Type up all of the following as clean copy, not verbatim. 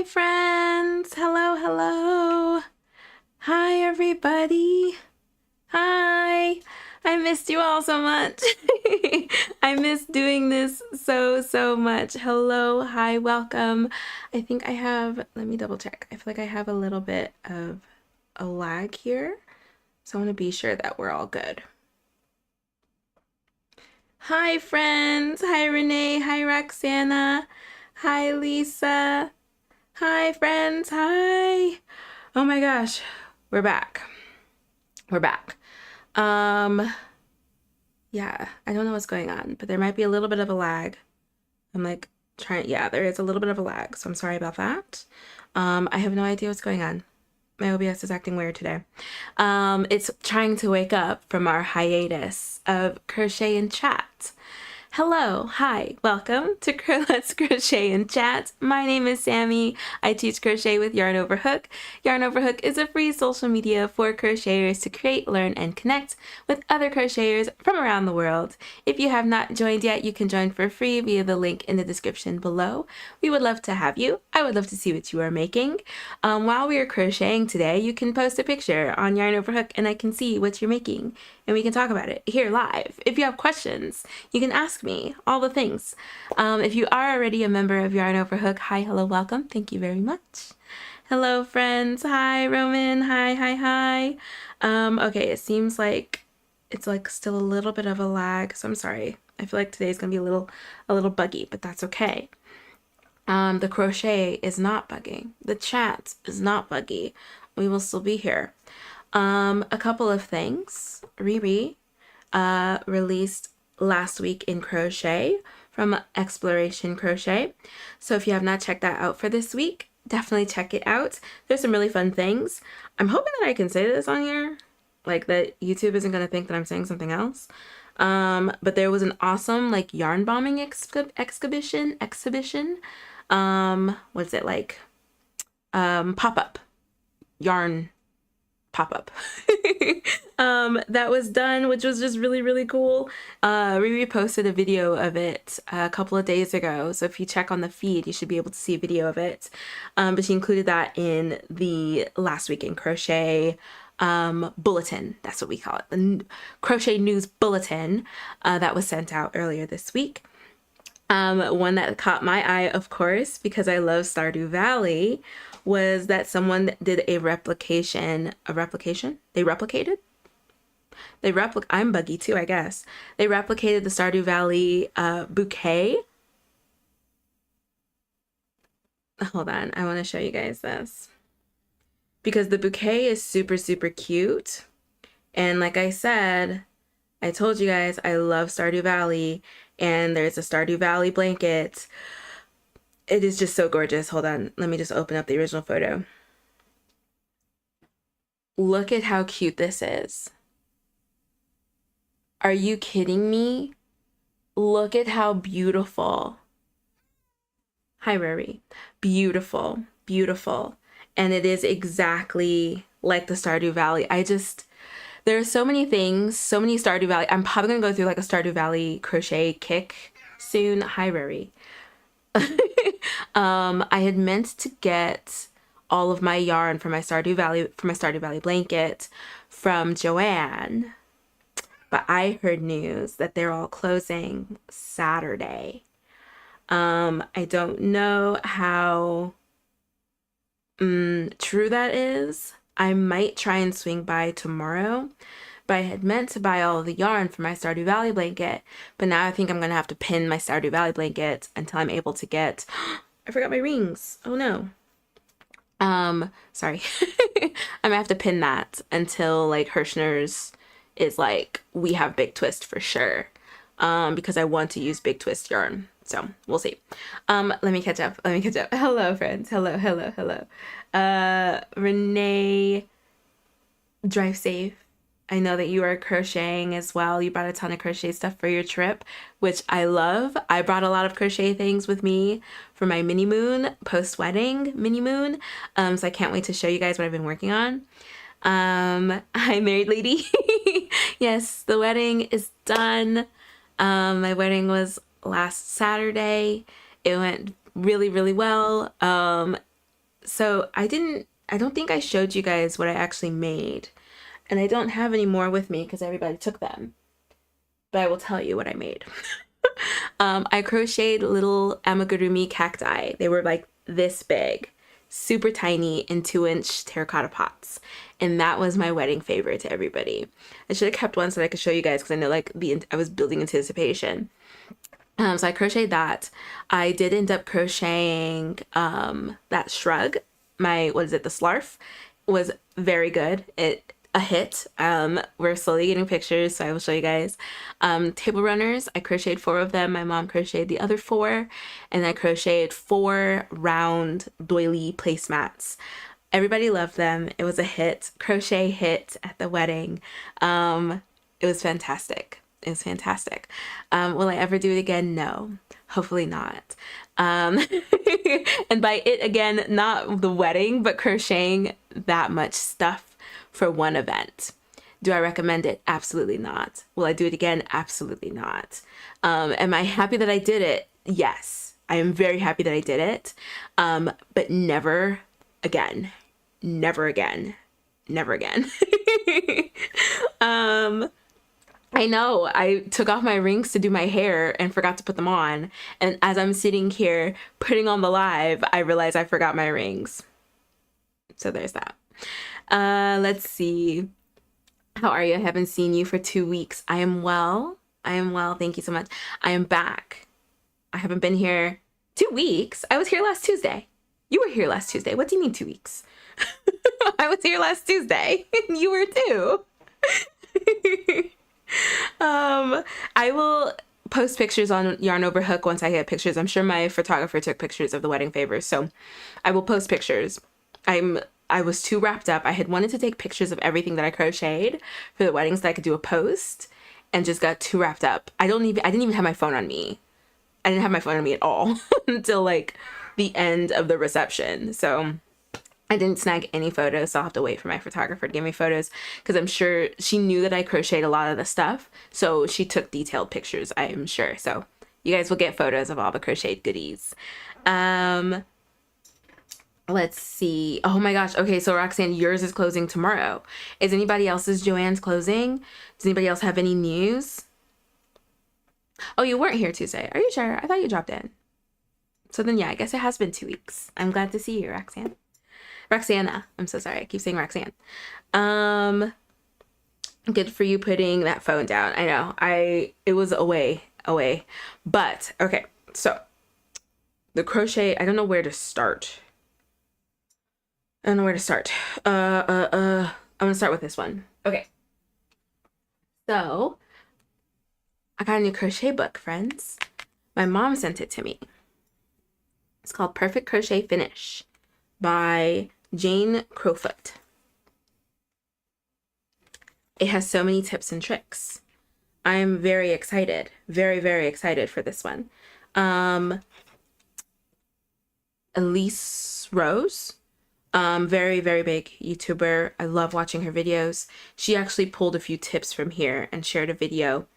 Hi, friends. Hello, hello. Hi, everybody. Hi. I missed you all so much. I miss doing this so much. Hello, hi, welcome. I think I have, let me double check. I feel like I have a little bit of a lag here. So I want to be sure that we're all good. Hi, friends. Hi, Renee. Hi, Roxana. Hi, Lisa. Hi, friends. Hi. Oh my gosh. We're back. We're back. Yeah, I don't know what's going on, but there might be a little bit of a lag. I'm like yeah, there is a little bit of a lag, so I'm sorry about that. I have no idea what's going on. My OBS is acting weird today. It's trying to wake up from our hiatus of crochet and chat. Hello, hi, welcome to Let's Crochet and Chat. My name is Sammy. I teach crochet with Yarn Over Hook. Yarn Over Hook is a free social media for crocheters to create, learn, and connect with other crocheters from around the world. If you have not joined yet, you can join for free via the link in the description below. We would love to have you. I would love to see what you are making. While we are crocheting today, you can post a picture on Yarn Over Hook and I can see what you're making and we can talk about it here live. If you have questions, you can ask me all the things. If you are already a member of Yarn Over Hook, hi, hello, welcome. Thank you very much. Hello, friends. Hi, Roman. Hi. Okay, it seems like it's like still a little bit of a lag, so I'm sorry. I feel like today's gonna be a little buggy, but that's okay. The crochet is not bugging. The chat is not buggy. We will still be here. A couple of things. Riri released last week in crochet from Exploration Crochet. So if you have not checked that out for this week, definitely check it out. There's some really fun things. I'm hoping that I can say this on here, like that YouTube isn't going to think that I'm saying something else. But there was an awesome like yarn bombing exhibition. What's it like? Pop-up yarn pop-up that was done, which was just really cool. Riri posted a video of it a couple of days ago, so if you check on the feed you should be able to see a video of it, but she included that in the last week in crochet bulletin. That's what we call it, the crochet news bulletin that was sent out earlier this week. One that caught my eye, of course, because I love Stardew Valley, was that someone did a replication. They replicated? I'm buggy too, I guess. They replicated the Stardew Valley bouquet. Hold on, I want to show you guys this. Because the bouquet is super cute. And like I said, I told you guys I love Stardew Valley, and there's a Stardew Valley blanket. It is just so gorgeous. Hold on, let me just open up the original photo. Look at how cute this is. Are you kidding me? Look at how beautiful. Hi, Rory. Beautiful. And it is exactly like the Stardew Valley. There are so many things, so many Stardew Valley. I'm probably gonna go through like a Stardew Valley crochet kick soon. Hi, Rory. I had meant to get all of my yarn for my Stardew Valley blanket from Joanne, but I heard news that they're all closing Saturday. I don't know how true that is. I might try and swing by tomorrow, but I had meant to buy all of the yarn for my Stardew Valley blanket, but now I think I'm gonna have to pin my Stardew Valley blanket until I'm able to get I forgot my rings. Oh no. Sorry. I'm gonna have to pin that until like Hirschner's is like, we have Big Twist for sure. Because I want to use Big Twist yarn. So we'll see. Let me catch up. Hello, friends. Hello. Renee, drive safe. I know that you are crocheting as well. You brought a ton of crochet stuff for your trip, which I love. I brought a lot of crochet things with me for my mini moon, post-wedding mini moon. So I can't wait to show you guys what I've been working on. Hi, married lady. Yes, the wedding is done. My wedding was last Saturday. It went really well. So I don't think I showed you guys what I actually made. And I don't have any more with me because everybody took them. But I will tell you what I made. I crocheted little amigurumi cacti. They were like this big, super tiny in 2-inch terracotta pots. And that was my wedding favor to everybody. I should have kept one so that I could show you guys because I know like I was building anticipation. So I crocheted that. I did end up crocheting that shrug. What is it? The slarf was very good. A hit. We're slowly getting pictures, so I will show you guys. Table runners, I crocheted 4 of them. My mom crocheted the other 4, and I crocheted 4 round doily placemats. Everybody loved them. It was a hit. Crochet hit at the wedding. It was fantastic. It was fantastic. Will I ever do it again? No. Hopefully not. And by it again, not the wedding, but crocheting that much stuff for one event. Do I recommend it? Absolutely not. Will I do it again? Absolutely not. Am I happy that I did it? Yes. I am very happy that I did it. But never again. Never again. Never again. I know I took off my rings to do my hair and forgot to put them on. And as I'm sitting here putting on the live, I realized I forgot my rings. So there's that. Let's see. How are you? I haven't seen you for 2 weeks. I am well. I am well. Thank you so much. I am back. I haven't been here 2 weeks. I was here last Tuesday. You were here last Tuesday. What do you mean 2 weeks? I was here last Tuesday. You were too. I will post pictures on Yarn Over Hook once I get pictures. I'm sure my photographer took pictures of the wedding favors, so I will post pictures. I was too wrapped up. I had wanted to take pictures of everything that I crocheted for the wedding so that I could do a post, and just got too wrapped up. I didn't even have my phone on me. I didn't have my phone on me at all until like the end of the reception. So I didn't snag any photos, so I'll have to wait for my photographer to give me photos because I'm sure she knew that I crocheted a lot of the stuff. So she took detailed pictures, I am sure. So you guys will get photos of all the crocheted goodies. Let's see. Oh my gosh. Okay, so Roxanne, yours is closing tomorrow. Is anybody else's Joanne's closing? Does anybody else have any news? Oh, you weren't here Tuesday. Are you sure? I thought you dropped in. So then, yeah, I guess it has been 2 weeks. I'm glad to see you, Roxanne. Roxana. I'm so sorry. I keep saying Roxanne. Good for you putting that phone down. I know. It was away. But, okay. So, the crochet, I don't know where to start. I'm going to start with this one. Okay. So, I got a new crochet book, friends. My mom sent it to me. It's called Perfect Crochet Finish by Jane Crowfoot. It has so many tips and tricks. I'm very excited. Very, very excited for this one. Elise Rose. Very, very big YouTuber. I love watching her videos. She actually pulled a few tips from here and shared a video.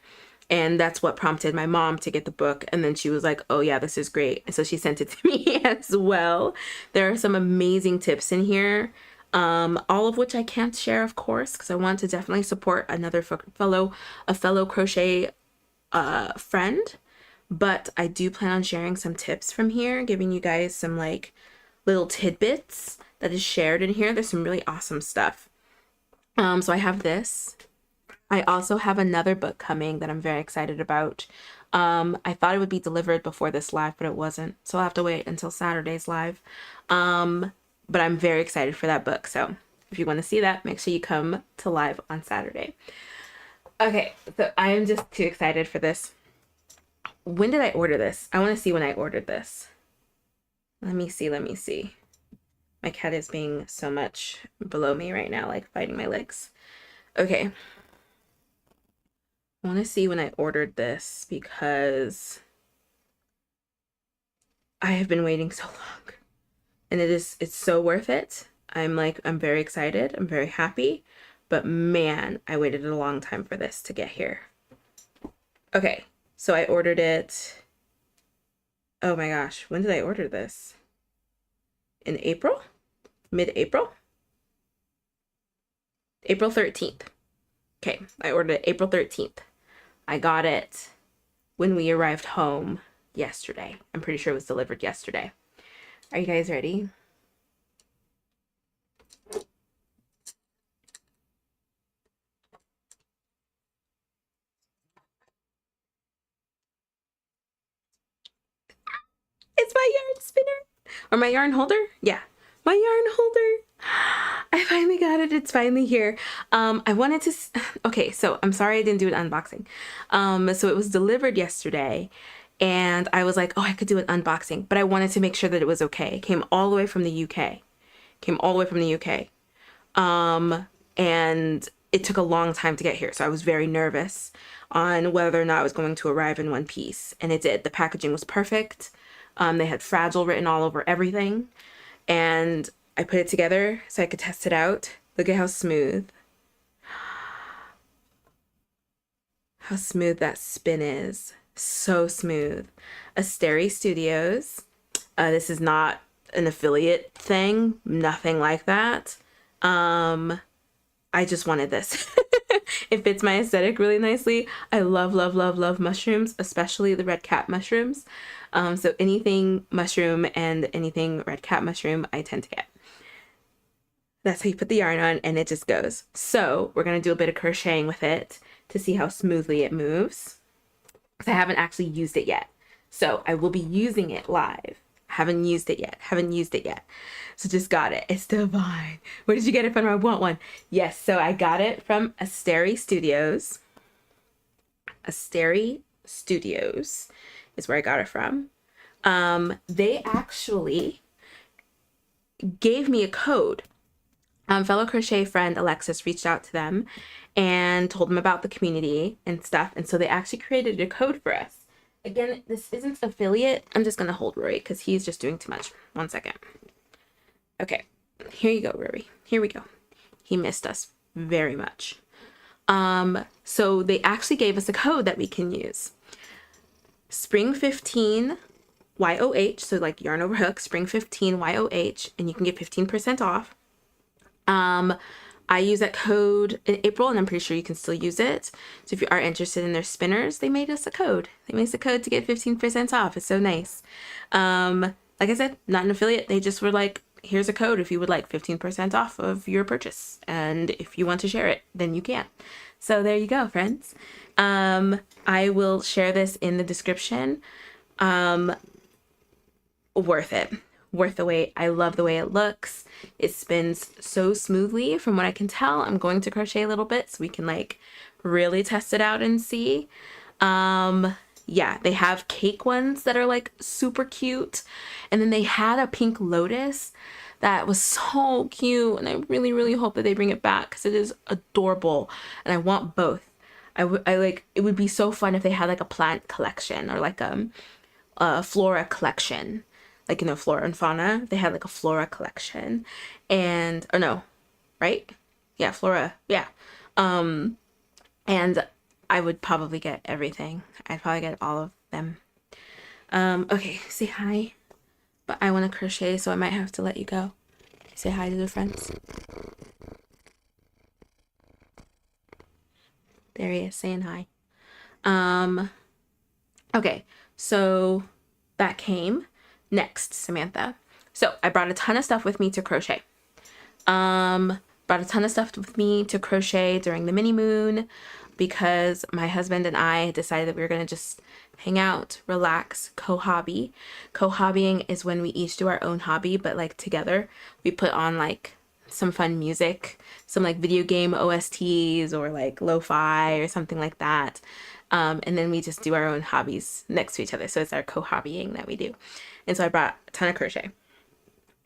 And that's what prompted my mom to get the book. And then she was like, oh yeah, this is great. And so she sent it to me as well. There are some amazing tips in here. All of which I can't share, of course, because I want to definitely support another fellow crochet friend. But I do plan on sharing some tips from here, giving you guys some like little tidbits that is shared in here. There's some really awesome stuff. So I have this. I also have another book coming that I'm very excited about. I thought it would be delivered before this live, but it wasn't. So I'll have to wait until Saturday's live. But I'm very excited for that book. So if you want to see that, make sure you come to live on Saturday. Okay, so I am just too excited for this. When did I order this? I want to see when I ordered this. Let me see. My cat is being so much below me right now, like fighting my legs. Okay. I want to see when I ordered this because I have been waiting so long. And it's so worth it. I'm very excited. I'm very happy. But man, I waited a long time for this to get here. Okay, so I ordered it. Oh my gosh, when did I order this? In April? mid-April? April 13th. Okay, I ordered it April 13th. I got it when we arrived home yesterday. I'm pretty sure it was delivered yesterday. Are you guys ready? It's my yarn spinner. Or my yarn holder? Yeah, my yarn holder. I finally got it. It's finally here. I wanted to, okay, so I'm sorry I didn't do an unboxing. So it was delivered yesterday and I was like, oh, I could do an unboxing, but I wanted to make sure that it was okay. It came all the way from the UK. Came all the way from the UK. And it took a long time to get here. So I was very nervous on whether or not it was going to arrive in one piece. And it did. The packaging was perfect. They had fragile written all over everything. And I put it together so I could test it out. Look at how smooth. How smooth that spin is. So smooth. Asteri Studios. This is not an affiliate thing. Nothing like that. I just wanted this. It fits my aesthetic really nicely. I love, love, love, love mushrooms, especially the red cap mushrooms. So anything mushroom and anything red cap mushroom, I tend to get. That's how you put the yarn on and it just goes. So we're going to do a bit of crocheting with it to see how smoothly it moves. Because I haven't actually used it yet. So I will be using it live. Haven't used it yet. So just got it. It's divine. Where did you get it from? I want one. Yes, so I got it from Asteri Studios. Asteri Studios is where I got it from. They actually gave me a code. Fellow crochet friend Alexis reached out to them and told them about the community and stuff. And so they actually created a code for us. Again, this isn't affiliate. I'm just going to hold Rory because he's just doing too much. 1 second. Okay, here you go, Rory. Here we go. He missed us very much. So they actually gave us a code that we can use. Spring 15 YOH, so like yarn over hook, spring 15 YOH, and you can get 15% off. I use that code in April, and I'm pretty sure you can still use it. So if you are interested in their spinners, they made us a code. They made us a code to get 15% off. It's so nice. Like I said, not an affiliate. They just were like, here's a code if you would like 15% off of your purchase. And if you want to share it, then you can. So there you go, friends. I will share this in the description. Worth it. Worth the wait. I love the way it looks. It spins so smoothly from what I can tell. I'm going to crochet a little bit so we can like really test it out and see. Yeah, they have cake ones that are like super cute. And then they had a pink lotus that was so cute. And I really, really hope that they bring it back because it is adorable. And I want both. I like, it would be so fun if they had like a plant collection or like a flora collection. Like, you know, flora and fauna. They had like a flora collection. And, or no, right? Yeah, flora. Yeah. And I would probably get everything. I'd probably get all of them. Okay, say hi. But I want to crochet, so I might have to let you go. Say hi to the friends. There he is, saying hi. Okay, so that came next, Samantha. So I brought a ton of stuff with me to crochet. Brought a ton of stuff with me to crochet during the mini moon because my husband and I decided that we were going to just hang out, relax, co-hobby. Co-hobbying is when we each do our own hobby, but like together we put on like some fun music, some like video game OSTs or like lo-fi or something like that. And then we just do our own hobbies next to each other. So it's our co-hobbying that we do. And so I brought a ton of crochet.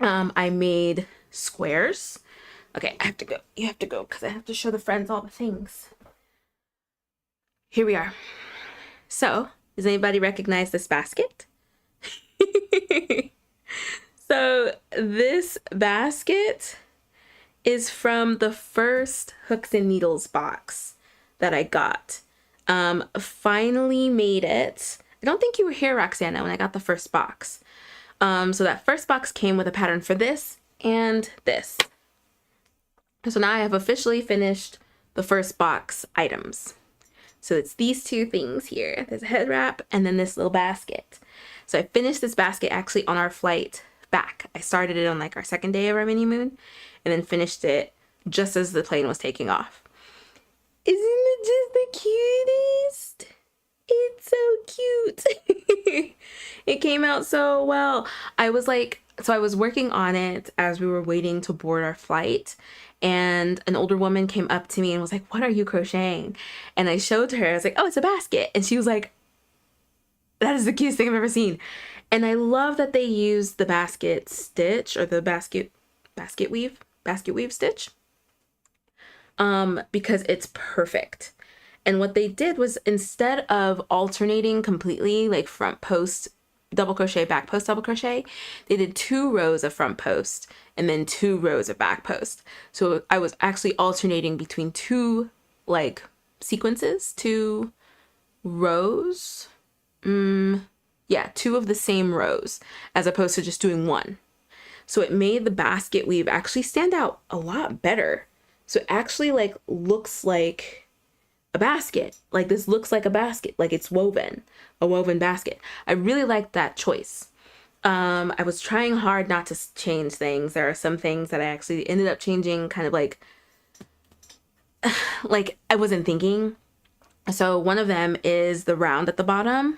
I made squares. Okay, I have to go. You have to go because I have to show the friends all the things. Here we are. So, does anybody recognize this basket? So, this basket is from the first Hooks and Needles box that I got. Finally made it. I don't think you were here, Roxana, when I got the first box. So that first box came with a pattern for this and this. So now I have officially finished the first box items. So it's these two things here. There's a head wrap and then this little basket. So I finished this basket actually on our flight back. I started it on like our second day of our mini moon and then finished it just as the plane was taking off. Isn't it just the cutest? It's so cute. It came out so well. I was working on it as we were waiting to board our flight, and an older woman came up to me and was like, "What are you crocheting?" And I showed her. I was like, "Oh, it's a basket." And she was like, "That is the cutest thing I've ever seen." And I love that they used the basket stitch, or the basket weave stitch, because it's perfect. And what they did was, instead of alternating completely, like front post double crochet, back post double crochet, they did 2 rows of front post and then 2 rows of back post. So I was actually alternating between 2 like sequences, 2 rows. Yeah, 2 of the same rows, as opposed to just doing 1. So it made the basket weave actually stand out a lot better. So it actually like looks like a basket. Like this looks like a basket, like it's woven, a woven basket. I really liked that choice. I was trying hard not to change things. There are some things that I actually ended up changing kind of like I wasn't thinking. So one of them is the round at the bottom.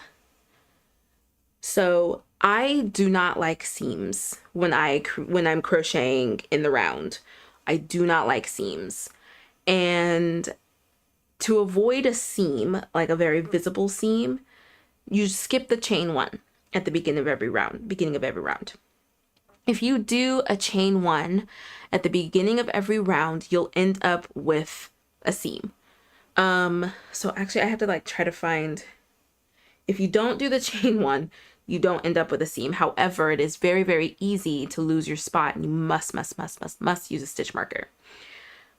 So I do not like seams when I'm crocheting in the round. I do not like seams. And to avoid a seam, like a very visible seam, you skip the chain 1 at the beginning of every round. If you do a chain 1 at the beginning of every round, you'll end up with a seam. So actually I have to like try to find, if you don't do the chain 1, you don't end up with a seam. However, it is very, very easy to lose your spot, and you must use a stitch marker.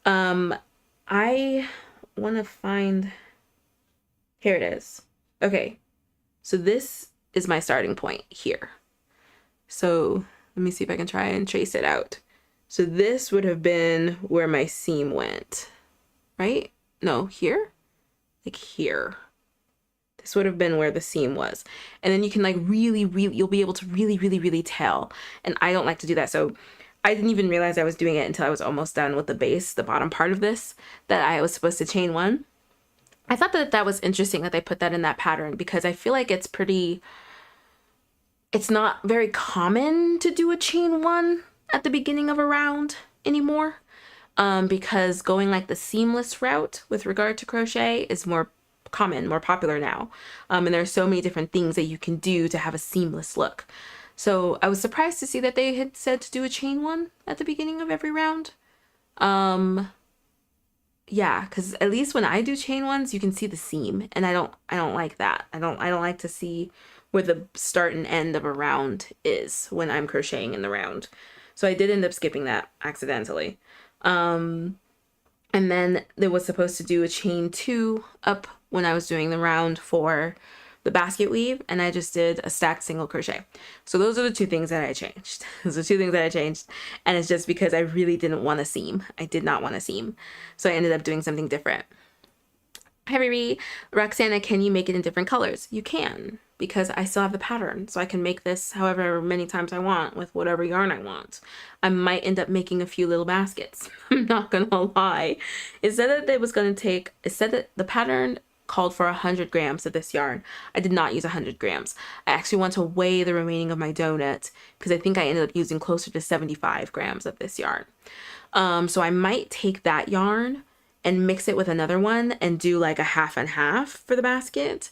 I want to find, here it is. Okay, so this is my starting point here. So let me see if I can try and trace it out. So this would have been where my seam went, right? No, here? Like here. This would have been where the seam was. And then you can like really, you'll be able to really tell. And I don't like to do that. So I didn't even realize I was doing it until I was almost done with the base, the bottom part of this, that I was supposed to chain 1. I thought that that was interesting that they put that in that pattern, because I feel like it's not very common to do a chain 1 at the beginning of a round anymore. Because going like the seamless route with regard to crochet is more common, more popular now. And there's so many different things that you can do to have a seamless look. So I was surprised to see that they had said to do a chain 1 at the beginning of every round. Yeah, because at least when I do chain 1s, you can see the seam, and I don't like that. I don't like to see where the start and end of a round is when I'm crocheting in the round. So I did end up skipping that accidentally. And then there was supposed to do a chain 2 up when I was doing the round for the basket weave, and I just did a stacked single crochet. So those are the 2 things that I changed. Those are 2 things that I changed, and it's just because I really didn't want a seam. I did not want a seam. So I ended up doing something different. Hi, Riri. Roxana, can you make it in different colors? You can, because I still have the pattern. So I can make this however many times I want with whatever yarn I want. I might end up making a few little baskets. I'm not gonna lie. It said that the pattern called for 100 grams of this yarn. I did not use 100 grams. I actually want to weigh the remaining of my donut, because I think I ended up using closer to 75 grams of this yarn. So I might take that yarn and mix it with another one and do like a half and half for the basket.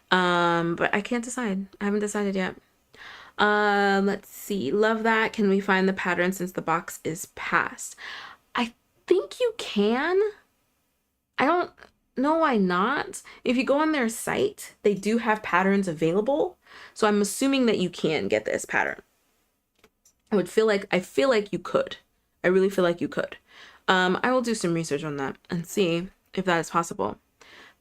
But I can't decide. I haven't decided yet. Let's see. Love that. Can we find the pattern since the box is past? I think you can. I don't know why not. If you go on their site, they do have patterns available. So I'm assuming that you can get this pattern. I feel like you could. I really feel like you could. I will do some research on that and see if that is possible.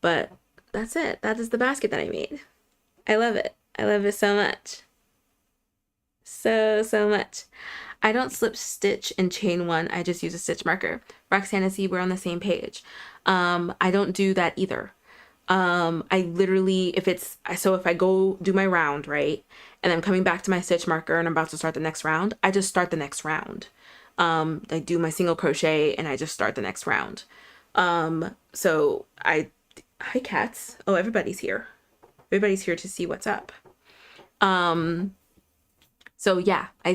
But that's it. That is the basket that I made. I love it. I love it so much. So much. I don't slip stitch and chain one. I just use a stitch marker. Roxana, see, we're on the same page. I don't do that either. I literally, if I go do my round, right, and I'm coming back to my stitch marker and I'm about to start the next round, I just start the next round. I do my single crochet and I just start the next round. Hi cats. Oh, everybody's here. Everybody's here to see what's up. So yeah, I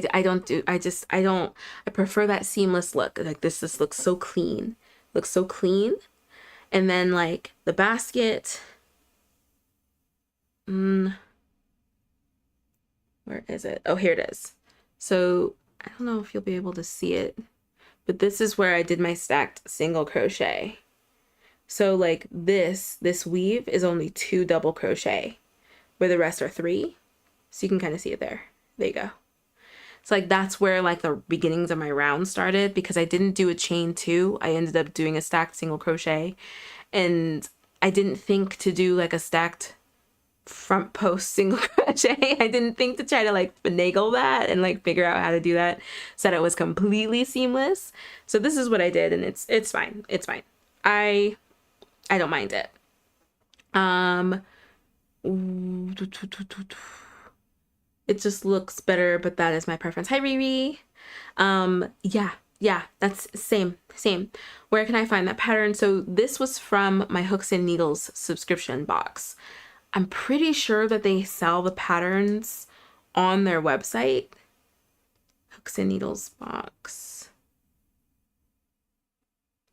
prefer that seamless look. Like this just looks so clean. Looks so clean. And then like the basket, where is it? Oh, here it is. So I don't know if you'll be able to see it, but this is where I did my stacked single crochet. So like this weave is only 2 double crochet, where the rest are 3. So you can kind of see it there. There you go. So like that's where like the beginnings of my round started, because I didn't do a chain 2. I ended up doing a stacked single crochet, and I didn't think to do like a stacked front post single crochet. I didn't think to try to like finagle that and like figure out how to do that so that it was completely seamless. So this is what I did, and it's fine. It's fine. I don't mind it. It just looks better, but that is my preference. Hi, Riri. Yeah, that's same. Where can I find that pattern? So this was from my Hooks and Needles subscription box. I'm pretty sure that they sell the patterns on their website. Hooks and Needles box.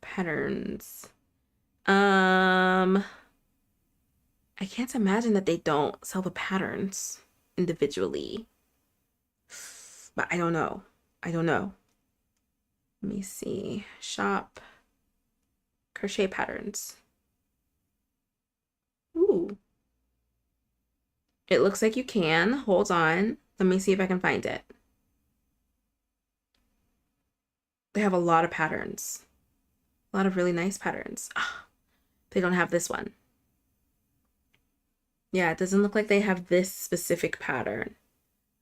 Patterns. I can't imagine that they don't sell the patterns individually, but I don't know. Let me see. Shop crochet patterns. Ooh, it looks like you can. Hold on, let me see if I can find it. They have a lot of patterns, a lot of really nice patterns. They don't have this one. Yeah, it doesn't look like they have this specific pattern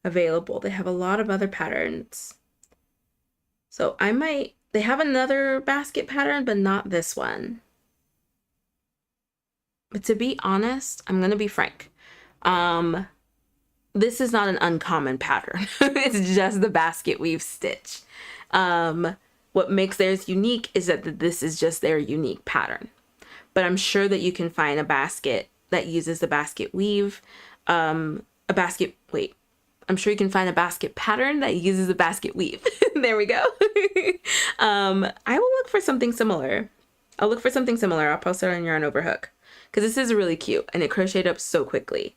available. They have a lot of other patterns. So they have another basket pattern, but not this one. But to be honest, I'm gonna be frank. This is not an uncommon pattern. It's just the basket weave stitch. What makes theirs unique is that this is just their unique pattern. But I'm sure that you can find a basket that uses the basket weave, I'm sure you can find a basket pattern that uses a basket weave. There we go. I will look for something similar. I'll look for something similar. I'll post it on Yarn Over Hook, because this is really cute and it crocheted up so quickly.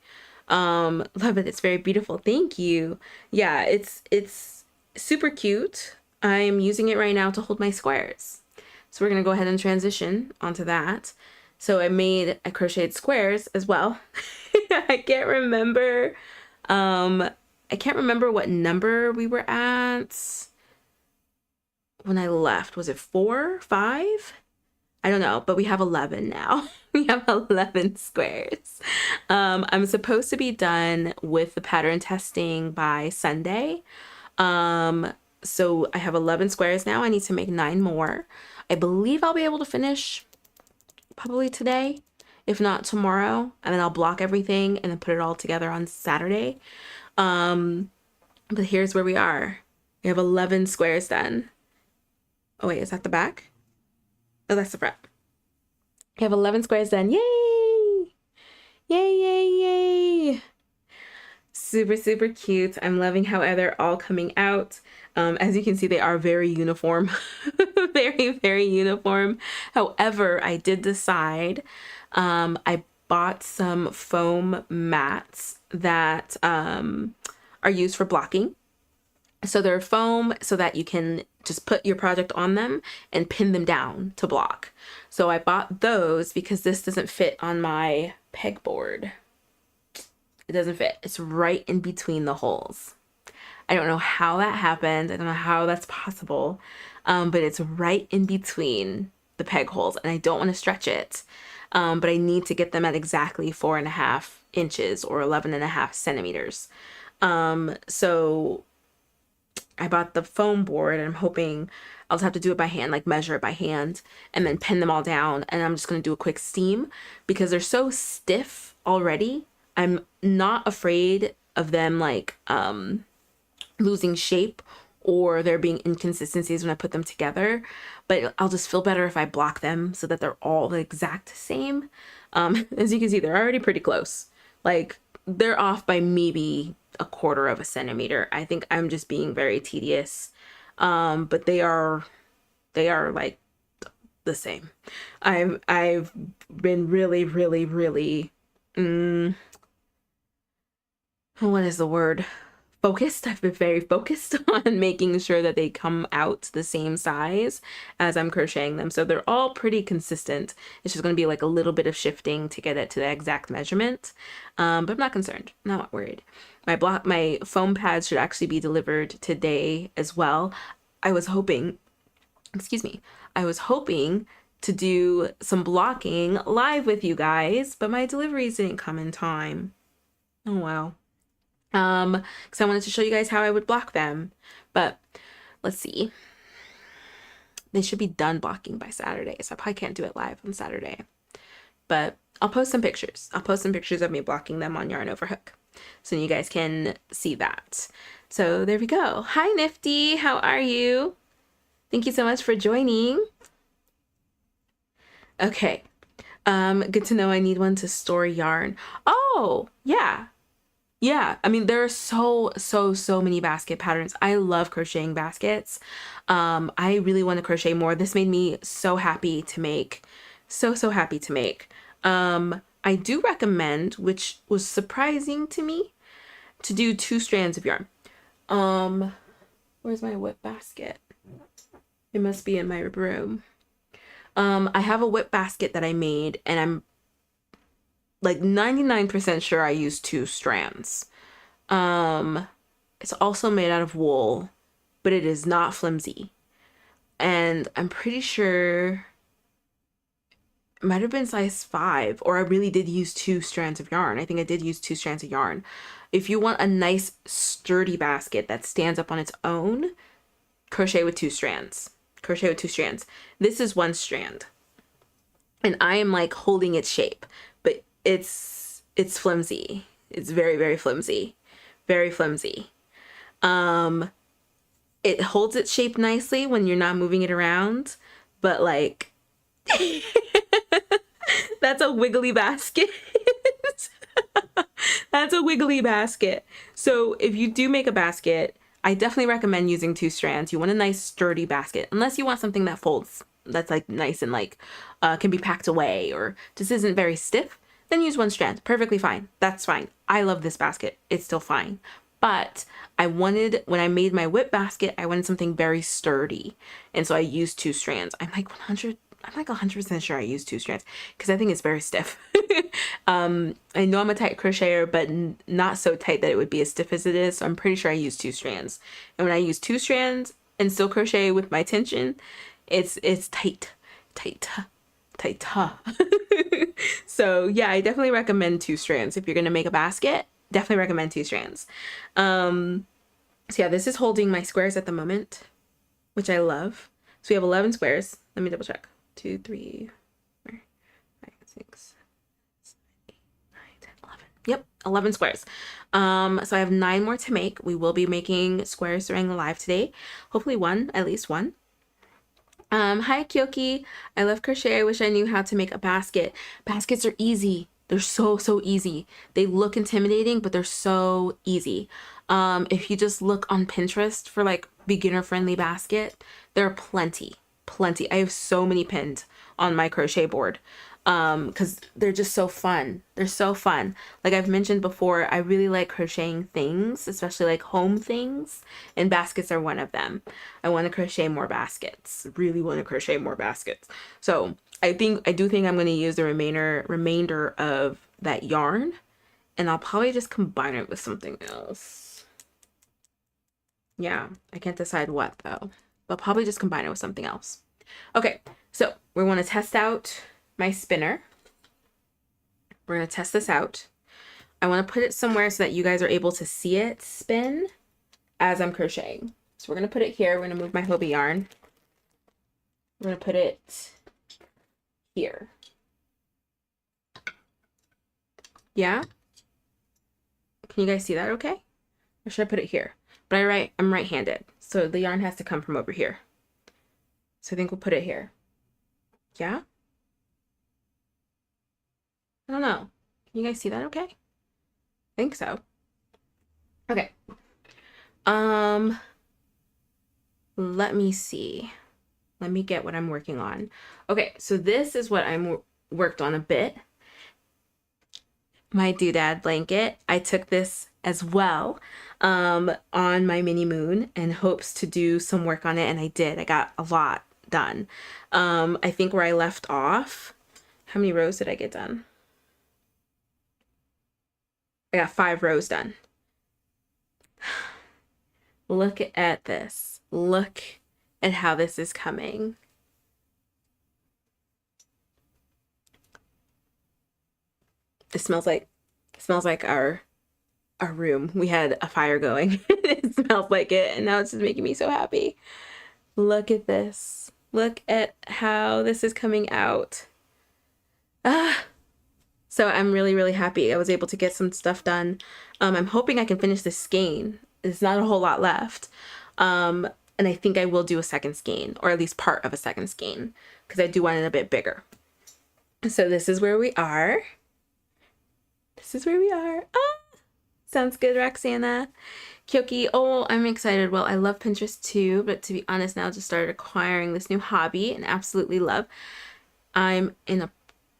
Love it. It's very beautiful. Thank you. Yeah, it's super cute. I'm using it right now to hold my squares. So we're gonna go ahead and transition onto that. So I crocheted squares as well. I can't remember what number we were at when I left. Was it 4, 5? I don't know, but we have 11 now. We have 11 squares. I'm supposed to be done with the pattern testing by Sunday. So I have 11 squares now. I need to make 9 more. I believe I'll be able to finish probably today, if not tomorrow, and then I'll block everything and then put it all together on Saturday. But here's where we are. We have 11 squares done. Oh wait, is that the back? Oh, that's the front. We have 11 squares done. Yay! Yay! Super, super cute. I'm loving how they're all coming out. As you can see, they are very uniform. Very, very uniform. However, I did decide, I bought some foam mats that are used for blocking. So they're foam so that you can just put your project on them and pin them down to block. So I bought those because this doesn't fit on my pegboard. It doesn't fit. It's right in between the holes. I don't know how that happened. I don't know how that's possible, but it's right in between the peg holes, and I don't want to stretch it, but I need to get them at exactly 4.5 inches or 11.5 centimeters. So I bought the foam board, and I'm hoping I'll just have to do it by hand, like measure it by hand, and then pin them all down. And I'm just gonna do a quick steam because they're so stiff already. I'm not afraid of them like losing shape or there being inconsistencies when I put them together, but I'll just feel better if I block them so that they're all the exact same. As you can see, they're already pretty close. Like, they're off by maybe a quarter of a centimeter. I think I'm just being very tedious. But they are like the same. I've been really, really, really, what is the word? Focused. I've been very focused on making sure that they come out the same size as I'm crocheting them. So they're all pretty consistent. It's just going to be like a little bit of shifting to get it to the exact measurement. But I'm not concerned. I'm not worried. My foam pads should actually be delivered today as well. I was hoping to do some blocking live with you guys, but my deliveries didn't come in time. Oh wow. Because I wanted to show you guys how I would block them, but let's see. They should be done blocking by Saturday, so I probably can't do it live on Saturday, but I'll post some pictures. I'll post some pictures of me blocking them on Yarn Over Hook, so you guys can see that. So there we go. Hi Nifty, how are you? Thank you so much for joining. Okay, good to know I need one to store yarn. Oh, yeah. Yeah, I mean, there are so many basket patterns. I love crocheting baskets. I really want to crochet more. This made me so happy to make. So happy to make. I do recommend, which was surprising to me, to do 2 strands of yarn. Where's my whip basket? It must be in my room. I have a whip basket that I made, and I'm like 99% sure I used 2 strands. It's also made out of wool, but it is not flimsy. And I'm pretty sure it might have been size 5, or I really did use 2 strands of yarn. I think I did use 2 strands of yarn. If you want a nice sturdy basket that stands up on its own, crochet with 2 strands. Crochet with 2 strands. This is 1 strand. And I am like holding its shape, but it's flimsy. It's very flimsy. Very flimsy. It holds its shape nicely when you're not moving it around, but like that's a wiggly basket. That's a wiggly basket. So if you do make a basket, I definitely recommend using 2 strands. You want a nice sturdy basket, unless you want something that folds, that's like nice and like can be packed away or just isn't very stiff. Then use 1 strand. Perfectly fine. That's fine. I love this basket. It's still fine. But I wanted, when I made my whip basket, I wanted something very sturdy. And so I used 2 strands. I'm like 100% sure I used 2 strands because I think it's very stiff. I know I'm a tight crocheter, but not so tight that it would be as stiff as it is. So I'm pretty sure I used 2 strands. And when I use 2 strands and still crochet with my tension, it's tight. So yeah, I definitely recommend 2 strands. If you're going to make a basket, definitely recommend 2 strands. So yeah, this is holding my squares at the moment, which I love. So we have 11 squares. Let me double check. 2, 3, 4, 5, 6, 7, 8, 9, 10, 11. Yep, 11 squares. So I have 9 more to make. We will be making squares during the live today. Hopefully at least one. Hi Kyoki. I love crochet. I wish I knew how to make a basket. Baskets are easy. They're so easy. They look intimidating, but they're so easy. If you just look on Pinterest for like beginner friendly basket, there are plenty. I have so many pinned on my crochet board because they're just so fun. They're so fun. Like I've mentioned before, I really like crocheting things, especially like home things, and baskets are one of them. I want to crochet more baskets. Really want to crochet more baskets. So I do think I'm going to use the remainder of that yarn, and I'll probably just combine it with something else. Yeah, I can't decide what though. I'll probably just combine it with something else. Okay, so we want to test out my spinner. We're going to test this out. I want to put it somewhere so that you guys are able to see it spin as I'm crocheting. So we're going to put it here. We're going to move my Hobie yarn. We're going to put it here. Yeah? Can you guys see that okay? Or should I put it here? But I'm right-handed, so the yarn has to come from over here. So I think we'll put it here. Yeah? I don't know. Can you guys see that okay? I think so. Okay. Let me see. Let me get what I'm working on. Okay, so this is what I'm worked on a bit. My doodad blanket. I took this as well on my mini moon in hopes to do some work on it, and I did. I got a lot done. I think where I left off, how many rows did I get done? I got 5 rows done. Look at this. Look at how this is coming. It smells like our room. We had a fire going. It smells like it, and now it's just making me so happy. Look at this. Look at how this is coming out. So I'm really, really happy I was able to get some stuff done. I'm hoping I can finish this skein. There's not a whole lot left. And I think I will do a second skein, or at least part of a second skein, because I do want it a bit bigger. So this is where we are. This is where we are. Ah, sounds good, Roxana. Kyoki, oh, I'm excited. Well, I love Pinterest too, but to be honest, now I just started acquiring this new hobby and absolutely love. I'm in the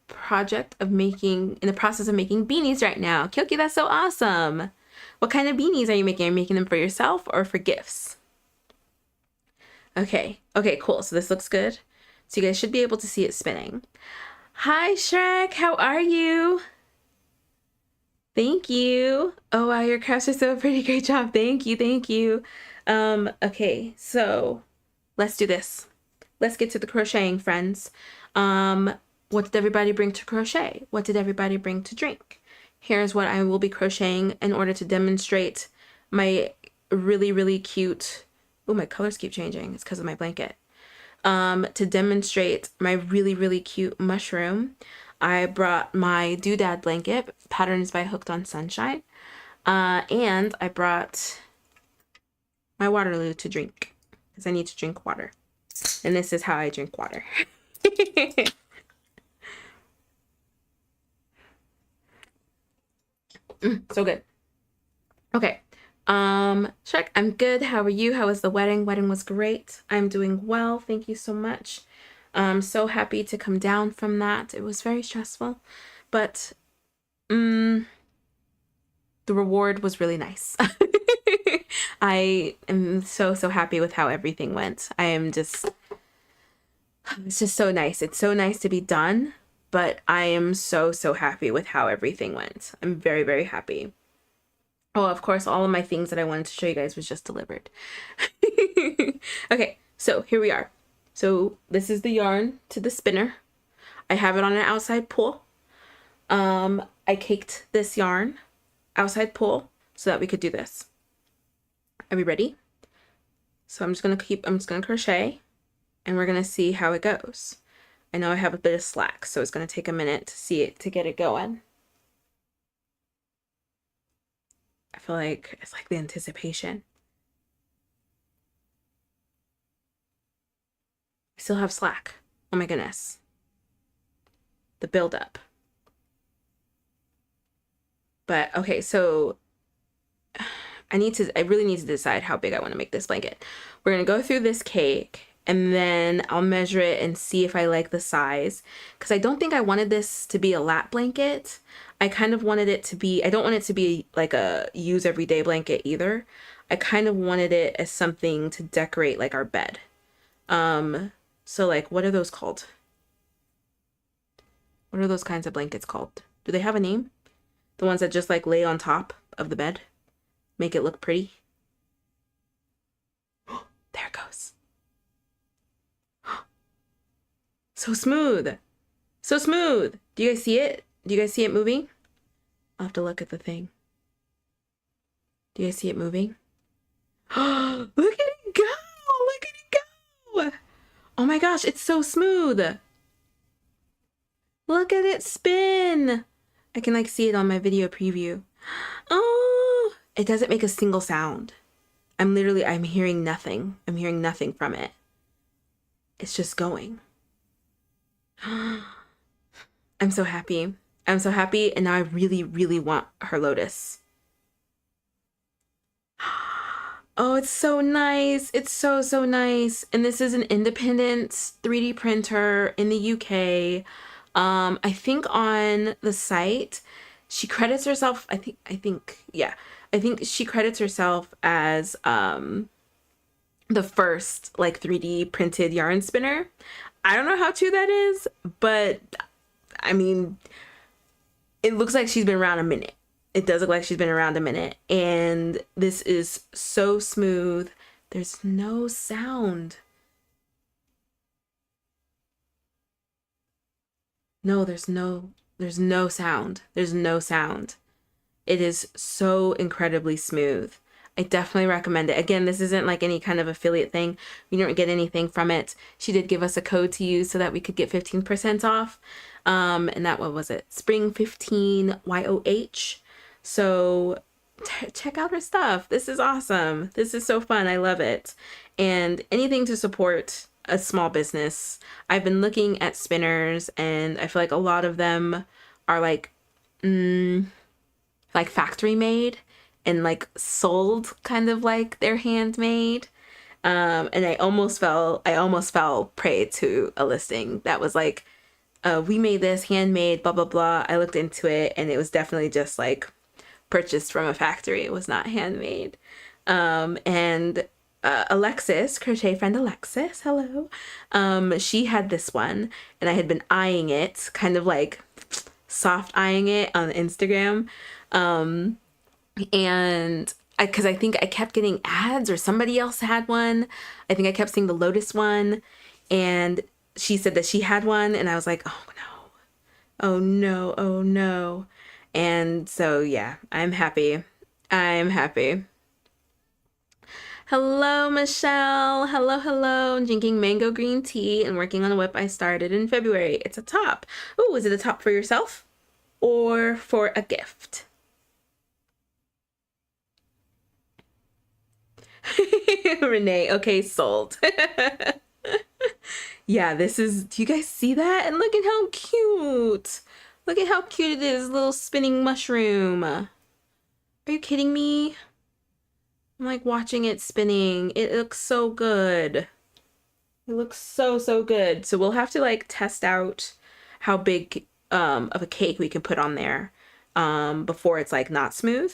process of making beanies right now. Kyoki, that's so awesome. What kind of beanies are you making? Are you making them for yourself or for gifts? Okay, cool. So this looks good. So you guys should be able to see it spinning. Hi, Shrek. How are you? Thank you. Oh, wow, your crafts are so pretty. Great job. Thank you. Okay, so let's do this. Let's get to the crocheting, friends. What did everybody bring to crochet? What did everybody bring to drink? Here's what I will be crocheting in order to demonstrate my really, really cute... Oh, my colors keep changing. It's because of my blanket. To demonstrate my really, really cute mushroom, I brought my doodad blanket, Patterns by Hooked on Sunshine. And I brought my Waterloo to drink, because I need to drink water. And this is how I drink water. So good. Okay. Shrek, I'm good. How are you? How was the wedding? Wedding was great. I'm doing well. Thank you so much. I'm so happy to come down from that. It was very stressful, but the reward was really nice. I am so happy with how everything went. It's just so nice. It's so nice to be done, but I am so happy with how everything went. I'm very, very happy. Oh, of course, all of my things that I wanted to show you guys was just delivered. Okay, so here we are. So this is the yarn to the spinner. I have it on an outside pull. I caked this yarn outside pull so that we could do this. Are we ready? So I'm just gonna crochet, and we're gonna see how it goes. I know I have a bit of slack, so it's gonna take a minute to get it going. I feel like it's like the anticipation. I still have slack. Oh my goodness. The buildup. But okay, so I really need to decide how big I want to make this blanket. We're gonna go through this cake, and then I'll measure it and see if I like the size, because I don't think I wanted this to be a lap blanket. I kind of wanted it to be, I don't want it to be like a use everyday blanket either. I kind of wanted it as something to decorate like our bed. So like, what are those called? What are those kinds of blankets called? Do they have a name? The ones that just like lay on top of the bed, make it look pretty. There it goes. So smooth. So smooth. Do you guys see it? Do you guys see it moving? I'll have to look at the thing. Do you guys see it moving? Look at it Oh my gosh, it's so smooth. Look at it spin. I can like see it on my video preview. Oh, it doesn't make a single sound. I'm hearing nothing. I'm hearing nothing from it. It's just going. I'm so happy. I'm so happy, and now I really, really want her lotus. Oh, it's so nice. It's so, so nice. And this is an independent 3D printer in the UK. I think on the site, she credits herself, I think she credits herself as the first like 3D printed yarn spinner. I don't know how true that is, but I mean, it looks like she's been around a minute. It does look like she's been around a minute. And this is so smooth. There's no sound. No, there's no sound. There's no sound. It is so incredibly smooth. I definitely recommend it. Again, this isn't like any kind of affiliate thing. We don't get anything from it. She did give us a code to use so that we could get 15% off. And that, what was it? Spring 15 YOH. So check out her stuff. This is awesome. This is so fun. I love it. And anything to support a small business. I've been looking at spinners, and I feel like a lot of them are like factory made and like sold kind of like they're handmade. And I almost fell prey to a listing that was like, we made this handmade, blah, blah, blah. I looked into it, and it was definitely just like purchased from a factory. It was not handmade. And Alexis, crochet friend Alexis, hello. She had this one, and I had been eyeing it, kind of like soft eyeing it on Instagram. And because I think I kept getting ads, or somebody else had one. I think I kept seeing the Lotus one, and she said that she had one, and I was like, oh no, oh no, oh no. And so yeah, I'm happy. I'm happy. Hello, Michelle. Hello, hello. I'm drinking mango green tea and working on a whip I started in February. It's a top. Oh, is it a top for yourself or for a gift? Renee, okay, sold. Yeah, this is, do you guys see that? And look at how cute. Look at how cute it is, little spinning mushroom. Are you kidding me? I'm like watching it spinning. It looks so good. It looks so, so good. So we'll have to like test out how big of a cake we can put on there before it's like not smooth.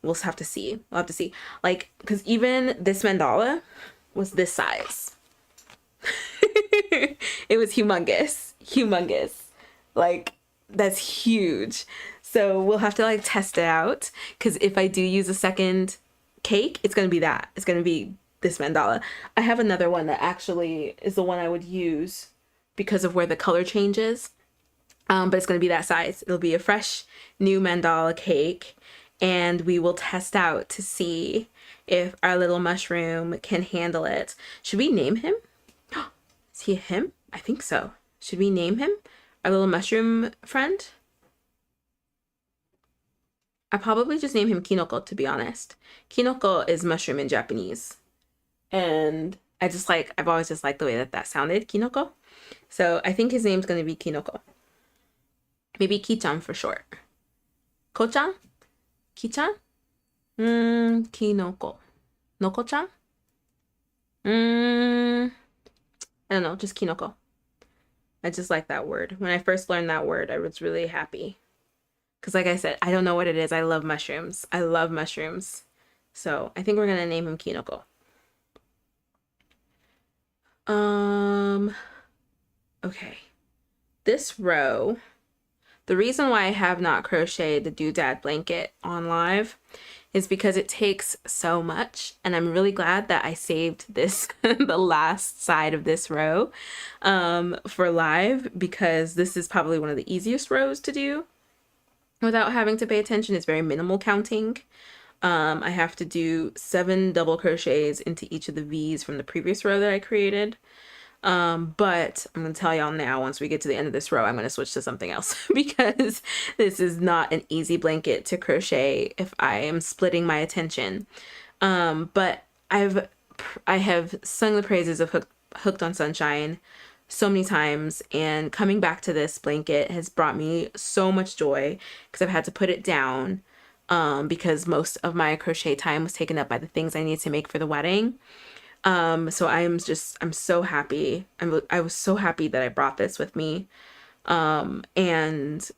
We'll have to see. We'll have to see. Like, because even this mandala was this size. It was humongous. Humongous. Like, that's huge. So we'll have to like test it out, because if I do use a second cake, it's going to be that. It's going to be this mandala. I have another one that actually is the one I would use because of where the color changes. But it's going to be that size. It'll be a fresh new mandala cake, and we will test out to see if our little mushroom can handle it. Should we name him? Is he a him? I think so. Should we name him? Our little mushroom friend? I probably just name him Kinoko, to be honest. Kinoko is mushroom in Japanese. And I've always just liked the way that sounded, Kinoko. So I think his name's going to be Kinoko. Maybe Ki-chan for short. Ko-chan? Ki-chan? Kinoko. Noko-chan? I don't know, just Kinoko. I just like that word. When I first learned that word, I was really happy. Because like I said, I don't know what it is. I love mushrooms. I love mushrooms. So I think we're going to name him Kinoko. Okay. This row, the reason why I have not crocheted the doodad blanket on live is because it takes so much, and I'm really glad that I saved this, the last side of this row, for live, because this is probably one of the easiest rows to do without having to pay attention. It's very minimal counting. I have to do 7 double crochets into each of the V's from the previous row that I created. But I'm gonna tell y'all now, once we get to the end of this row, I'm gonna switch to something else because this is not an easy blanket to crochet if I am splitting my attention. But I have sung the praises of Hooked on Sunshine so many times, and coming back to this blanket has brought me so much joy because I've had to put it down because most of my crochet time was taken up by the things I need to make for the wedding. So I'm so happy. I was so happy that I brought this with me and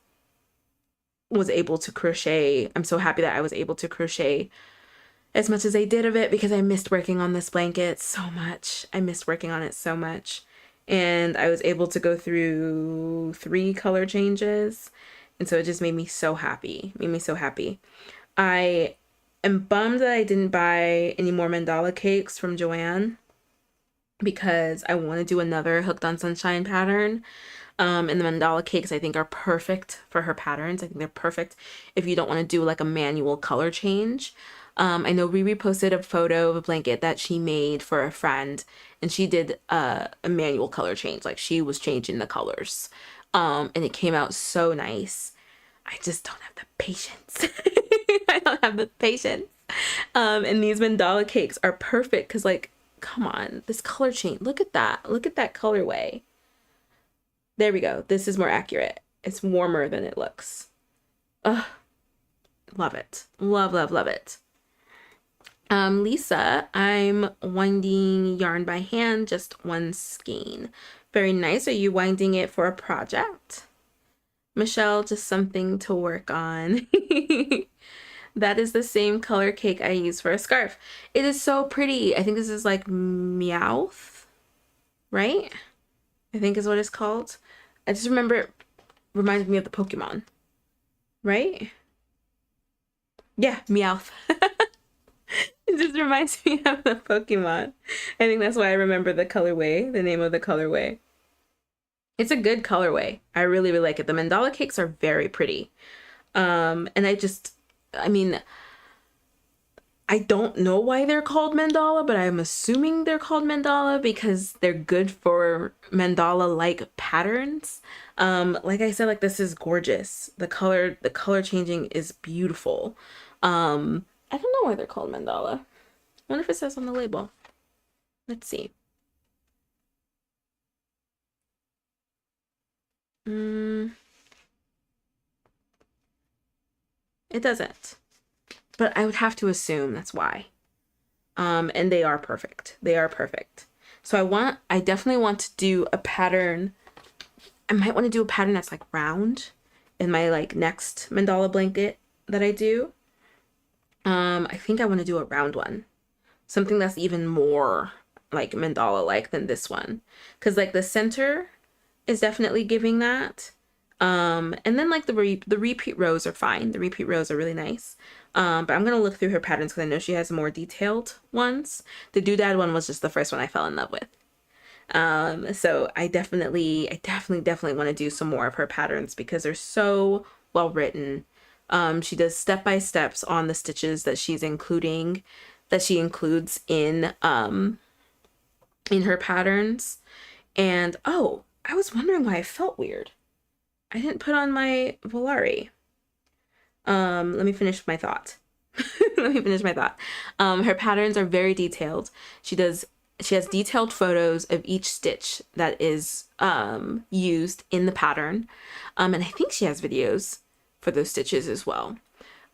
was able to crochet. I'm so happy that I was able to crochet as much as I did of it because I missed working on this blanket so much. I missed working on it so much. And I was able to go through 3 color changes. And so it just made me so happy. Made me so happy. I am bummed that I didn't buy any more mandala cakes from Joanne because I want to do another Hooked on Sunshine pattern. And the mandala cakes I think are perfect for her patterns. I think they're perfect if you don't want to do like a manual color change. I know Riri posted a photo of a blanket that she made for a friend, and she did a manual color change. Like she was changing the colors. And it came out so nice. I just don't have the patience. I don't have the patience. And these mandala cakes are perfect because, like, come on, this color change. Look at that. Look at that colorway. There we go. This is more accurate. It's warmer than it looks. Ugh. Love it. Love, love, love it. Lisa, I'm winding yarn by hand, just one skein. Very nice. Are you winding it for a project? Michelle, just something to work on. That is the same color cake I use for a scarf. It is so pretty. I think this is like Meowth, right? I think is what it's called. I just remember it reminds me of the Pokemon, right? Yeah, Meowth. It just reminds me of the Pokemon. I think that's why I remember the colorway, the name of the colorway. It's a good colorway. I really, really like it. The mandala cakes are very pretty. And I mean, I don't know why they're called mandala, but I'm assuming they're called mandala because they're good for mandala-like patterns. Like I said, like this is gorgeous. The color changing is beautiful. I don't know why they're called mandala. I wonder if it says on the label. Let's see. It doesn't. But I would have to assume that's why. And they are perfect. They are perfect. So I definitely want to do a pattern. I might want to do a pattern that's like round in my like next mandala blanket that I do. I think I want to do a round one. Something that's even more like mandala-like than this one. Because like the center is definitely giving that. And then like the repeat rows are fine. The repeat rows are really nice. But I'm gonna look through her patterns because I know she has more detailed ones. The doodad one was just the first one I fell in love with. So I definitely want to do some more of her patterns because they're so well written. She does step-by-steps on the stitches that she includes in her patterns. And oh, I was wondering why I felt weird. I didn't put on my Volare. Let me finish my thought. Her patterns are very detailed. She has detailed photos of each stitch that is used in the pattern. And I think she has videos for those stitches as well.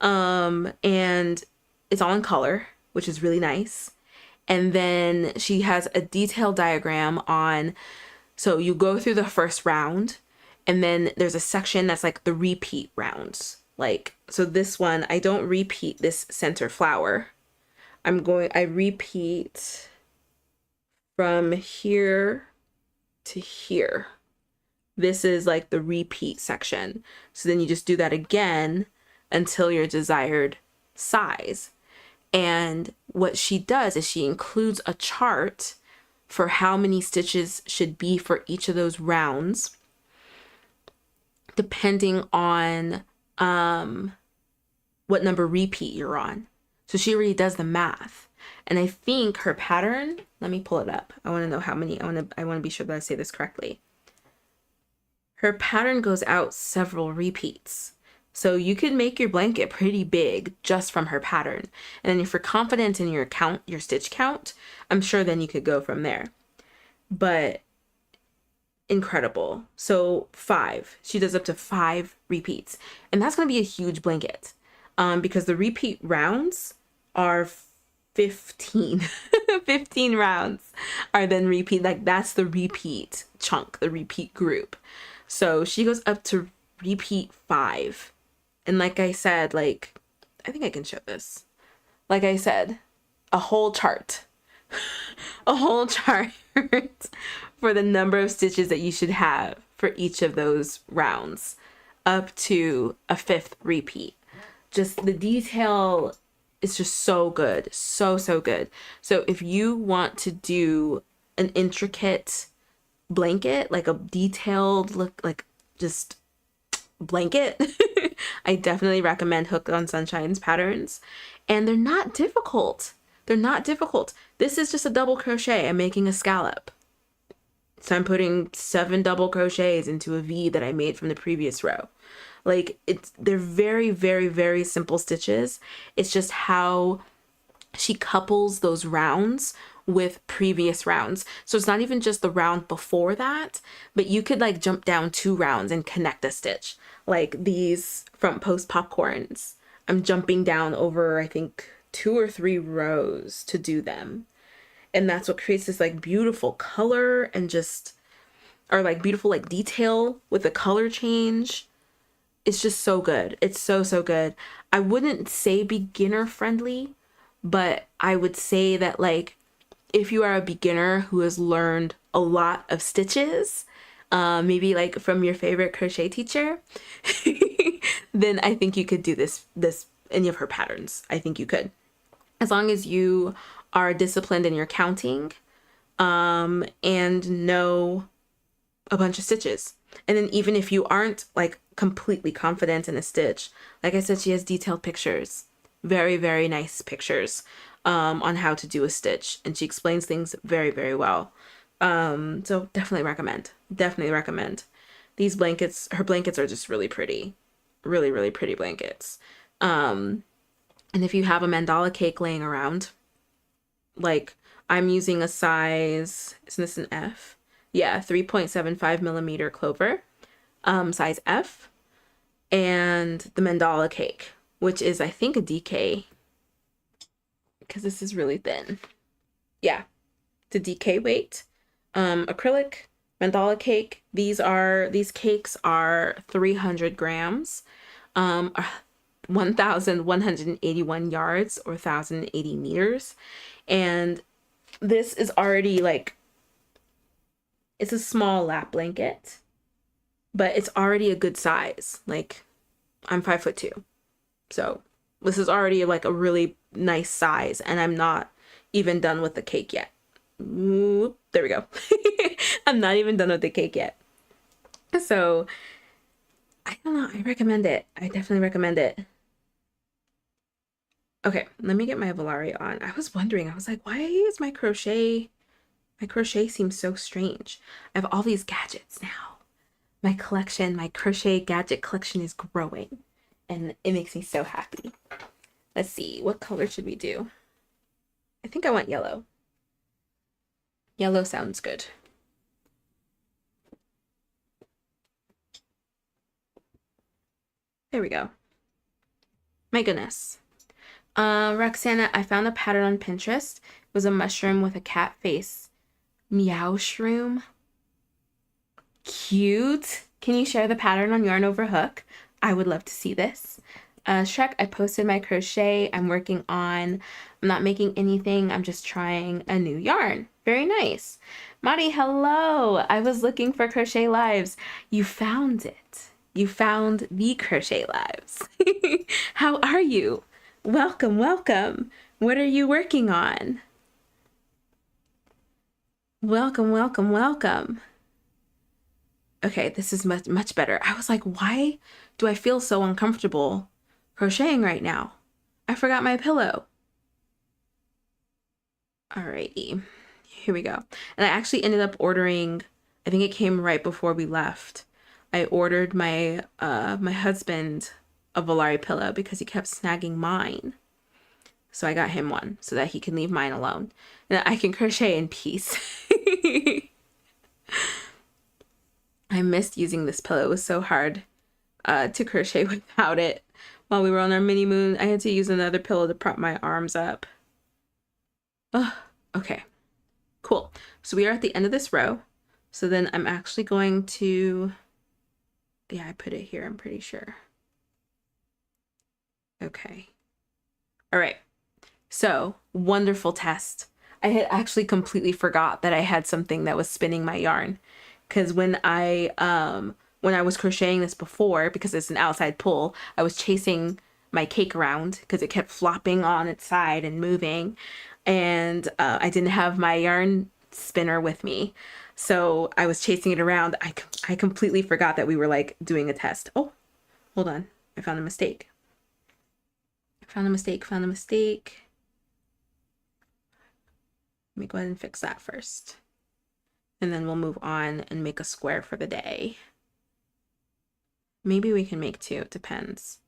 And it's all in color, which is really nice. And then she has a detailed diagram on, so you go through the first round and then there's a section that's like the repeat rounds. Like, so this one, I don't repeat this center flower. I repeat from here to here. This is like the repeat section. So then you just do that again until your desired size. And what she does is she includes a chart for how many stitches should be for each of those rounds, depending on what number repeat you're on. So she already does the math. And I think her pattern, let me pull it up. I want to know how many, I want to be sure that I say this correctly. Her pattern goes out several repeats. So you could make your blanket pretty big just from her pattern. And then if you're confident in your count, your stitch count, I'm sure then you could go from there. But incredible. So 5, she does up to 5 repeats. And that's going to be a huge blanket because the repeat rounds are 15. 15 rounds are then repeat. Like that's the repeat chunk, the repeat group. So she goes up to repeat 5. And like I said, like, I think I can show this. Like I said, a whole chart. A whole chart for the number of stitches that you should have for each of those rounds up to a 5th repeat. Just the detail is just so good. So, so good. So if you want to do an intricate blanket, like a detailed look, like just blanket, I definitely recommend Hooked on Sunshine's patterns. And they're not difficult. They're not difficult. This is just a double crochet. I'm making a scallop. So I'm putting 7 double crochets into a V that I made from the previous row. Like they're very, very, very simple stitches. It's just how she couples those rounds with previous rounds. So it's not even just the round before that, but you could like jump down 2 rounds and connect a stitch. Like these front post popcorns. I'm jumping down over, I think, 2 or 3 rows to do them. And that's what creates this like beautiful color and just, or like beautiful like detail with the color change. It's just so good. It's so, so good. I wouldn't say beginner friendly, but I would say that like if you are a beginner who has learned a lot of stitches, maybe like from your favorite crochet teacher, then I think you could do this any of her patterns. I think you could, as long as you are disciplined in your counting, and know a bunch of stitches. And then even if you aren't like completely confident in a stitch, like I said, she has detailed pictures, very, very nice pictures, on how to do a stitch. And she explains things very, very well. So definitely recommend. These blankets, her blankets are just really pretty, really, really pretty blankets. And if you have a mandala cake laying around, like I'm using a size, isn't this an F? Yeah, 3.75 millimeter clover, size F, and the mandala cake, which is I think a DK, because this is really thin. Yeah, the DK weight, acrylic mandala cake. These cakes are 300 grams, 1,181 yards or 1,080 meters, and this is already like, it's a small lap blanket, but it's already a good size. Like I'm 5'2", so this is already like a really nice size, and I'm not even done with the cake yet. Ooh, there we go. I'm not even done with the cake yet. So I don't know. I recommend it. I definitely recommend it. Okay, let me get my Volare on. I was wondering, I was like, why is my crochet seems so strange. I have all these gadgets now. My crochet gadget collection is growing, and it makes me so happy. Let's see, what color should we do? I think I want yellow. Yellow sounds good. There we go. My goodness. Roxana, I found a pattern on Pinterest. It was a mushroom with a cat face. Meow shroom. Cute. Can you share the pattern on Yarn Over Hook? I would love to see this. Shrek, I posted my crochet. I'm not making anything. I'm just trying a new yarn. Very nice. Mari, hello. I was looking for Crochet Lives. You found it. You found the Crochet Lives. How are you? Welcome, welcome. What are you working on? Welcome, welcome, welcome. Okay, this is much, much better. I was like, why do I feel so uncomfortable crocheting right now? I forgot my pillow. Alrighty, here we go. And I actually ended up ordering, I think it came right before we left. I ordered my husband a Volare pillow because he kept snagging mine. So I got him one so that he can leave mine alone and I can crochet in peace. I missed using this pillow. It was so hard to crochet without it. While we were on our mini moon, I had to use another pillow to prop my arms up. Oh, okay, cool. So we are at the end of this row. So then I'm actually going to, yeah, I put it here, I'm pretty sure. Okay. All right. So, wonderful test. I had actually completely forgot that I had something that was spinning my yarn. Because when I was crocheting this before, because it's an outside pull, I was chasing my cake around because it kept flopping on its side and moving. And I didn't have my yarn spinner with me. So I was chasing it around. I completely forgot that we were like doing a test. Oh, hold on. I found a mistake. Found a mistake. Let me go ahead and fix that first. And then we'll move on and make a square for the day. Maybe we can make two, it depends.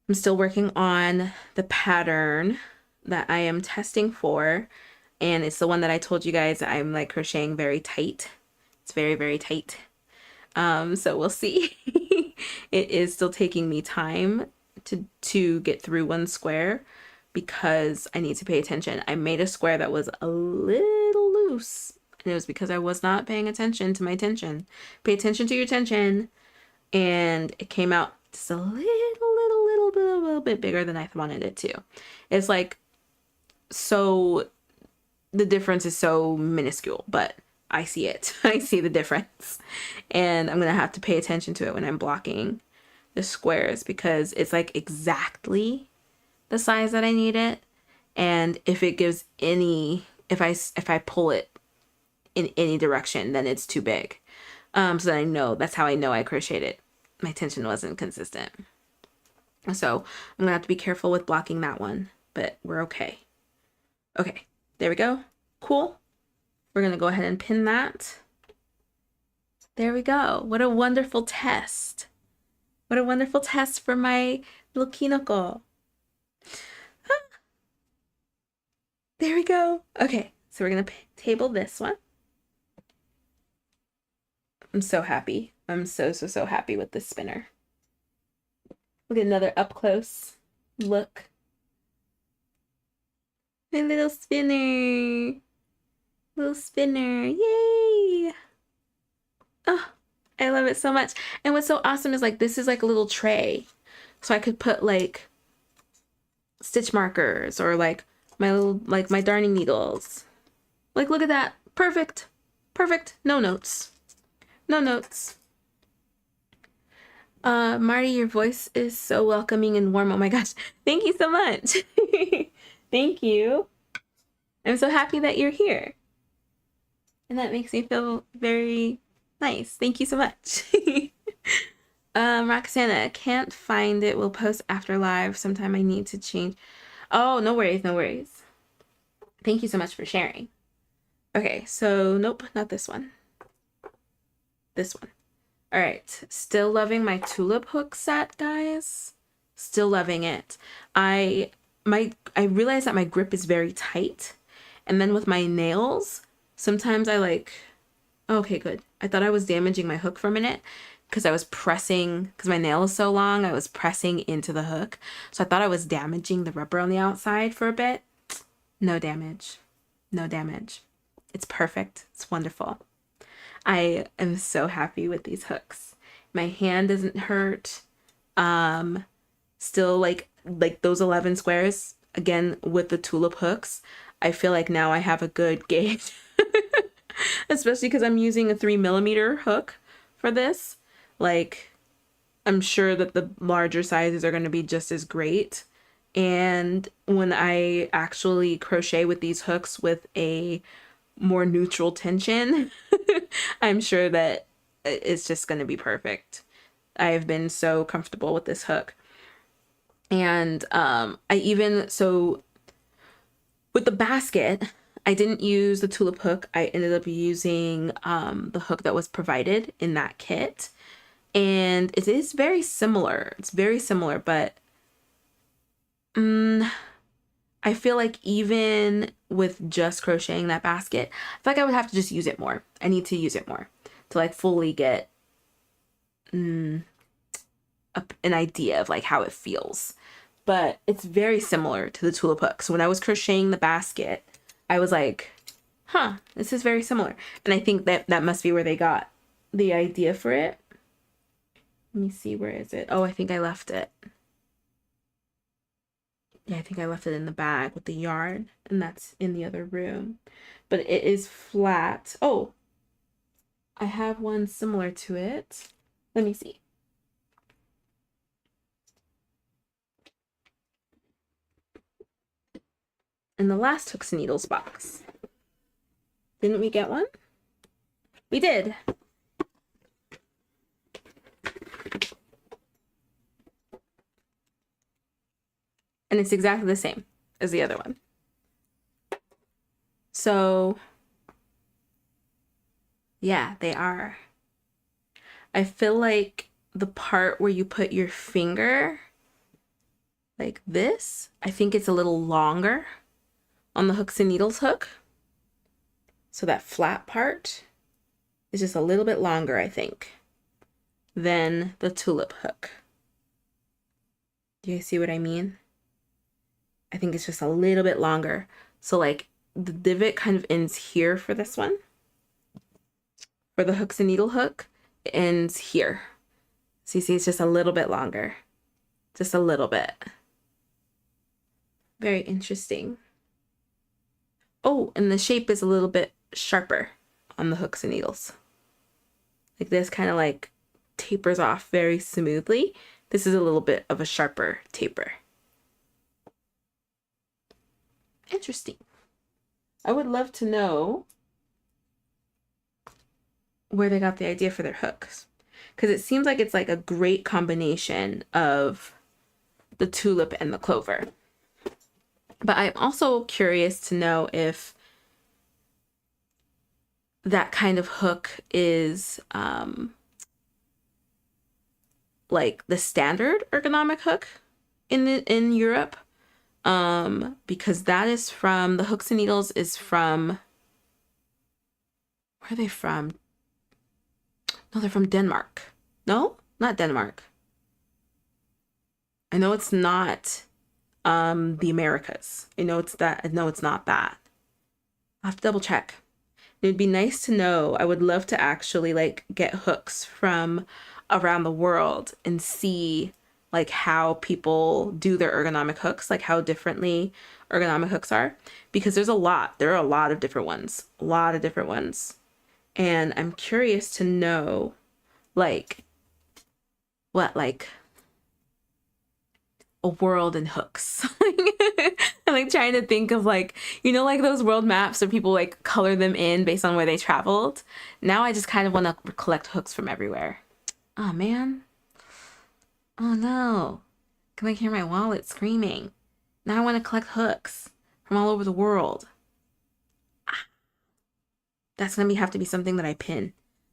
I'm still working on the pattern that I am testing for. And it's the one that I told you guys I'm like crocheting very tight. It's very, very tight. So we'll see. It is still taking me time to get through one square because I need to pay attention. I made a square that was a little loose, and it was because I was not paying attention to my tension. Pay attention to your tension, and it came out just a little bit bigger than I wanted it to. It's like, so the difference is so minuscule, but I see it. I see the difference, and I'm gonna have to pay attention to it when I'm blocking the squares because it's like exactly the size that I need it. And if it gives any, if I pull it in any direction, then it's too big. So then I know, that's how I know I crocheted it. My tension wasn't consistent. So I'm gonna have to be careful with blocking that one, but we're okay. Okay, there we go. Cool. We're gonna go ahead and pin that. There we go. What a wonderful test. What a wonderful test for my little kinoko. There we go. Okay, so we're gonna table this one. I'm so happy. I'm so happy with this spinner. We'll get another up close look. My little spinner. Little spinner. Yay! Oh, I love it so much. And what's so awesome is like this is like a little tray. So I could put like stitch markers or like my little, like my darning needles. Like, look at that. Perfect. Perfect. No notes. No notes. Marty, your voice is so welcoming and warm. Oh my gosh. Thank you so much. Thank you. I'm so happy that you're here. And that makes me feel very nice. Thank you so much. Roxana, can't find it. We'll post after live. Sometime I need to change. Oh, no worries, no worries. Thank you so much for sharing. Okay, so nope, not this one. This one. All right, still loving my tulip hook set, guys. Still loving it. I realize that my grip is very tight, and then with my nails, sometimes I like. Okay, good. I thought I was damaging my hook for a minute because I was pressing, because my nail is so long, I was pressing into the hook. So I thought I was damaging the rubber on the outside for a bit. No damage. No damage. It's perfect. It's wonderful. I am so happy with these hooks. My hand doesn't hurt. Still like those 11 squares, again, with the tulip hooks, I feel like now I have a good gauge. Especially because I'm using a 3mm hook for this. Like, I'm sure that the larger sizes are going to be just as great. And when I actually crochet with these hooks with a more neutral tension, I'm sure that it's just going to be perfect. I have been so comfortable with this hook. And I even, so With the basket, I didn't use the tulip hook. I ended up using the hook that was provided in that kit. And it is very similar. It's very similar, but I feel like even with just crocheting that basket, I feel like I would have to just use it more. I need to use it more to like fully get an idea of like how it feels. But it's very similar to the tulip hook. So when I was crocheting the basket, I was like, huh, this is very similar. And I think that that must be where they got the idea for it. Let me see, where is it? Oh, I think I left it. Yeah, I think I left it in the bag with the yarn, and that's in the other room. But it is flat. Oh, I have one similar to it. Let me see. In the last Hooks and Needles box. Didn't we get one? We did. And it's exactly the same as the other one. So, yeah, they are. I feel like the part where you put your finger, like this, I think it's a little longer on the Hooks and Needles hook. So that flat part is just a little bit longer, I think, than the tulip hook. Do you see what I mean? I think it's just a little bit longer. So like the divot kind of ends here for this one. For the Hooks and Needle hook, it ends here. So you see it's just a little bit longer. Just a little bit. Very interesting. Oh, and the shape is a little bit sharper on the Hooks and Needles. Like this kind of like tapers off very smoothly. This is a little bit of a sharper taper. Interesting. I would love to know where they got the idea for their hooks, because it seems like it's like a great combination of the tulip and the clover. But I'm also curious to know if that kind of hook is like the standard ergonomic hook in Europe. Because that is from, the Hooks and Needles is from, where are they from? No, they're from Denmark. No, not Denmark. I know it's not the Americas. I know it's not that. I'll have to double check. It'd be nice to know. I would love to actually like get hooks from around the world and see like how people do their ergonomic hooks, like how differently ergonomic hooks are, because there are a lot of different ones, And I'm curious to know like what like a world in hooks. I'm like trying to think of like, you know, like those world maps where people like color them in based on where they traveled. Now I just kind of want to collect hooks from everywhere. Oh man. Oh no. Can I hear my wallet screaming? Now I want to collect hooks from all over the world. That's gonna have to be something that I pin.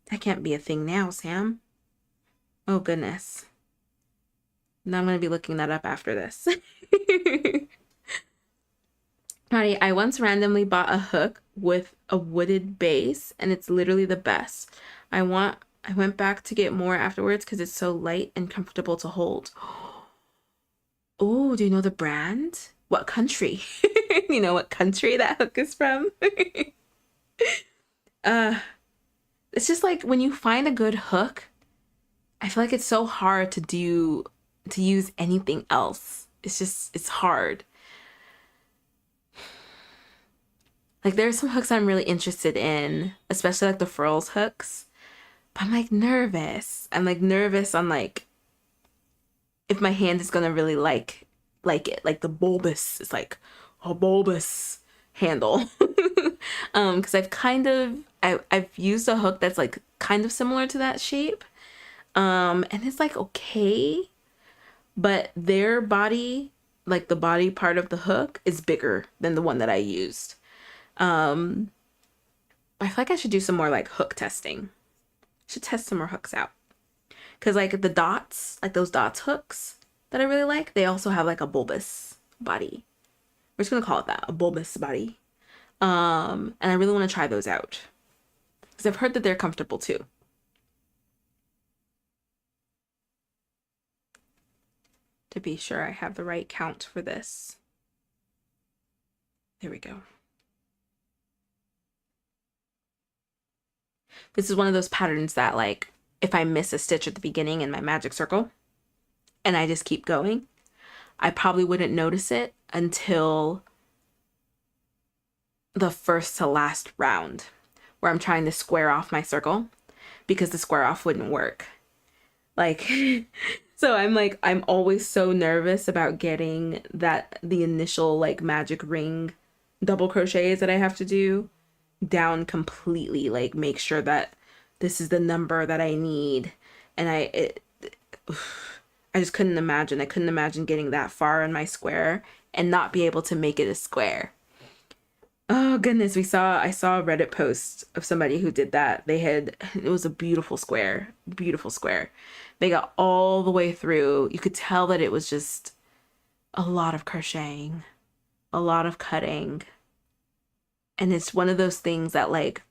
That can't be a thing now, Sam. Oh goodness. Now I'm gonna be looking that up after this. Honey, I once randomly bought a hook with a wooded base, and it's literally the best. I went back to get more afterwards because it's so light and comfortable to hold. Oh, do you know the brand? What country? You know what country that hook is from? It's just like when you find a good hook, I feel like it's so hard to use anything else. It's hard. Like there's some hooks I'm really interested in, especially like the furls hooks. But I'm like nervous. I'm like nervous on like if my hand is gonna really like it. Like the bulbous is like a bulbous handle. Because I've used a hook that's like kind of similar to that shape. And it's like okay, but their body like the body part of the hook is bigger than the one that I used. I feel like I should do some more like hook testing. Should test some more hooks out. Cause like the dots, like those dots hooks that I really like, they also have like a bulbous body. We're just gonna call it that, a bulbous body. And I really want to try those out. Because I've heard that they're comfortable too. To be sure I have the right count for this. There we go. This is one of those patterns that like, if I miss a stitch at the beginning in my magic circle and I just keep going, I probably wouldn't notice it until the first to last round where I'm trying to square off my circle because the square off wouldn't work. Like, so I'm always so nervous about getting the initial like magic ring double crochets that I have to do down completely, like make sure that this is the number that I need. And I just couldn't imagine. I couldn't imagine getting that far in my square and not be able to make it a square. Oh goodness, I saw a Reddit post of somebody who did that. It was a beautiful square, beautiful square. They got all the way through. You could tell that it was just a lot of crocheting, a lot of cutting. And it's one of those things that like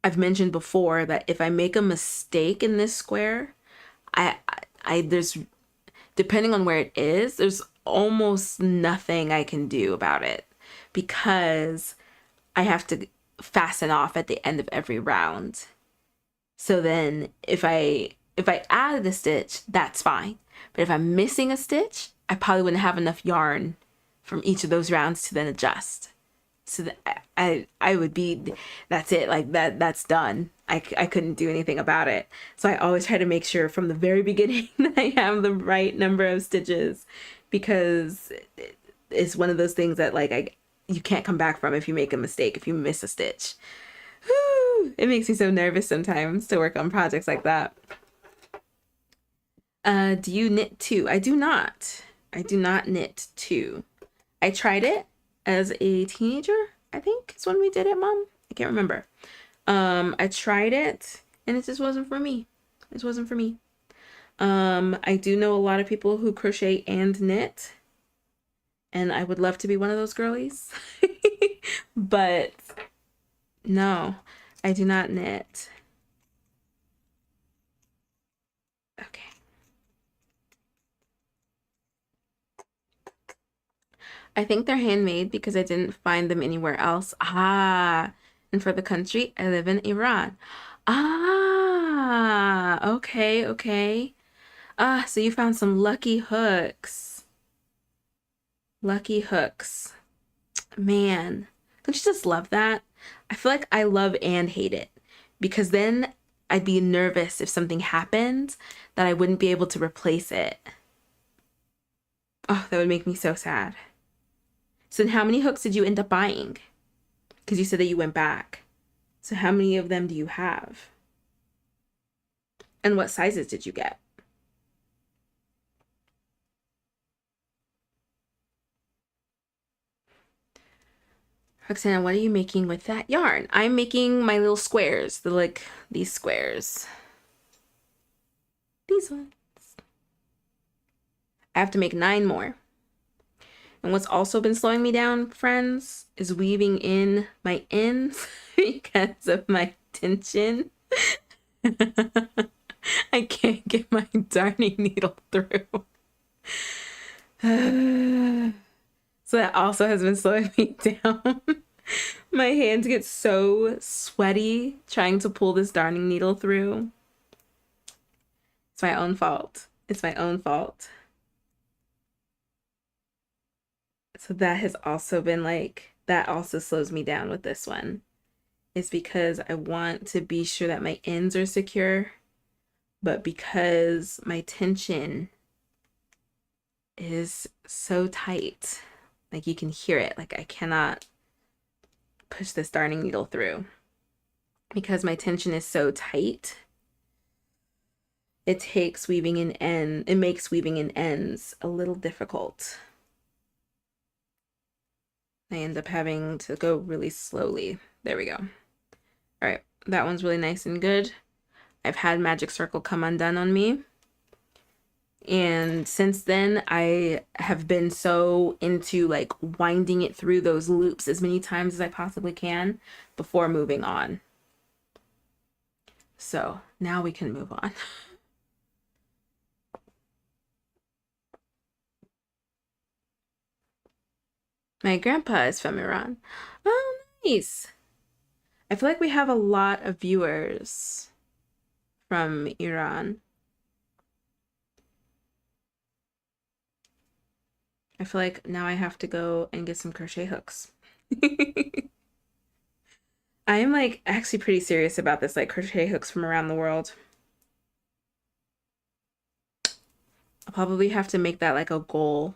I've mentioned before that if I make a mistake in this square, there's, depending on where it is, there's almost nothing I can do about it because I have to fasten off at the end of every round. So then if I added a stitch, that's fine. But if I'm missing a stitch, I probably wouldn't have enough yarn from each of those rounds to then adjust. So that I would be, that's it, like that's done. I couldn't do anything about it. So I always try to make sure from the very beginning that I have the right number of stitches, because it's one of those things that like you can't come back from if you make a mistake, if you miss a stitch. Whew, it makes me so nervous sometimes to work on projects like that. Do you knit too? I do not. I do not knit too. I tried it as a teenager, I think is when we did it, Mom. I can't remember. I tried it and it just wasn't for me. It just wasn't for me. I do know a lot of people who crochet and knit, and I would love to be one of those girlies. But no, I do not knit. Okay. I think they're handmade because I didn't find them anywhere else. Ah, and for the country, I live in Iran. Ah, okay, okay. Ah, so you found some lucky hooks. Lucky hooks. Man, don't you just love that? I feel like I love and hate it because then I'd be nervous if something happened that I wouldn't be able to replace it. Oh, that would make me so sad. So how many hooks did you end up buying? Because you said that you went back. So how many of them do you have? And what sizes did you get? Roxana, what are you making with that yarn? I'm making my little squares, these squares. These ones. I have to make 9 more. And what's also been slowing me down, friends, is weaving in my ends because of my tension. I can't get my darning needle through. So that also has been slowing me down. My hands get so sweaty trying to pull this darning needle through. It's my own fault. It's my own fault. So that has also been like, that also slows me down with this one. It's because I want to be sure that my ends are secure, but because my tension is so tight, like you can hear it, like I cannot push this darning needle through because my tension is so tight. it takes weaving in end, it makes weaving in ends a little difficult. I end up having to go really slowly. There we go. All right, that one's really nice and good. I've had Magic Circle come undone on me. And since then, I have been so into like winding it through those loops as many times as I possibly can before moving on. So now we can move on. My grandpa is from Iran. Oh, nice. I feel like we have a lot of viewers from Iran. I feel like now I have to go and get some crochet hooks. I am like actually pretty serious about this, like crochet hooks from around the world. I'll probably have to make that like a goal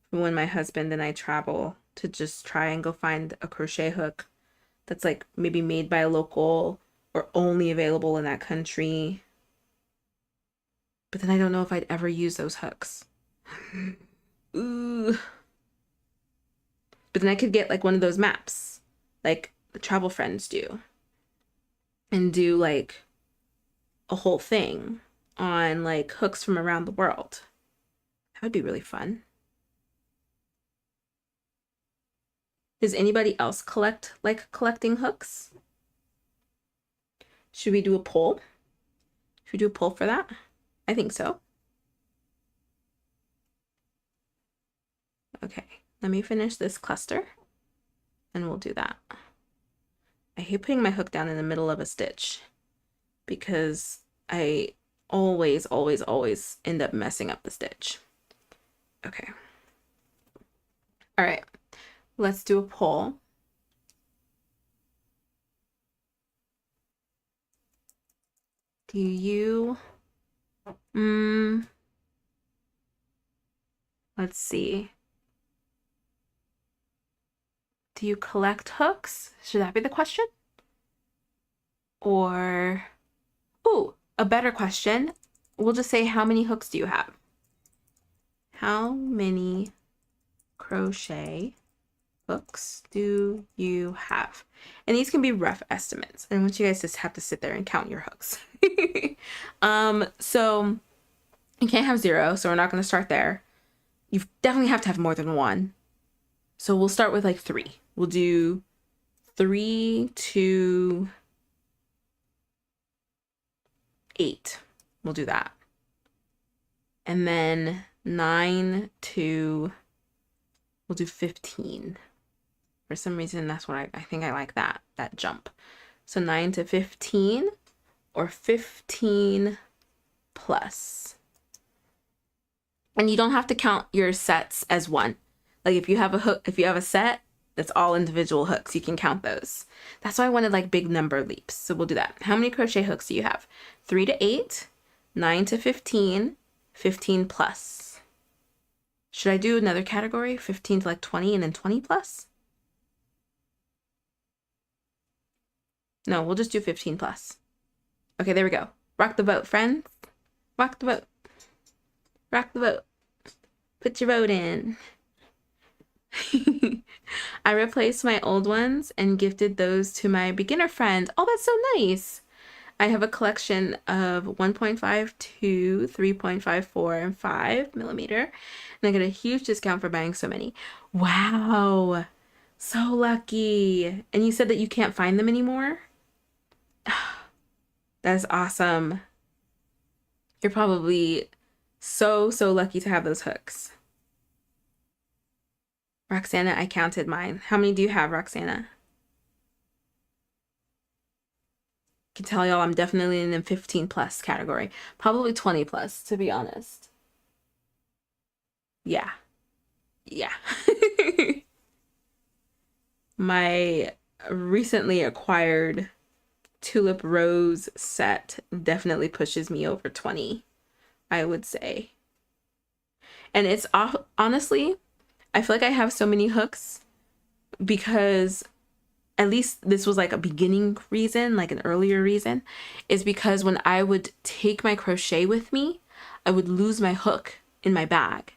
for when my husband and I travel, to just try and go find a crochet hook that's like maybe made by a local or only available in that country. But then I don't know if I'd ever use those hooks. Ooh. But then I could get like one of those maps, like the travel friends do, and do like a whole thing on like hooks from around the world. That would be really fun. Does anybody else like collecting hooks? Should we do a poll? Should we do a poll for that? I think so. Okay, let me finish this cluster and we'll do that. I hate putting my hook down in the middle of a stitch because I always end up messing up the stitch. Okay. All right, let's do a poll. Do you, let's see. Do you collect hooks? Should that be the question? Or, ooh, a better question. We'll just say, how many hooks do you have? How many crochet hooks do you have? And these can be rough estimates. I want you guys just have to sit there and count your hooks. So you can't have 0, so we're not going to start there. You definitely have to have more than 1. So we'll start with like 3. We'll do 3 to 8. We'll do that. And then 9 to, we'll do 15. For some reason, that's what I think I like that jump. So 9 to 15 or 15 plus. And you don't have to count your sets as one. Like if you have a hook, if you have a set that's all individual hooks, you can count those. That's why I wanted like big number leaps. So we'll do that. How many crochet hooks do you have? 3 to 8, 9 to 15, 15 plus. Should I do another category? 15 to like 20 and then 20 plus? No, we'll just do 15 plus. Okay, there we go. Rock the vote, friends. Rock the vote. Rock the vote. Put your vote in. I replaced my old ones and gifted those to my beginner friend. Oh, that's so nice. I have a collection of 1.5, 2, 3.54, and 5 millimeter. And I get a huge discount for buying so many. Wow. So lucky. And you said that you can't find them anymore? That is awesome. You're probably so lucky to have those hooks. Roxana, I counted mine. How many do you have, Roxana? I can tell y'all I'm definitely in the 15 plus category. Probably 20 plus, to be honest. Yeah. Yeah. My recently acquired Tulip Rose set definitely pushes me over 20, I would say. And it's honestly, I feel like I have so many hooks because at least this was like a beginning reason, like an earlier reason, is because when I would take my crochet with me, I would lose my hook in my bag.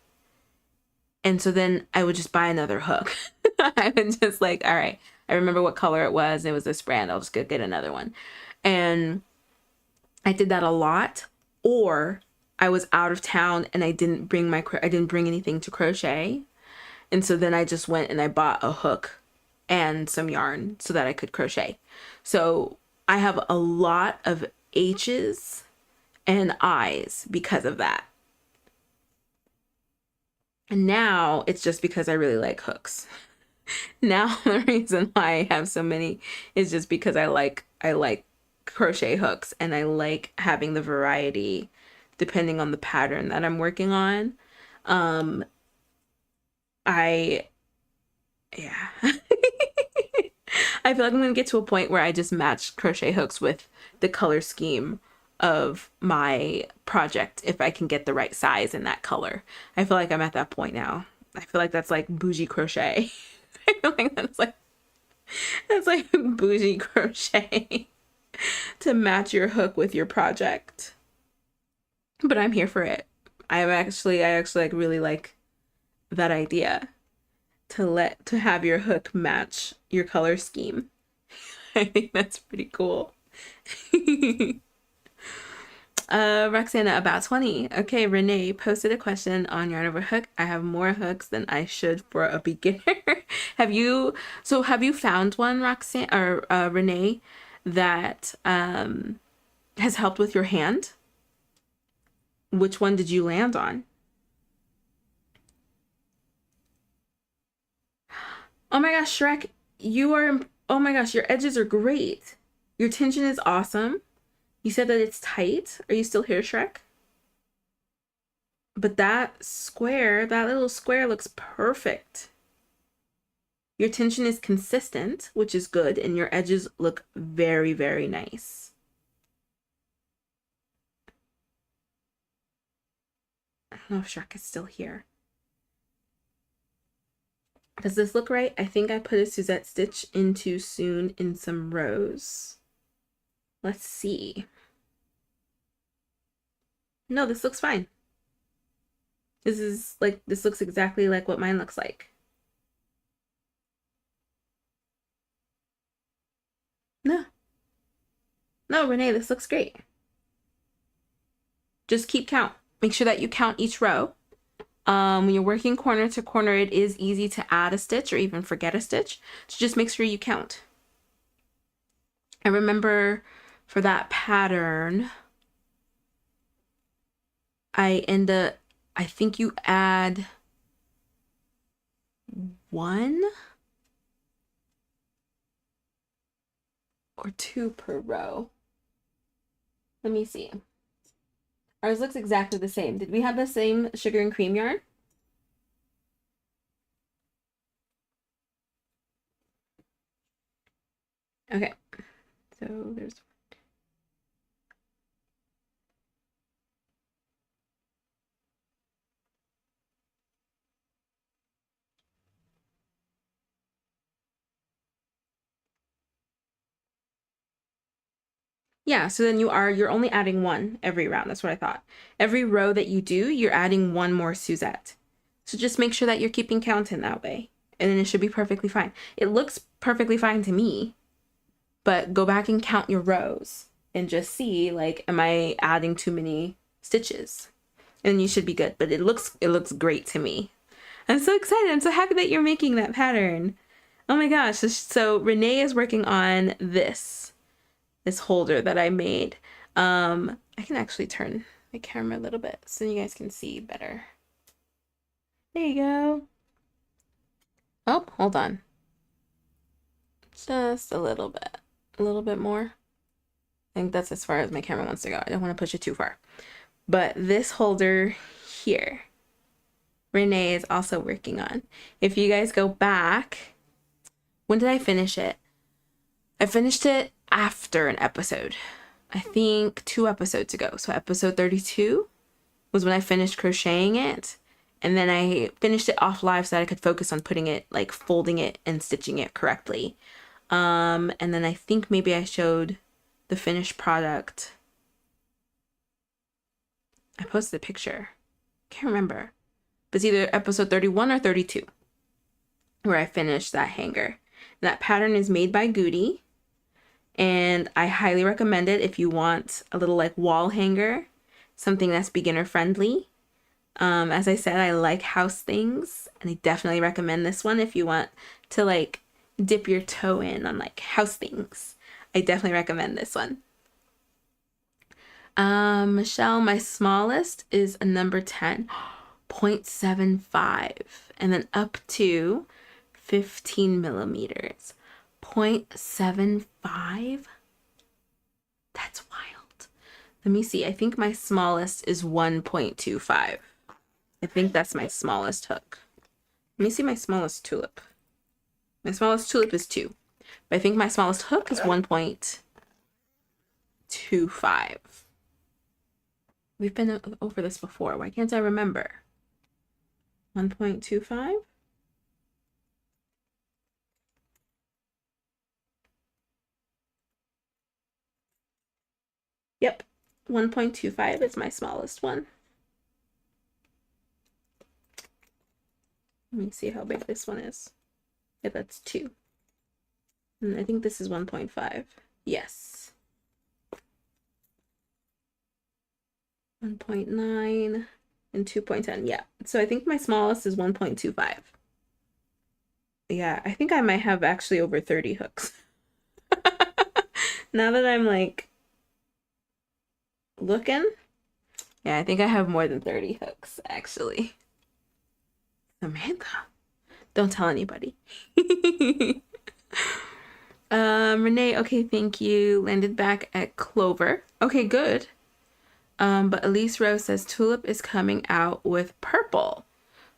And so then I would just buy another hook. I would just like, all right, I remember what color it was. It was this brand. I'll just go get another one. And I did that a lot. Or I was out of town and I didn't bring anything to crochet. And so then I just went and I bought a hook and some yarn so that I could crochet. So I have a lot of H's and I's because of that. And now it's just because I really like hooks. Now the reason why I have so many is just because I like crochet hooks, and I like having the variety depending on the pattern that I'm working on. Yeah. I feel like I'm gonna get to a point where I just match crochet hooks with the color scheme of my project if I can get the right size in that color. I feel like I'm at that point now. I feel like that's like bougie crochet. I feel like that's like bougie crochet to match your hook with your project. But I'm here for it. I actually like really like that idea to have your hook match your color scheme. I think that's pretty cool. Roxana, about 20. Okay, Renee posted a question on Yarn Over Hook. I have more hooks than I should for a beginner. Have you found one, Roxana or Renee, that has helped with your hand? Which one did you land on? Oh my gosh, Shrek, oh my gosh, your edges are great. Your tension is awesome. You said that it's tight. Are you still here, Shrek? But that little square looks perfect. Your tension is consistent, which is good, and your edges look very, very nice. I don't know if Shrek is still here. Does this look right? I think I put a Suzette stitch in too soon in some rows. Let's see. No, this looks fine. This looks exactly like what mine looks like. No, Renee, this looks great. Just keep count. Make sure that you count each row. When you're working corner to corner, it is easy to add a stitch or even forget a stitch. So just make sure you count. I remember for that pattern, I think you add 1 or 2 per row. Let me see. Ours looks exactly the same. Did we have the same sugar and cream yarn? Okay, so there's yeah, so then you're only adding 1 every round. That's what I thought. Every row that you do, you're adding 1 more Suzette. So just make sure that you're keeping count in that way, and then it should be perfectly fine. It looks perfectly fine to me, but go back and count your rows and just see, like, am I adding too many stitches? And you should be good, but it looks great to me. I'm so excited. I'm so happy that you're making that pattern. Oh my gosh. So Renee is working on this holder that I made. I can actually turn my camera a little bit so you guys can see better. There you go. Oh, hold on. Just a little bit more. I think that's as far as my camera wants to go. I don't want to push it too far. But this holder here, Renee is also working on. If you guys go back, when did I finish it? I finished it after an episode. I think 2 episodes ago. So episode 32 was when I finished crocheting it. And then I finished it off live so that I could focus on putting it, like folding it and stitching it correctly. And then I think maybe I showed the finished product. I posted a picture. Can't remember. But it's either episode 31 or 32 where I finished that hanger. And that pattern is made by Goody. And I highly recommend it if you want a little like wall hanger, something that's beginner friendly. As I said, I like house things, and I definitely recommend this one if you want to like dip your toe in on like house things. I definitely recommend this one. Michelle, my smallest is a number 10, 0.75, and then up to 15 millimeters. 0.75? That's wild. Let me see. I think my smallest is 1.25. I think that's my smallest hook. Let me see my smallest tulip. My smallest tulip is 2. But I think my smallest hook is 1.25. We've been over this before. Why can't I remember? 1.25? Yep. 1.25 is my smallest one. Let me see how big this one is. Yeah, that's 2. And I think this is 1.5. Yes. 1.9 and 2.10. Yeah. So I think my smallest is 1.25. Yeah, I think I might have actually over 30 hooks. Now that I'm like looking, yeah, I think I have more than 30 hooks actually. Samantha, don't tell anybody. Renee, okay, thank you. Landed back at Clover. Okay, good. But Elise Rose says Tulip is coming out with purple.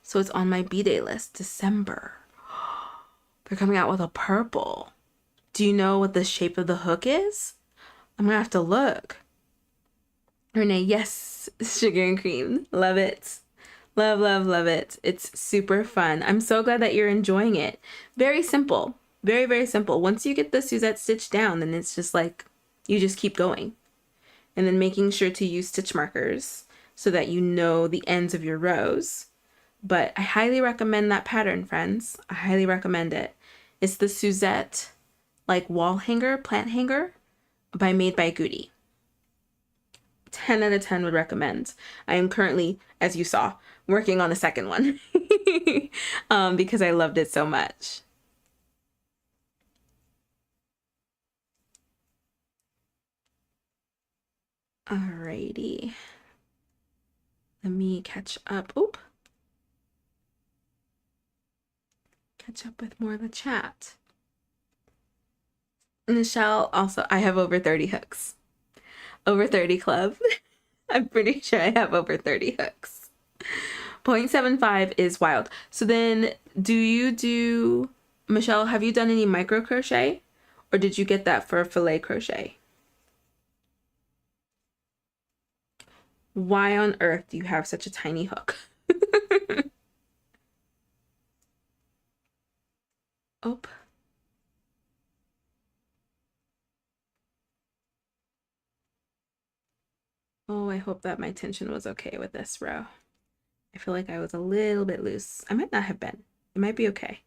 So it's on my B-Day list, December. They're coming out with a purple. Do you know what the shape of the hook is? I'm gonna have to look. Renee, yes, sugar and cream. Love it. Love, love, love it. It's super fun. I'm so glad that you're enjoying it. Very simple. Very, very simple. Once you get the Suzette stitch down, then it's just like, you just keep going. And then making sure to use stitch markers so that you know the ends of your rows. But I highly recommend that pattern, friends. I highly recommend it. It's the Suzette like wall hanger, plant hanger made by Goody. 10 out of 10 would recommend. I am currently, as you saw, working on a second one because I loved it so much. Alrighty. Let me catch up. Oop. Catch up with more of the chat. Michelle, also, I have over 30 hooks. Over 30 club. I'm pretty sure I have over 30 hooks. 0.75 is wild. So then Michelle, have you done any micro crochet? Or did you get that for filet crochet? Why on earth do you have such a tiny hook? Oh. Oh, I hope that my tension was okay with this row. I feel like I was a little bit loose. I might not have been. It might be okay.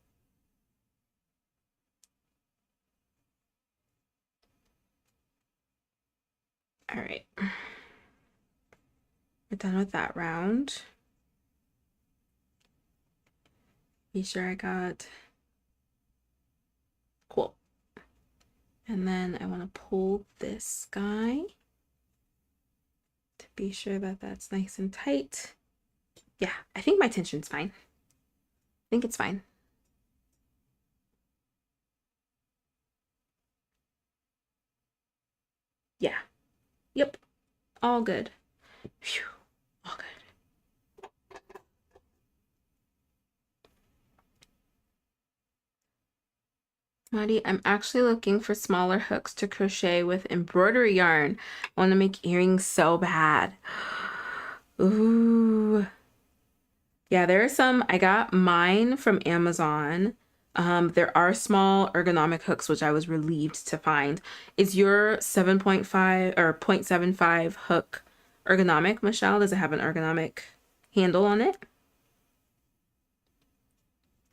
All right. We're done with that round. Be sure I got... Cool. And then I want to pull this guy to be sure that that's nice and tight. Yeah, I think my tension's fine. I think it's fine. Yeah. Yep. All good. Phew. All good. Maddie, I'm actually looking for smaller hooks to crochet with embroidery yarn. I want to make earrings so bad. Ooh. Yeah, there are some. I got mine from Amazon. There are small ergonomic hooks, which I was relieved to find. Is your 7.5 or 0.75 hook ergonomic, Michelle? Does it have an ergonomic handle on it?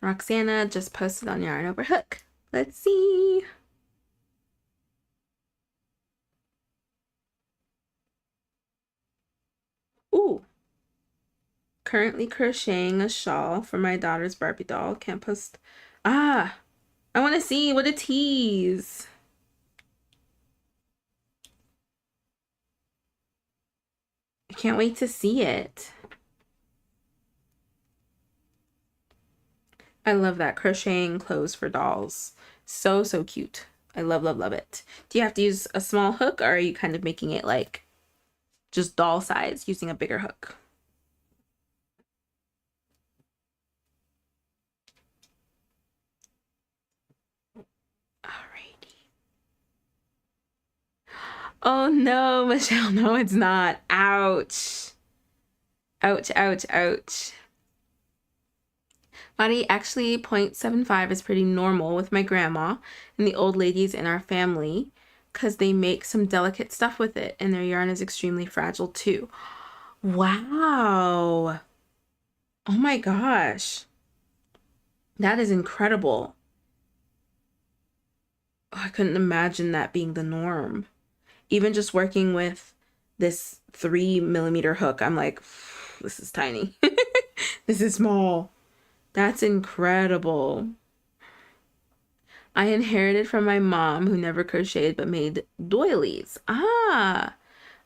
Roxana just posted on Yarn Over Hook. Let's see. Ooh. Currently crocheting a shawl for my daughter's Barbie doll. Can't post. Ah, I want to see what a tease. I can't wait to see it. I love that, crocheting clothes for dolls. So, so cute. I love, love, love it. Do you have to use a small hook, or are you kind of making it like just doll size using a bigger hook? Alrighty. Oh no, Michelle, no, it's not. Ouch. Ouch, ouch, ouch. Maddie, actually 0.75 is pretty normal with my grandma and the old ladies in our family because they make some delicate stuff with it and their yarn is extremely fragile too. Wow. Oh my gosh. That is incredible. Oh, I couldn't imagine that being the norm. Even just working with this 3mm hook, I'm like, this is tiny. This is small. That's incredible. I inherited from my mom who never crocheted but made doilies. Ah,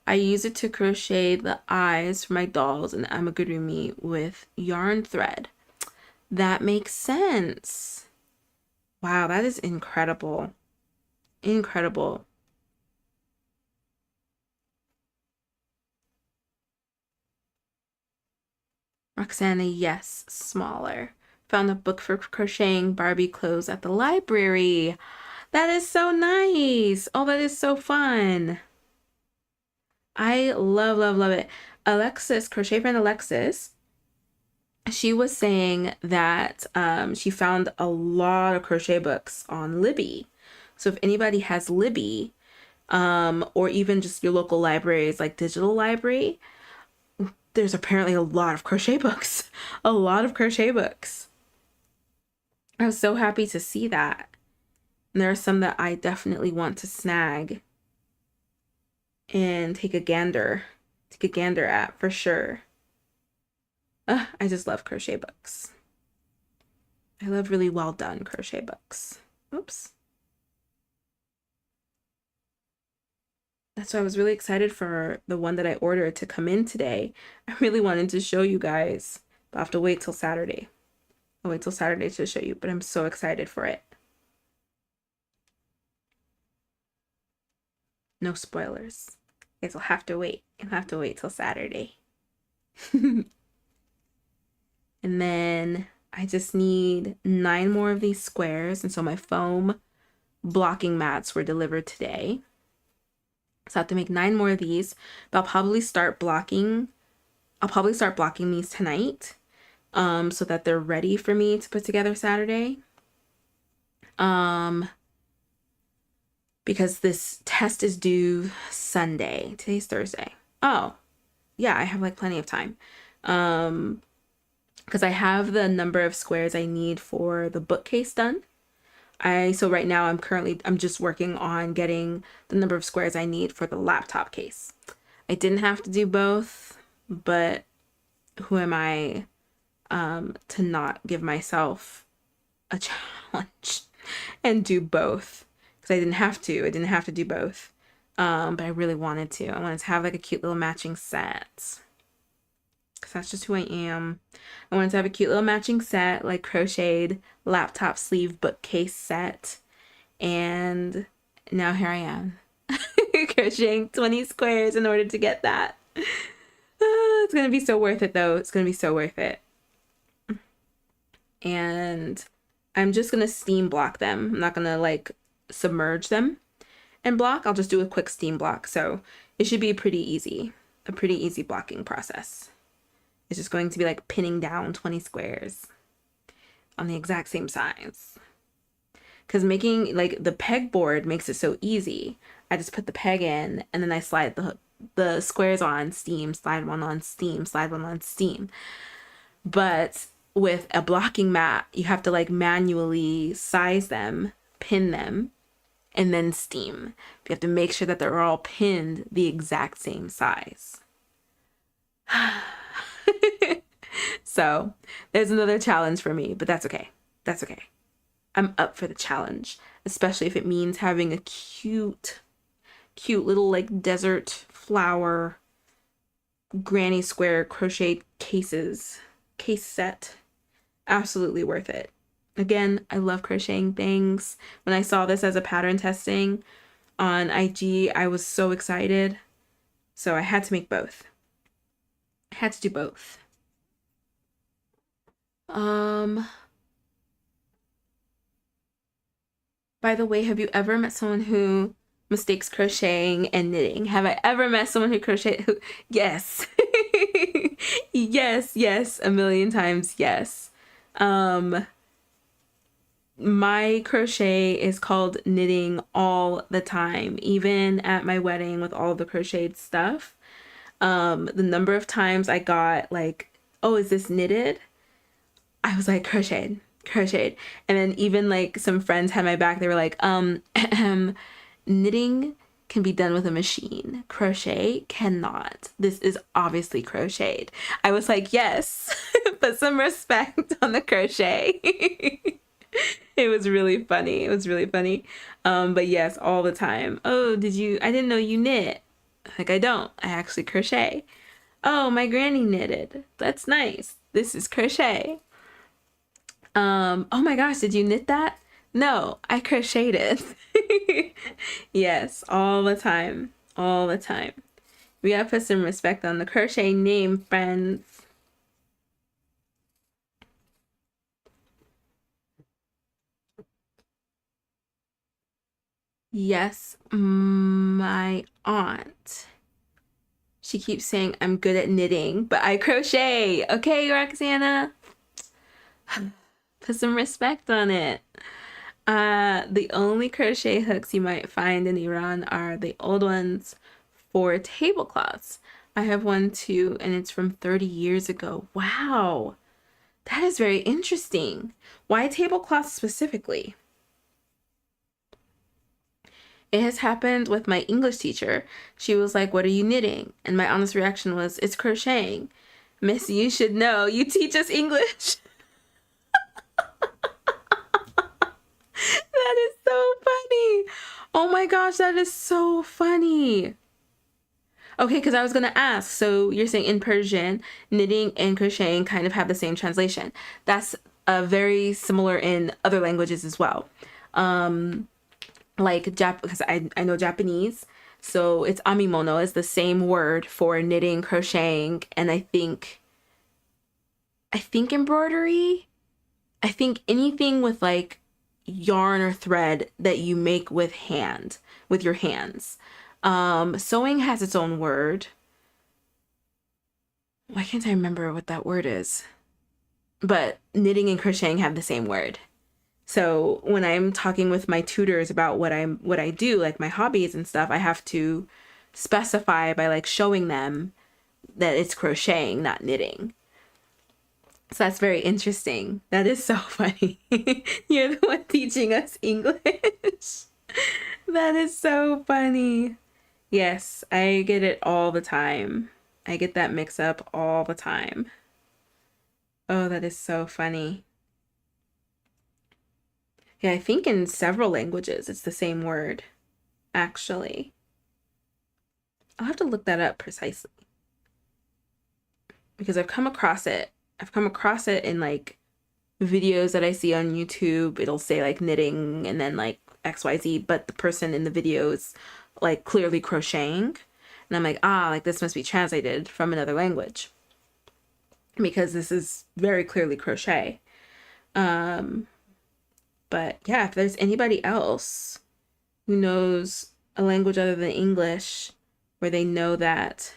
I use it to crochet the eyes for my dolls and amigurumi with yarn thread. That makes sense. Wow, that is incredible. Incredible. Roxana, yes, smaller. Found a book for crocheting Barbie clothes at the library. That is so nice. Oh, that is so fun. I love, love, love it. Alexis, crochet friend Alexis, she was saying that she found a lot of crochet books on Libby. So if anybody has Libby, or even just your local libraries like digital library, there's apparently a lot of crochet books. A lot of crochet books. I was so happy to see that. And there are some that I definitely want to snag and take a gander at for sure. I just love crochet books. I love really well done crochet books. Oops. That's why I was really excited for the one that I ordered to come in today. I really wanted to show you guys, but I'll have to wait till Saturday. I'll wait till Saturday to show you, but I'm so excited for it. No spoilers. You guys will have to wait. You'll have to wait till Saturday. And then I just need 9 more of these squares. And so my foam blocking mats were delivered today. So I have to make 9 more of these, but I'll probably start blocking these tonight, so that they're ready for me to put together Saturday. Because this test is due Sunday. Today's Thursday. Oh, yeah, I have like plenty of time. Because I have the number of squares I need for the bookcase done. So right now I'm just working on getting the number of squares I need for the laptop case. I didn't have to do both, but who am I to not give myself a challenge and do both? Because I didn't have to do both. But I really wanted to. I wanted to have like a cute little matching set. Because that's just who I am. I wanted to have a cute little matching set, like crocheted laptop sleeve bookcase set. And now here I am. Crocheting 20 squares in order to get that. It's going to be so worth it though. It's going to be so worth it. And I'm just going to steam block them. I'm not going to like submerge them and block. I'll just do a quick steam block. So it should be pretty easy. A pretty easy blocking process. It's just going to be like pinning down 20 squares on the exact same size. because making like the pegboard makes it so easy. I just put the peg in and then I slide the squares on, steam, slide one on, steam, slide one on, steam. But with a blocking mat, you have to like manually size them, pin them, and then steam. You have to make sure that they're all pinned the exact same size. So there's another challenge for me, but that's okay. That's okay. I'm up for the challenge, especially if it means having a cute little like desert flower granny square crochet case set. Absolutely worth it. Again, I love crocheting things. When I saw this as a pattern testing on IG, I was so excited. So I had to make both. I had to do both. By the way, have you ever met someone who mistakes crocheting and knitting? Have I ever met someone who yes. Yes, a million times yes. My crochet is called knitting all the time, even at my wedding with all the crocheted stuff. The number of times I got like, oh, is this knitted? I was like, crocheted. And then even like some friends had my back. They were like, knitting can be done with a machine. Crochet cannot. This is obviously crocheted. I was like, yes, put some respect on the crochet. It was really funny. But yes, all the time. Oh, I didn't know you knit. Like, I don't. I actually crochet. Oh, my granny knitted. That's nice. This is crochet. Oh my gosh, did you knit that? No, I crocheted. Yes, all the time. We gotta put some respect on the crochet name, friends. Yes, my aunt. She keeps saying I'm good at knitting, but I crochet. Okay, Roxana? Put some respect on it. The only crochet hooks you might find in Iran are the old ones for tablecloths. I have one too, and it's from 30 years ago. Wow, that is very interesting. Why tablecloths specifically? It has happened with my English teacher. She was like, "What are you knitting?" And my honest reaction was, "It's crocheting." Miss, you should know. You teach us English. That is so funny. Oh my gosh, that is so funny. Okay, because I was going to ask, so you're saying in Persian, knitting and crocheting kind of have the same translation. That's very similar in other languages as well. Like, because I know Japanese, so it's amimono is the same word for knitting, crocheting, and I think embroidery. I think anything with like yarn or thread that you make with your hands. Sewing has its own word. Why can't I remember what that word is? But knitting and crocheting have the same word. So when I'm talking with my tutors about what I do, like my hobbies and stuff, I have to specify by like showing them that it's crocheting, not knitting. So that's very interesting. That is so funny. You're the one teaching us English. That is so funny. Yes, I get it all the time. I get that mix up all the time. Oh, that is so funny. Yeah, I think in several languages it's the same word, actually. I'll have to look that up precisely because I've come across it. I've come across it in like videos that I see on YouTube. It'll say like knitting and then like XYZ, but the person in the video is like clearly crocheting. And I'm like, like this must be translated from another language because this is very clearly crochet. But yeah, if there's anybody else who knows a language other than English where they know that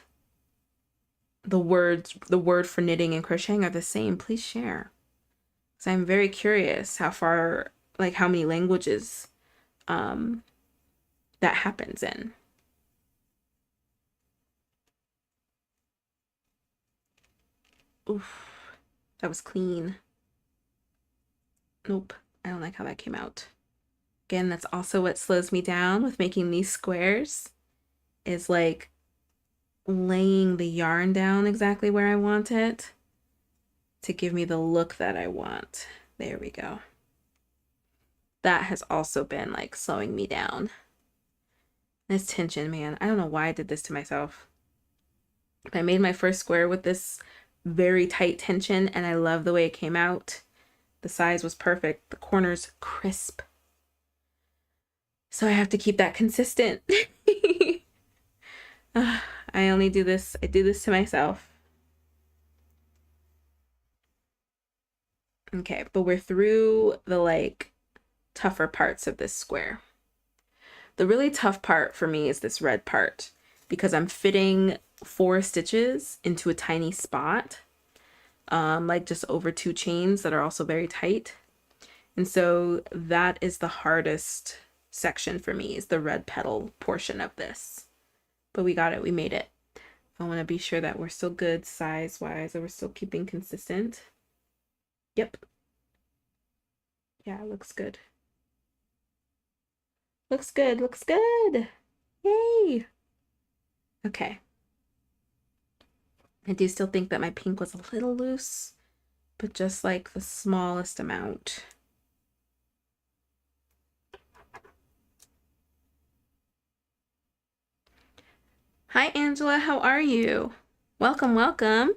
the word for knitting and crocheting are the same, please share. So I'm very curious how far like how many languages that happens in. Oof, that was clean. Nope, I don't like how that came out. Again, that's also what slows me down with making these squares, is like laying the yarn down exactly where I want it to give me the look that I want. There we go. That has also been like slowing me down. This tension, man. I don't know why I did this to myself. I made my first square with this very tight tension and I love the way it came out. The size was perfect. The corners crisp. So I have to keep that consistent. I only do this. I do this to myself. Okay, but we're through the like tougher parts of this square. The really tough part for me is this red part because I'm fitting 4 stitches into a tiny spot, like just over 2 chains that are also very tight. And so that is the hardest section for me, is the red petal portion of this. But we got it, we made it. I want to be sure that we're still good size-wise, that we're still keeping consistent. Yep. Yeah, it looks good. Looks good, looks good. Yay. Okay. I do still think that my pink was a little loose, but just like the smallest amount. Hi, Angela. How are you? Welcome, welcome.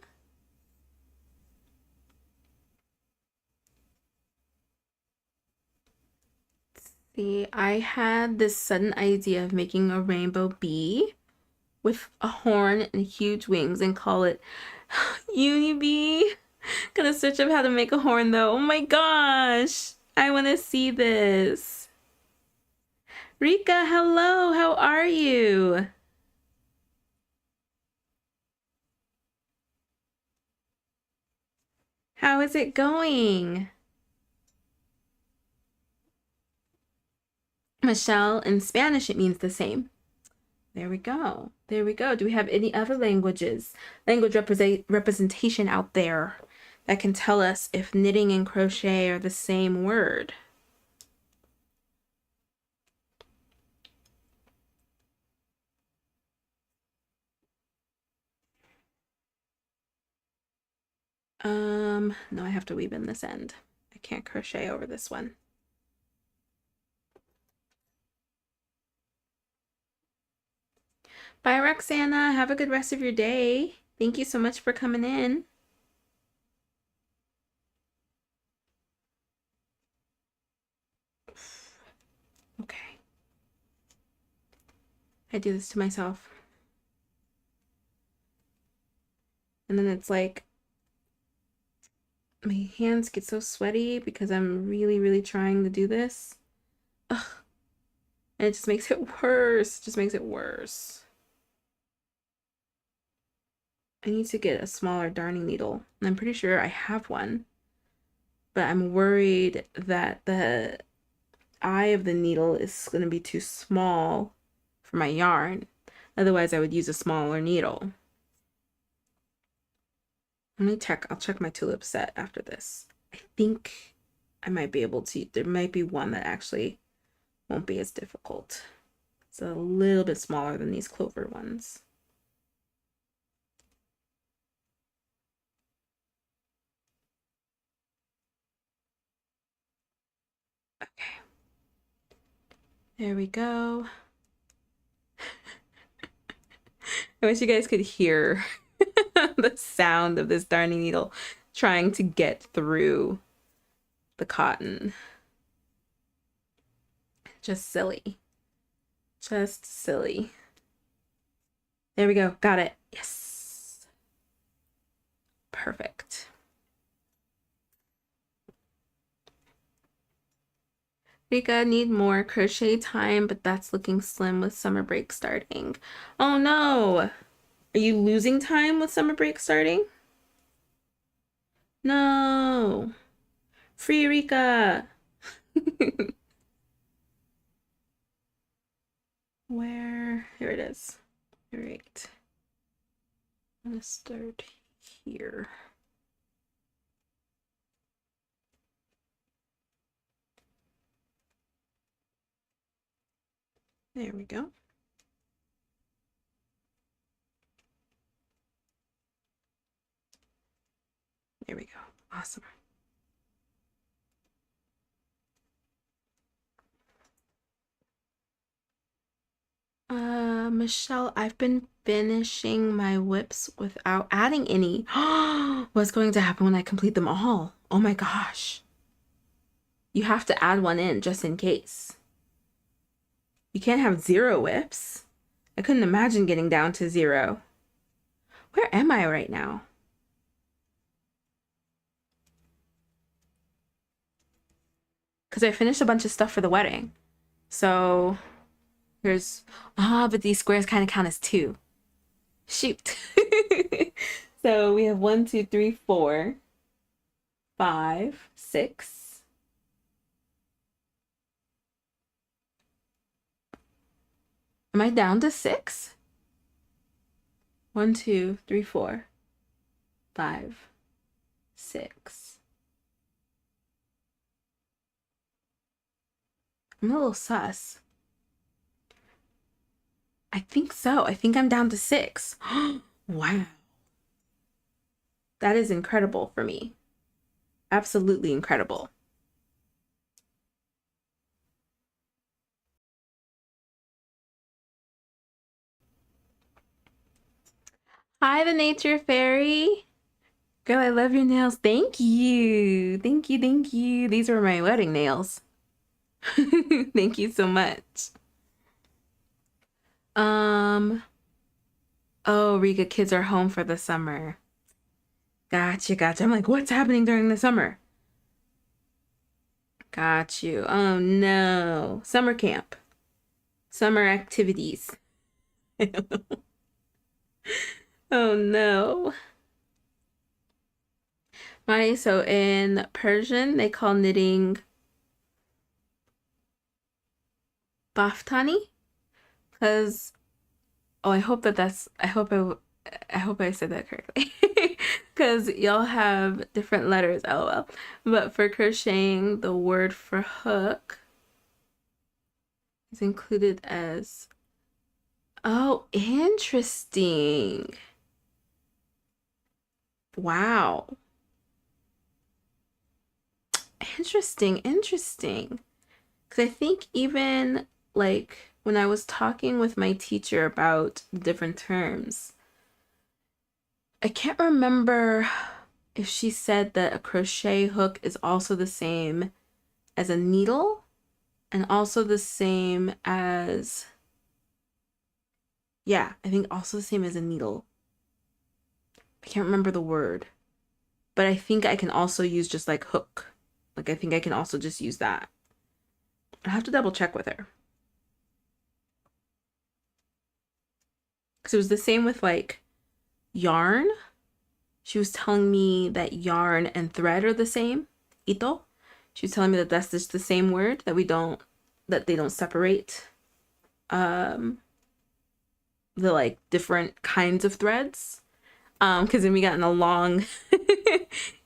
See, I had this sudden idea of making a rainbow bee with a horn and huge wings and call it Uni Bee. Gonna search up how to make a horn though. Oh my gosh. I want to see this. Rika, hello. How are you? How is it going? Michelle, in Spanish, it means the same. There we go. There we go. Do we have any other language representation out there that can tell us if knitting and crochet are the same word? No, I have to weave in this end. I can't crochet over this one. Bye, Roxana. Have a good rest of your day. Thank you so much for coming in. Okay. I do this to myself. And then it's like my hands get so sweaty because I'm really, really trying to do this. Ugh. And it just makes it worse. It just makes it worse. I need to get a smaller darning needle. And I'm pretty sure I have one. But I'm worried that the eye of the needle is going to be too small for my yarn. Otherwise, I would use a smaller needle. Let me check. I'll check my tulip set after this. I think I might be able to. There might be one that actually won't be as difficult. It's a little bit smaller than these clover ones. Okay. There we go. I wish you guys could hear the sound of this darning needle trying to get through the cotton. Just silly. Just silly. There we go. Got it. Yes. Perfect. Rika, need more crochet time, but that's looking slim with summer break starting. Oh no! Are you losing time with summer break starting? No! Free Rika! Where? Here it is. All right. I'm gonna start here. There we go. There we go. Awesome. Michelle, I've been finishing my whips without adding any. What's going to happen when I complete them all? Oh my gosh. You have to add one in just in case. You can't have 0 whips. I couldn't imagine getting down to 0. Where am I right now? Because I finished a bunch of stuff for the wedding. So here's, but these squares kind of count as 2. Shoot. So we have 1, 2, 3, 4, 5, 6. Am I down to 6? 1, 2, 3, 4, 5, 6. I'm a little sus. I think so. I think I'm down to 6. Wow. That is incredible for me. Absolutely incredible. Hi, the nature fairy. Girl, I love your nails. Thank you. Thank you. Thank you. These are my wedding nails. Thank you so much. Oh, Riga, kids are home for the summer. Gotcha, gotcha. I'm like, what's happening during the summer? Got you. Oh no. Summer camp. Summer activities. Oh no. Right, so in Persian, they call knitting baftani, because I hope I said that correctly. Because y'all have different letters, lol. But for crocheting, the word for hook is included as, oh, interesting. Wow. Interesting, interesting. Because I think even like when I was talking with my teacher about different terms, I can't remember if she said that a crochet hook is also the same as a needle and also the same as, yeah, I think also the same as a needle. I can't remember the word, but I think I can also use just like hook. Like I think I can also just use that. I have to double check with her. Because it was the same with like yarn. She was telling me that yarn and thread are the same. Ito. She was telling me that that's just the same word, that they don't separate the like different kinds of threads. Because then we got in a long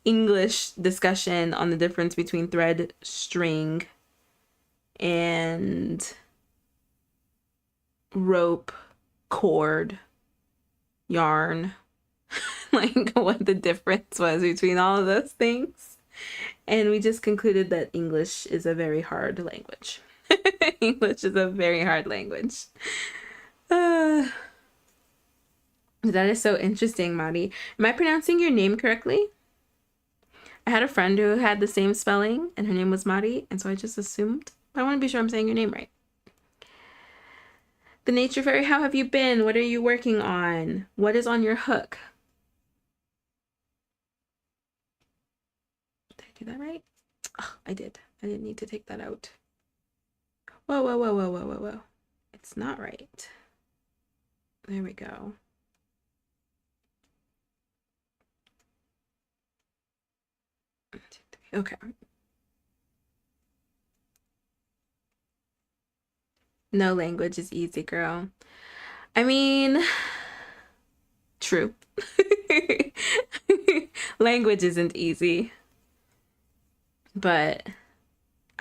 English discussion on the difference between thread, string, and rope, cord, yarn. Like what the difference was between all of those things. And we just concluded that English is a very hard language. English is a very hard language. That is so interesting, Mari. Am I pronouncing your name correctly? I had a friend who had the same spelling, and her name was Mari, and so I just assumed. But I want to be sure I'm saying your name right. The Nature Fairy, how have you been? What are you working on? What is on your hook? Did I do that right? Oh, I did. I didn't need to take that out. Whoa, whoa, whoa, whoa, whoa, whoa, whoa. It's not right. There we go. Okay. No language is easy, girl. I mean, true. Language isn't easy, but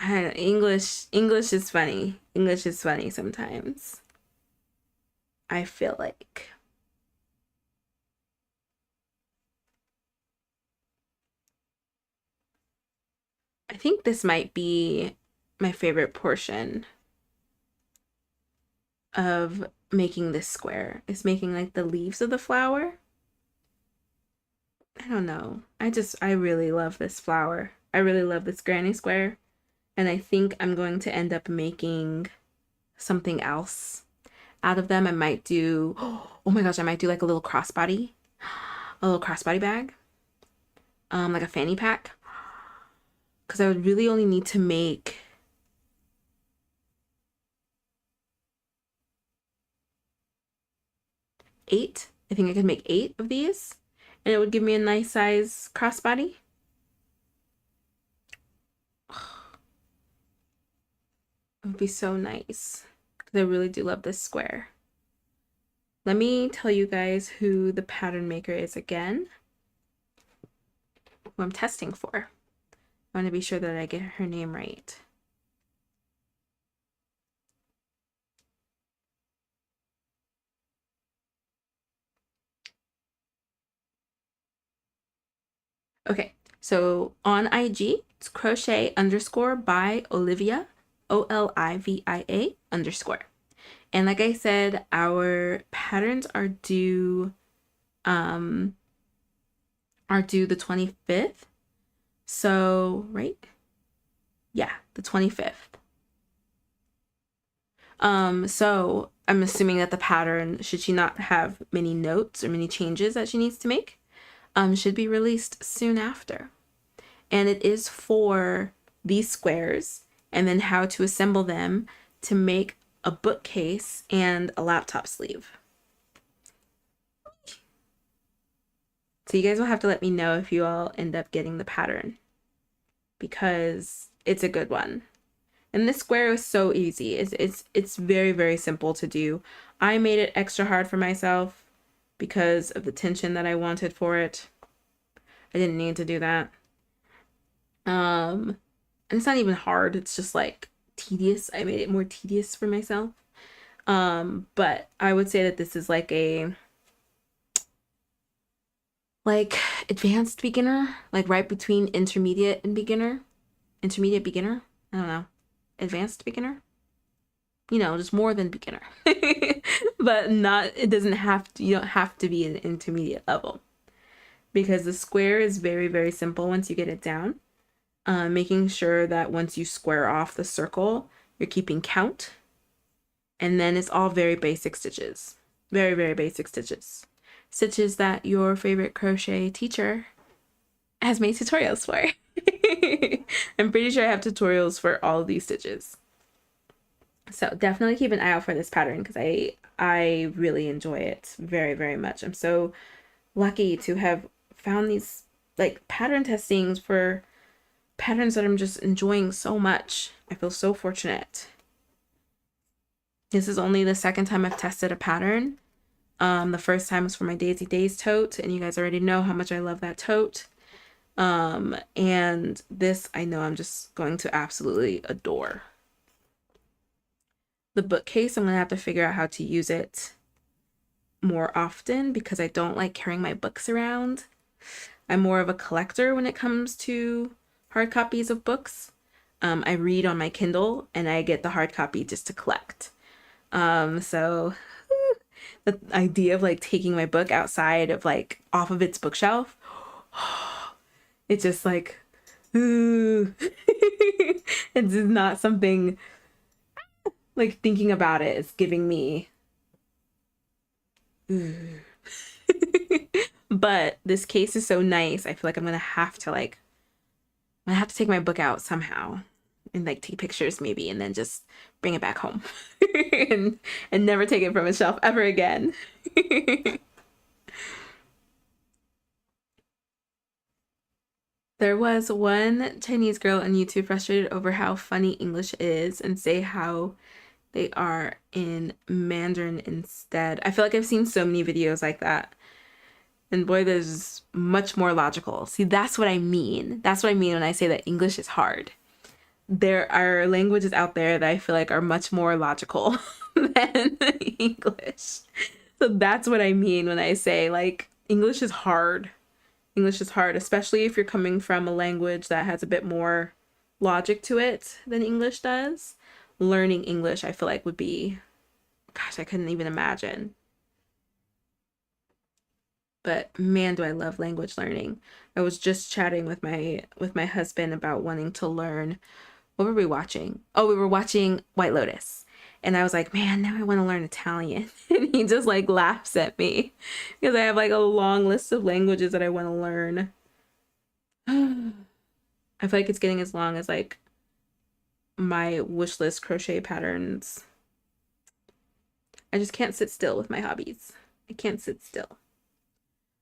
English is funny. English is funny sometimes. I feel like. I think this might be my favorite portion of making this square, is making like the leaves of the flower. I don't know. I really love this flower. I really love this granny square. And I think I'm going to end up making something else out of them. I might do, oh my gosh, I might do like a little crossbody bag, like a fanny pack. Because I would really only need to make 8. I think I could make 8 of these, and it would give me a nice size crossbody. It would be so nice because I really do love this square. Let me tell you guys who the pattern maker is again, who I'm testing for. I want to be sure that I get her name right. Okay, so on IG, it's crochet_by Olivia, OLIVIA_. And like I said, our patterns are due the 25th. So, right? Yeah, the 25th. So I'm assuming that the pattern, should she not have many notes or many changes that she needs to make, should be released soon after. And it is for these squares and then how to assemble them to make a bookcase and a laptop sleeve. So you guys will have to let me know if you all end up getting the pattern, because it's a good one. And this square is so easy. It's very, very simple to do. I made it extra hard for myself because of the tension that I wanted for it. I didn't need to do that. And it's not even hard. It's just like tedious. I made it more tedious for myself. But I would say that this is like a advanced beginner, like right between intermediate and beginner. Intermediate beginner? I don't know. Advanced beginner? You know, just more than beginner. But not, it doesn't have to, you don't have to be an intermediate level, because the square is very, very simple once you get it down. Making sure that once you square off the circle, you're keeping count. And then it's all very basic stitches. Very, very basic stitches. Stitches that your favorite crochet teacher has made tutorials for. I'm pretty sure I have tutorials for all of these stitches. So definitely keep an eye out for this pattern, because I really enjoy it very, very much. I'm so lucky to have found these like pattern testings for patterns that I'm just enjoying so much. I feel so fortunate. This is only the second time I've tested a pattern. The first time was for my Daisy Days tote, and you guys already know how much I love that tote. And this I know I'm just going to absolutely adore. The bookcase, I'm gonna have to figure out how to use it more often, because I don't like carrying my books around. I'm more of a collector when it comes to hard copies of books. I read on my Kindle and I get the hard copy just to collect. So the idea of like taking my book outside of like off of its bookshelf, it's just like, ooh. It's not something, like thinking about it is giving me, ooh. But this case is so nice. I feel like I'm gonna have to take my book out somehow and like take pictures maybe, and then just bring it back home and never take it from a shelf ever again. There was one Chinese girl on YouTube frustrated over how funny English is and say how They are in Mandarin instead. I feel like I've seen so many videos like that. And boy, there's much more logical. See, that's what I mean. That's what I mean when I say that English is hard. There are languages out there that I feel like are much more logical than English. So that's what I mean when I say like English is hard. English is hard, especially if you're coming from a language that has a bit more logic to it than English does. Learning English, I feel like would be, gosh, I couldn't even imagine. But man, do I love language learning. I was just chatting with my husband about wanting to learn. What were we watching? Oh, we were watching White Lotus. And I was like, man, now I want to learn Italian. And he just like laughs at me because I have like a long list of languages that I want to learn. I feel like it's getting as long as like my wish list crochet patterns. I just can't sit still with my hobbies. I can't sit still.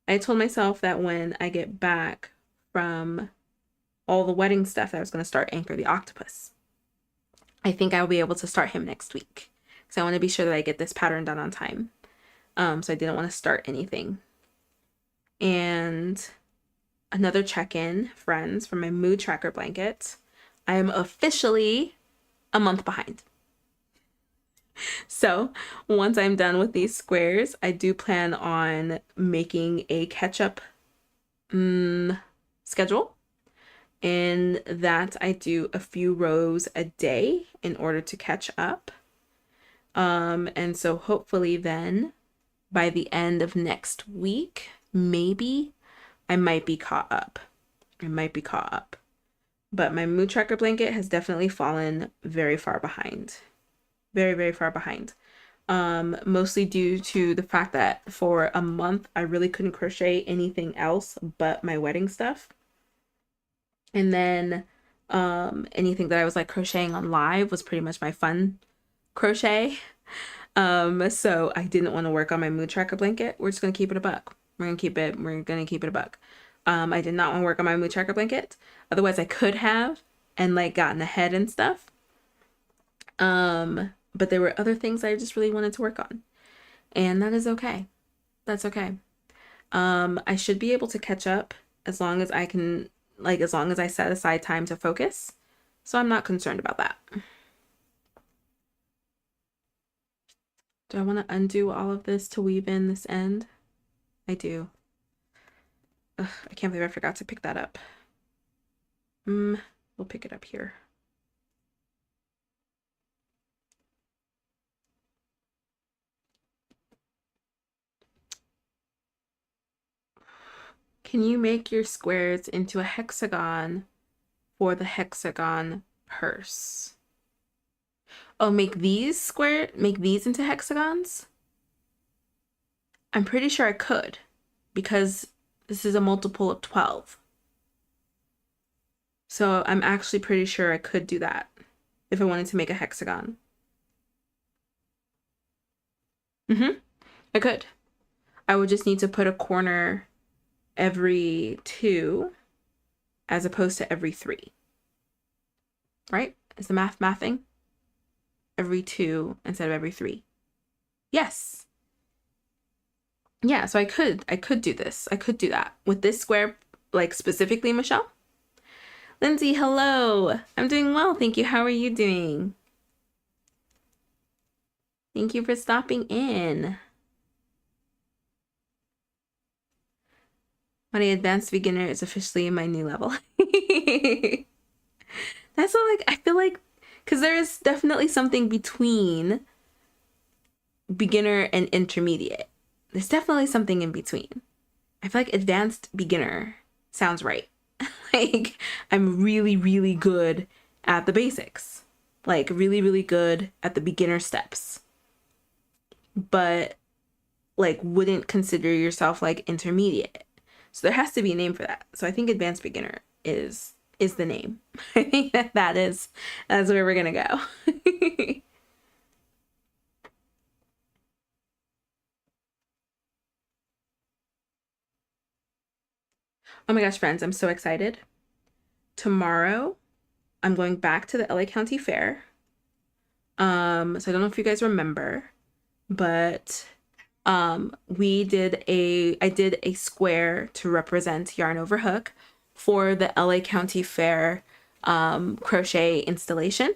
I told myself that when I get back from all the wedding stuff, I was going to start Anchor the Octopus. I think I'll be able to start him next week because I want to be sure that I get this pattern done on time. So I didn't want to start anything. And another check-in, friends, for my mood tracker blanket. I am officially a month behind. So once I'm done with these squares, I do plan on making a catch-up schedule. In that I do a few rows a day in order to catch up. And so hopefully then by the end of next week, maybe I might be caught up. But my mood tracker blanket has definitely fallen very far behind. Very, very far behind. Mostly due to the fact that for a month, I really couldn't crochet anything else but my wedding stuff. And then anything that I was like crocheting on live was pretty much my fun crochet. So I didn't want to work on my mood tracker blanket. We're just gonna keep it a buck. We're gonna keep it a buck. I did not want to work on my mood tracker blanket. Otherwise I could have and like gotten ahead and stuff. But there were other things I just really wanted to work on. And that is okay. That's okay. I should be able to catch up as long as I can, like as long as I set aside time to focus. So I'm not concerned about that. Do I want to undo all of this to weave in this end? I do. Ugh, I can't believe I forgot to pick that up. We'll pick it up here. Can you make your squares into a hexagon for the hexagon purse? Oh, make these into hexagons? I'm pretty sure I could because this is a multiple of 12. So I'm actually pretty sure I could do that if I wanted to make a hexagon. I could. I would just need to put a corner every 2 as opposed to every 3. Right? Is the mathing? Every 2 instead of every 3. Yes. Yeah, so I could do this. I could do that with this square, like specifically, Michelle. Lindsay, hello. I'm doing well, thank you. How are you doing? Thank you for stopping in. My advanced beginner is officially my new level. That's what, like, I feel like, because there is definitely something between beginner and intermediate. There's definitely something in between. I feel like advanced beginner sounds right. Like, I'm really, really good at the basics. Like, really, really good at the beginner steps. But, like, wouldn't consider yourself, like, intermediate. So there has to be a name for that. So I think advanced beginner is the name. I think that's where we're gonna go. Oh my gosh, friends, I'm so excited. Tomorrow, I'm going back to the LA County Fair. So I don't know if you guys remember, but I did a square to represent yarn over hook for the LA County Fair crochet installation.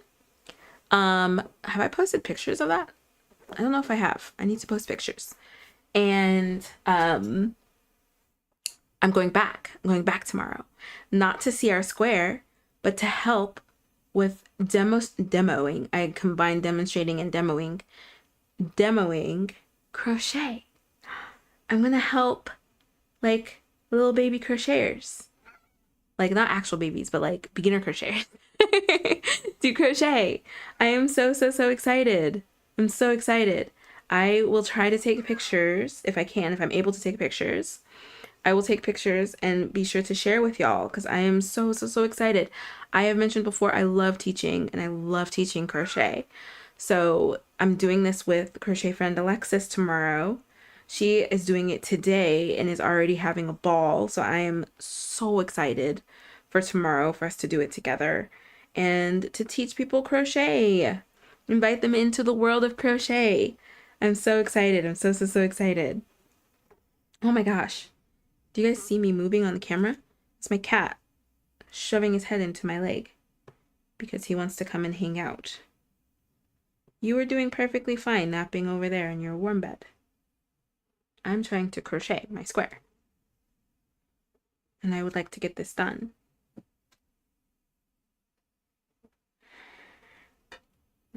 Have I posted pictures of that? I don't know if I have. I need to post pictures. And I'm going back. I'm going back tomorrow, not to see our square, but to help with demoing. I combined demonstrating and demoing crochet. I'm gonna help like little baby crocheters, like not actual babies, but like beginner crocheters do crochet. I am so excited. I'm so excited. I will try to take pictures if I can, if I'm able to take pictures. I will take pictures and be sure to share with y'all because I am so excited. I have mentioned before I love teaching and I love teaching crochet. So I'm doing this with crochet friend Alexis tomorrow. She is doing it today and is already having a ball. So I am so excited for tomorrow for us to do it together and to teach people crochet. Invite them into the world of crochet. I'm so excited. I'm so excited. Oh my gosh. Do you guys see me moving on the camera? It's my cat shoving his head into my leg because he wants to come and hang out. You are doing perfectly fine napping over there in your warm bed. I'm trying to crochet my square. And I would like to get this done.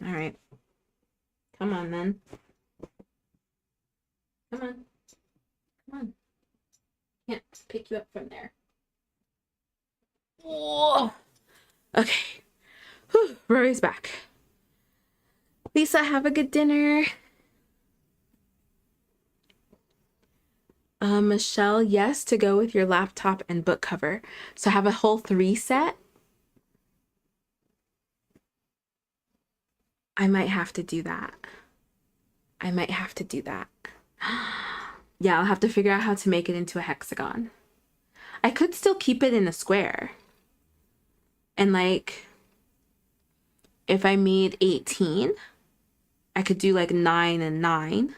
All right. Come on then. Come on. Come on. Can't pick you up from there. Whoa. Okay. Whew, Rory's back. Lisa, have a good dinner. Michelle, yes, to go with your laptop and book cover. So have a whole 3 set. I might have to do that. Yeah, I'll have to figure out how to make it into a hexagon. I could still keep it in a square. And like, if I made 18, I could do like 9 and 9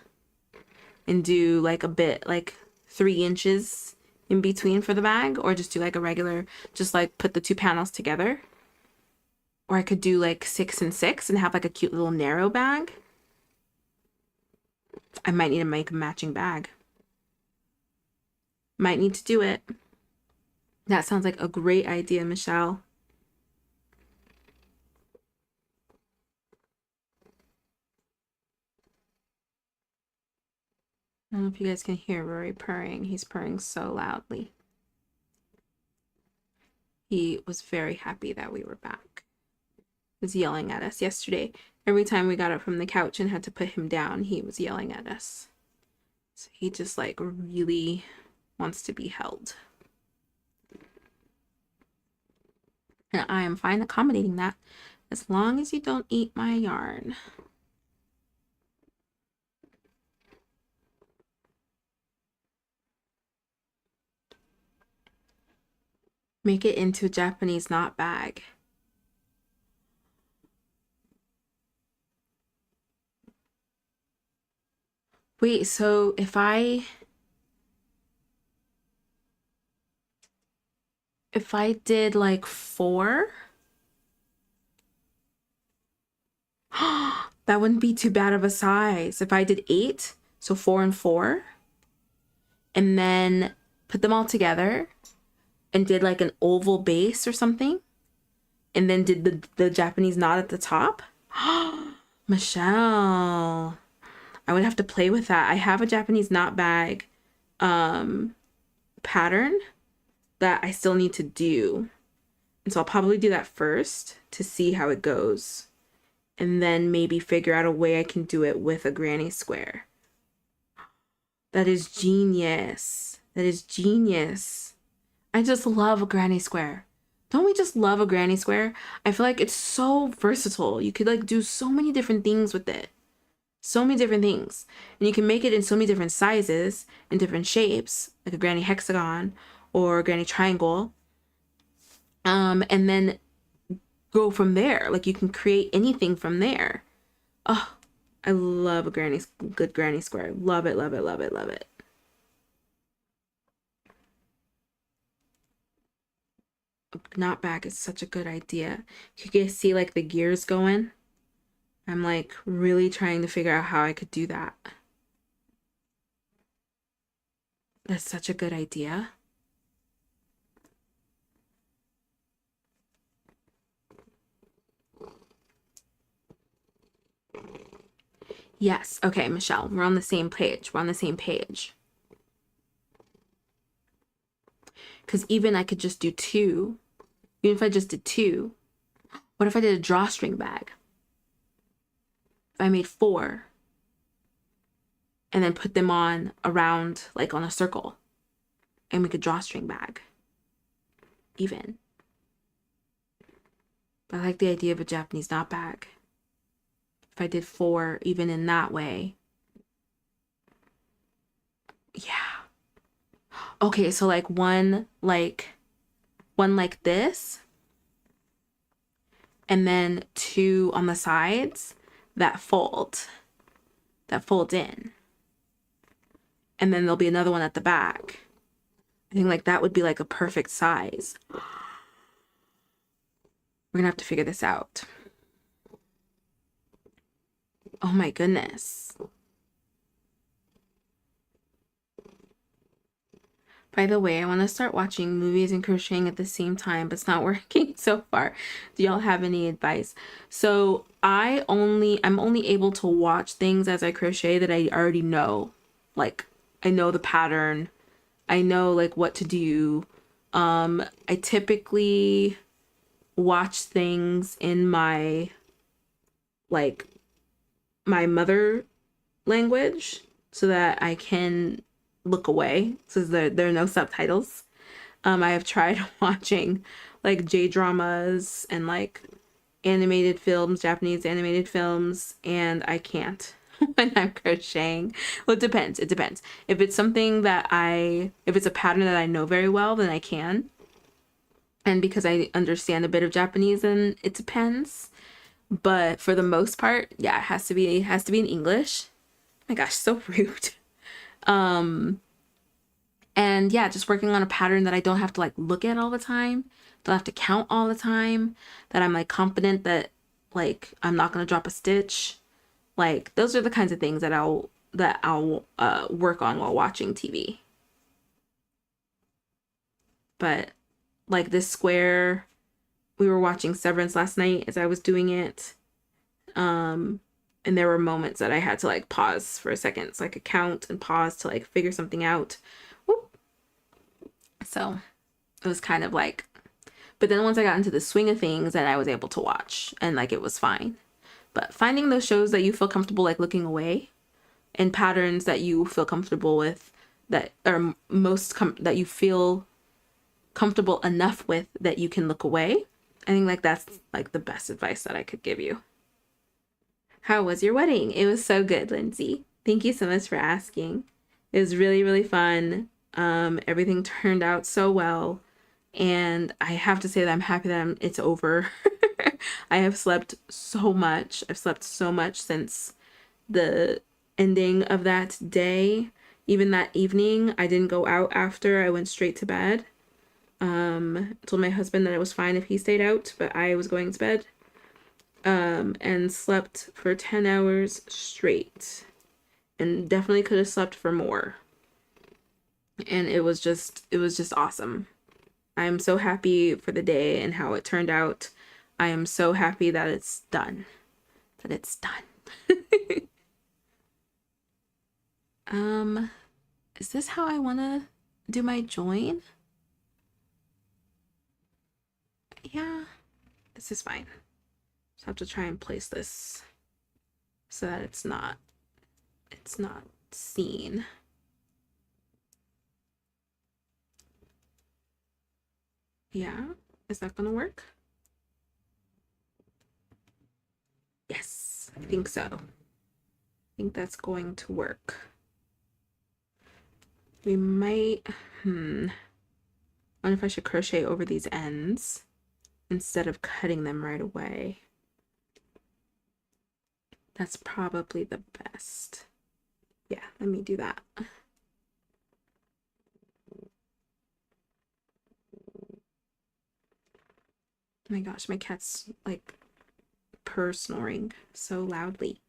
and do like a bit, like 3 inches in between for the bag, or just do like a regular, just like put the 2 panels together. Or I could do like 6 and 6 and have like a cute little narrow bag. I might need to make a matching bag. Might need to do it. That sounds like a great idea, Michelle. I don't know if you guys can hear Rory purring. He's purring so loudly. He was very happy that we were back. He was yelling at us yesterday. Every time we got up from the couch and had to put him down, he was yelling at us. So he just like really wants to be held. And I am fine accommodating that as long as you don't eat my yarn. Make it into a Japanese knot bag. Wait, so if I did like 4, that wouldn't be too bad of a size. If I did 8, so 4 and 4, and then put them all together and did like an oval base or something, and then did the Japanese knot at the top. Michelle, I would have to play with that. I have a Japanese knot bag pattern that I still need to do. And so I'll probably do that first to see how it goes. And then maybe figure out a way I can do it with a granny square. That is genius. That is genius. I just love a granny square. Don't we just love a granny square? I feel like it's so versatile. You could like do so many different things with it. So many different things. And you can make it in so many different sizes and different shapes, like a granny hexagon or a granny triangle. And then go from there. Like you can create anything from there. Oh, I love a good granny square. Love it, love it, love it, love it. Knot back is such a good idea. You guys see like the gears going? I'm like really trying to figure out how I could do that. That's such a good idea. Yes. Okay, Michelle, we're on the same page. We're on the same page. Because even I could just do two. Even if I just did two, what if I did a drawstring bag? If I made four and then put them on around, like on a circle, and make a drawstring bag. Even. But I like the idea of a Japanese knot bag. If I did four, even in that way. Yeah. Okay, so like one like this, and then two on the sides that fold in, and then there'll be another one at the back. I think like that would be like a perfect size. We're gonna have to figure this out. Oh my goodness. By the way, I want to start watching movies and crocheting at the same time, but it's not working so far. Do y'all have any advice? So I'm only able to watch things as I crochet that I already know. Like I know the pattern. I know like what to do. I typically watch things in my mother language so that I can look away since there are no subtitles. I have tried watching like J-dramas and like animated films, Japanese animated films, and I can't when I'm crocheting. Well, it depends. It depends. If it's something that if it's a pattern that I know very well, then I can. And because I understand a bit of Japanese, then it depends. But for the most part, yeah, it has to be in English. Oh my gosh, so rude. And yeah, just working on a pattern that I don't have to like look at all the time, don't have to count all the time, that I'm like confident that like I'm not gonna drop a stitch. Like those are the kinds of things that I'll work on while watching TV. But like this square, we were watching Severance last night as I was doing it. And there were moments that I had to like pause for a second, so I could count and pause to like figure something out. Whoop. So it was kind of like, but then once I got into the swing of things, then I was able to watch and like it was fine. But finding those shows that you feel comfortable like looking away, and patterns that you feel comfortable with, that are that you feel comfortable enough with that you can look away. I think like that's like the best advice that I could give you. How was your wedding? It was so good, Lindsay. Thank you so much for asking. It was really, really fun. Everything turned out so well. And I have to say that I'm happy that it's over. I have slept so much. I've slept so much since the ending of that day. Even that evening, I didn't go out after. I went straight to bed. Told my husband that it was fine if he stayed out, but I was going to bed. And slept for 10 hours straight, and definitely could have slept for more. And it was just awesome. I'm so happy for the day and how it turned out. I am so happy that it's done. Is this how I want to do my join? Yeah, this is fine. Just have to try and place this so that it's not seen. Yeah, is that gonna work? Yes, I think so. I think that's going to work. We might, I wonder if I should crochet over these ends instead of cutting them right away. That's probably the best. Yeah, let me do that. Oh my gosh, my cat's like purr snoring so loudly.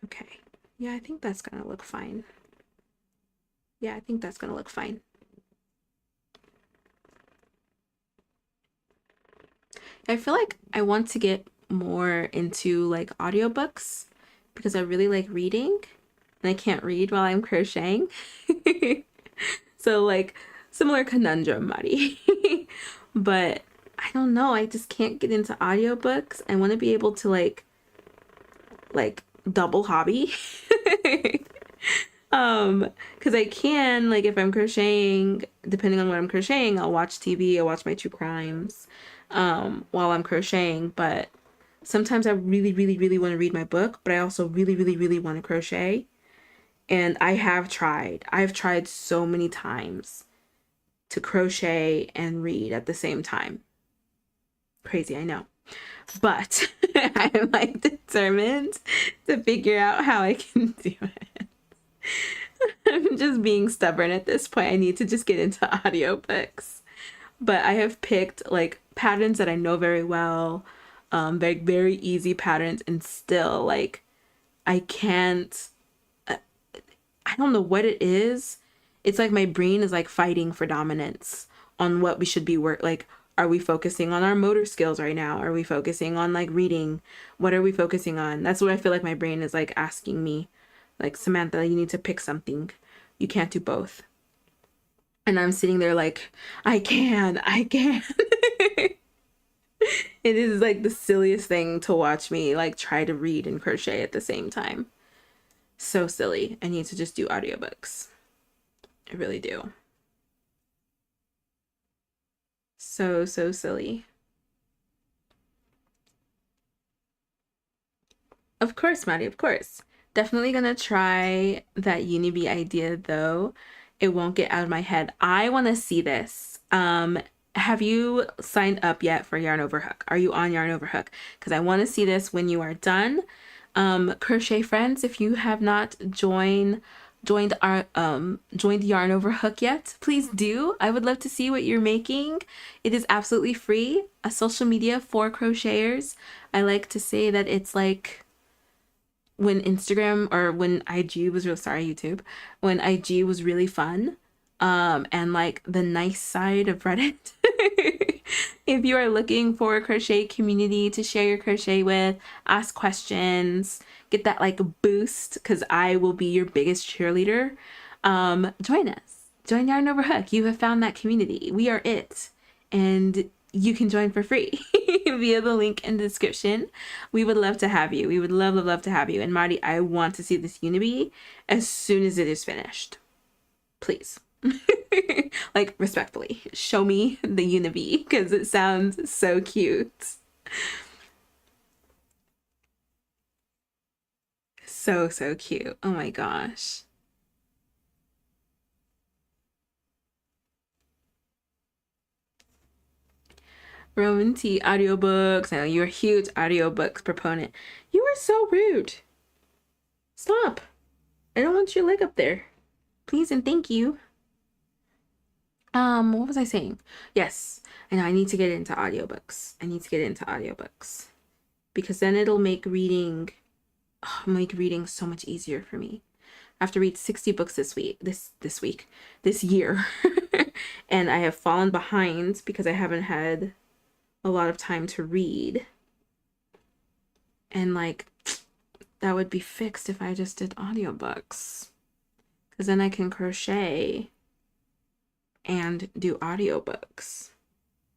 Okay. Yeah, I think that's gonna look fine. Yeah, I think that's gonna look fine. I feel like I want to get more into like audiobooks because I really like reading and I can't read while I'm crocheting. So like similar conundrum, Mari. But I don't know, I just can't get into audiobooks. I want to be able to like double hobby. Because I can, like, if I'm crocheting, depending on what I'm crocheting, I'll watch TV, I'll watch my true crimes, while I'm crocheting. But sometimes I really, really, really want to read my book, but I also really, really, really want to crochet. And I've tried so many times to crochet and read at the same time. Crazy, I know. But I'm like determined to figure out how I can do it. I'm just being stubborn at this point. I need to just get into audiobooks. But I have picked like patterns that I know very well, very, very easy patterns, and still like I can't, uh, I don't know what it is. It's like my brain is like fighting for dominance on what we should be like. Are we focusing on our motor skills right now? Are we focusing on like reading? What are we focusing on? That's what I feel like my brain is like asking me. Like, Samantha, you need to pick something. You can't do both. And I'm sitting there like, I can. It is like the silliest thing to watch me like try to read and crochet at the same time. So silly. I need to just do audiobooks. I really do. So, so silly. Of course, Maddie, of course. Definitely gonna try that Unibee idea though. It won't get out of my head. I want to see this. Have you signed up yet for Yarn Over Hook? Are you on Yarn Over Hook? Because I want to see this when you are done. Crochet friends, if you have not joined Yarn Over Hook yet, please do. I would love to see what you're making. It is absolutely free. A social media for crocheters. I like to say that it's like when Instagram or when IG was real, sorry, YouTube, when IG was really fun, and like the nice side of Reddit. If you are looking for a crochet community to share your crochet with, ask questions, get that like boost, because I will be your biggest cheerleader, join us. Join Yarn Over Hook. You have found that community. We are it. And you can join for free via the link in the description. We would love to have you. We would love, love, love to have you. And Marty, I want to see this Unibee as soon as it is finished. Please. Like, respectfully, show me the Unibee because it sounds so cute. So, so cute. Oh my gosh. Roman T audiobooks. I know you're a huge audiobooks proponent. You are so rude. Stop. I don't want your leg up there. Please and thank you. What was I saying? Yes, I know I need to get into audiobooks. I need to get into audiobooks because then it'll make reading so much easier for me. I have to read 60 books this year. And I have fallen behind because I haven't had a lot of time to read. And like that would be fixed if I just did audiobooks. Because then I can crochet and do audiobooks.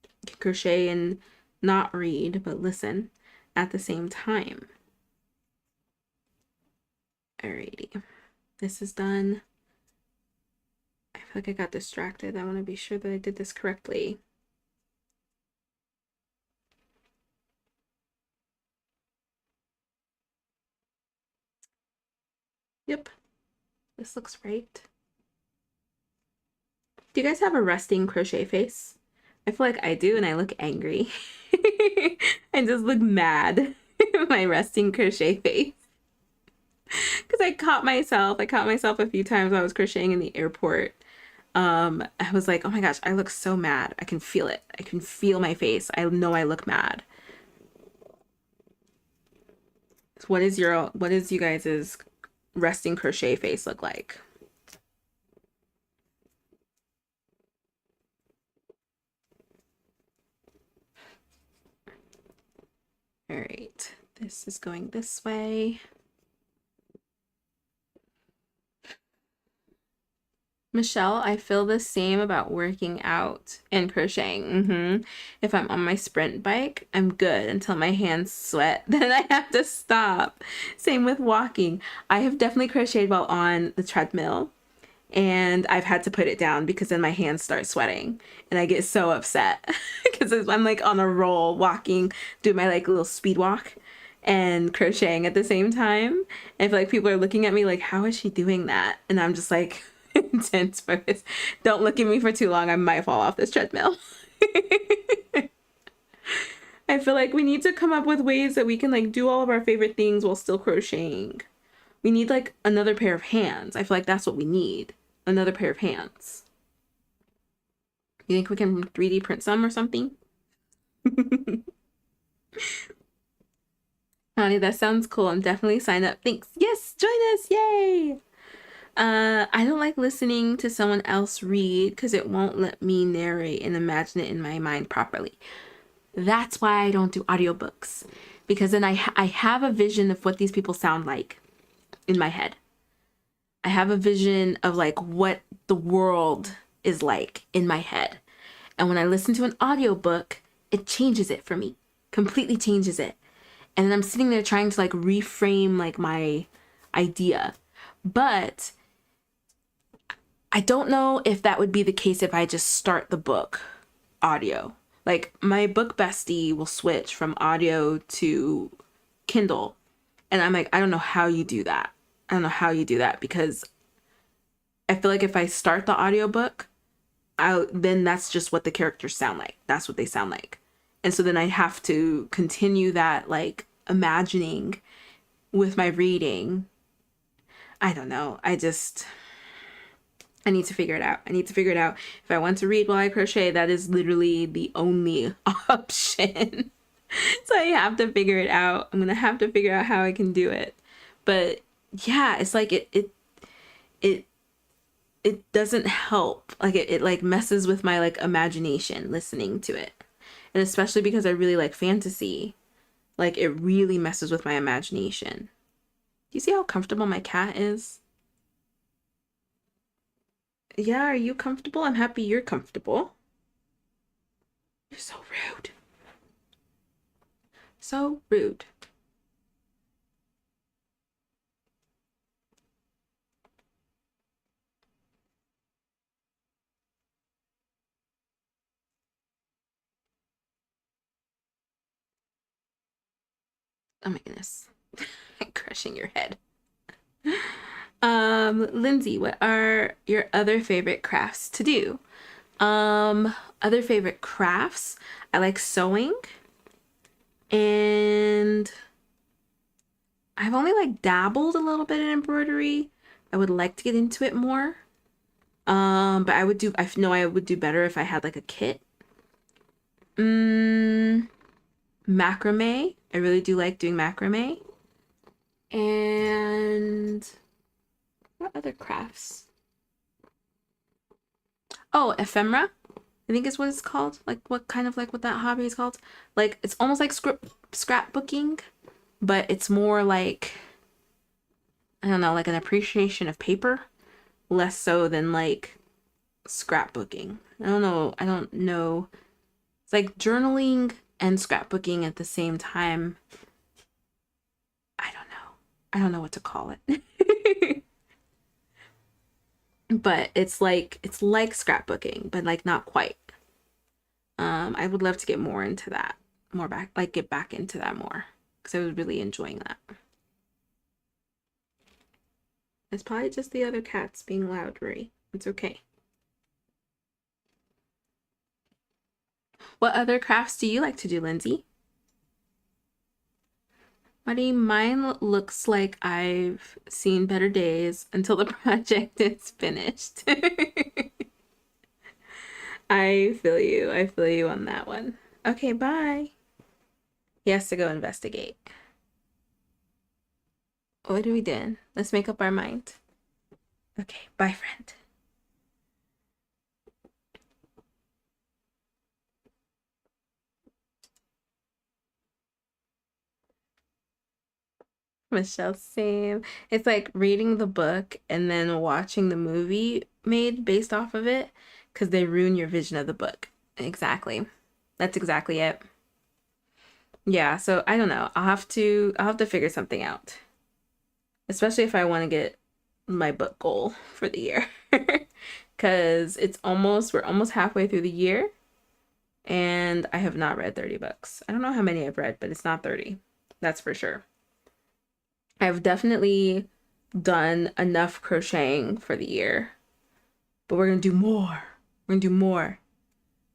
I can crochet and not read, but listen at the same time. Alrighty. This is done. I feel like I got distracted. I want to be sure that I did this correctly. Yep. This looks right. Do you guys have a resting crochet face? I feel like I do and I look angry. I just look mad. My resting crochet face. Because I caught myself a few times when I was crocheting in the airport. I was like, oh my gosh, I look so mad. I can feel it. I can feel my face. I know I look mad. So what is you guys' resting crochet face look like? All right, this is going this way. Michelle, I feel the same about working out and crocheting. If I'm on my sprint bike, I'm good until my hands sweat. Then I have to stop. Same with walking. I have definitely crocheted while on the treadmill, and I've had to put it down because then my hands start sweating and I get so upset because I'm like on a roll walking, do my like little speed walk and crocheting at the same time. And I feel like people are looking at me like, how is she doing that? And I'm just like, intense focus. Don't look at me for too long. I might fall off this treadmill. I feel like we need to come up with ways that we can like do all of our favorite things while still crocheting. We need like another pair of hands. I feel like that's what we need. Another pair of hands. You think we can 3D print some or something? Honey, that sounds cool. I'm definitely sign up. Thanks. Yes, join us. Yay. I don't like listening to someone else read because it won't let me narrate and imagine it in my mind properly. That's why I don't do audiobooks, because then I have a vision of what these people sound like in my head. I have a vision of like what the world is like in my head. And when I listen to an audiobook, it changes it for me, completely changes it. And then I'm sitting there trying to like reframe like my idea. But I don't know if that would be the case if I just start the book audio. Like my book bestie will switch from audio to Kindle. And I'm like, I don't know how you do that. I don't know how you do that, because I feel like if I start the audiobook, then that's just what the characters sound like. That's what they sound like. And so then I have to continue that like imagining with my reading. I don't know. I need to figure it out. I need to figure it out. If I want to read while I crochet, that is literally the only option. So I have to figure it out. I'm gonna have to figure out how I can do it. But yeah, it's like it it doesn't help. Like it like messes with my like imagination listening to it. And especially because I really like fantasy, like it really messes with my imagination. Do you see how comfortable my cat is? Yeah, are you comfortable? I'm happy you're comfortable. You're so rude. So rude. Oh my goodness. Crushing your head. Lindsay, what are your other favorite crafts to do? Other favorite crafts. I like sewing, and I've only like dabbled a little bit in embroidery. I would like to get into it more. But I know I would do better if I had like a kit. Macrame. I really do like doing macrame. And what other crafts? Oh, ephemera. I think is what it's called. Like what kind of like what that hobby is called. Like it's almost like scrapbooking, but it's more like, I don't know, like an appreciation of paper, less so than like scrapbooking. I don't know. I don't know. It's like journaling and scrapbooking at the same time. I don't know. I don't know what to call it. But it's like scrapbooking, but like not quite. I would love to get more into that. More back like get back into that more, because I was really enjoying that. It's probably just the other cats being loud, Marie. It's okay. What other crafts do you like to do, Lindsay? Buddy, mine looks like I've seen better days until the project is finished. I feel you. I feel you on that one. Okay, bye. He has to go investigate. What are we doing? Let's make up our mind. Okay, bye, friend. Michelle, same. It's like reading the book and then watching the movie made based off of it because they ruin your vision of the book. Exactly. That's exactly it. Yeah, so I don't know. I'll have to figure something out. Especially if I want to get my book goal for the year. Cause we're almost halfway through the year and I have not read 30 books. I don't know how many I've read, but it's not 30. That's for sure. I've definitely done enough crocheting for the year, but we're gonna do more. We're gonna do more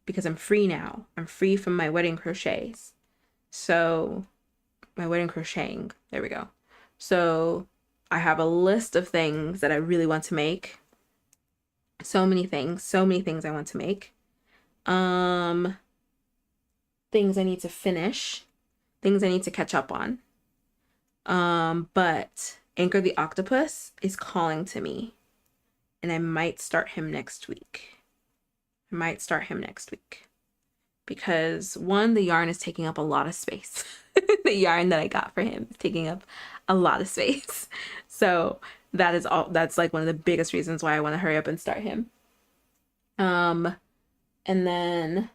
because I'm free now. I'm free from my wedding crochets. So, my wedding crocheting, there we go. So, I have a list of things that I really want to make. So many things I want to make. Things I need to finish, things I need to catch up on. But Anchor the Octopus is calling to me, and I might start him next week. Because one, the yarn is taking up a lot of space. The yarn that I got for him is taking up a lot of space. So that's like one of the biggest reasons why I want to hurry up and start him. And then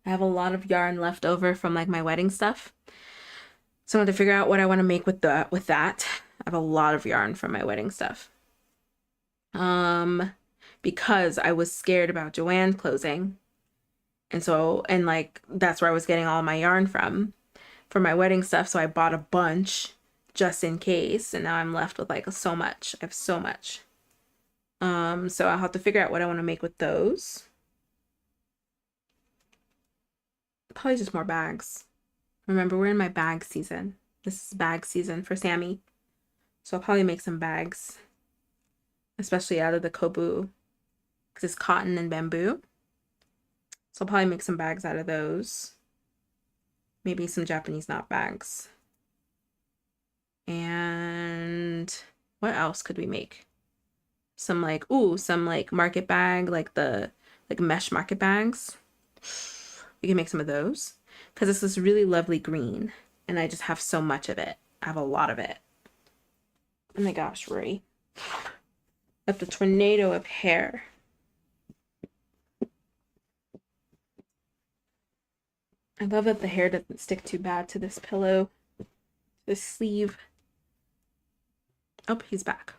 I have a lot of yarn left over from like my wedding stuff. So I have to figure out what I want to make with that. I have a lot of yarn from my wedding stuff. Because I was scared about Joanne closing. And like that's where I was getting all my yarn from for my wedding stuff. So I bought a bunch just in case, and now I'm left with like so much. I have so much. So I'll have to figure out what I want to make with those. Probably just more bags. Remember, we're in my bag season. This is bag season for Sammi. So I'll probably make some bags, especially out of the kobu, because it's cotton and bamboo. So I'll probably make some bags out of those. Maybe some Japanese knot bags. And what else could we make? Some like market bag, like the mesh market bags. We can make some of those because this is really lovely green and I just have so much of it. I have a lot of it. Oh my gosh, Rory. That's a tornado of hair. I love that the hair doesn't stick too bad to this pillow, this sleeve. Oh, he's back.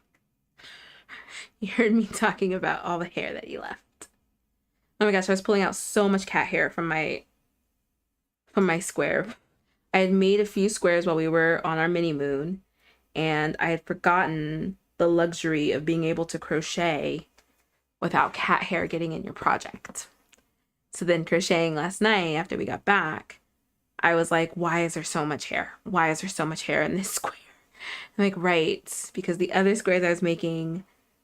You heard me talking about all the hair that he left. Oh my gosh, I was pulling out so much cat hair from my square. I had made a few squares while we were on our mini moon, and I had forgotten the luxury of being able to crochet without cat hair getting in your project. So then crocheting last night after we got back, I was like, why is there so much hair? Why is there so much hair in this square? I'm like, right, because the other squares I was making,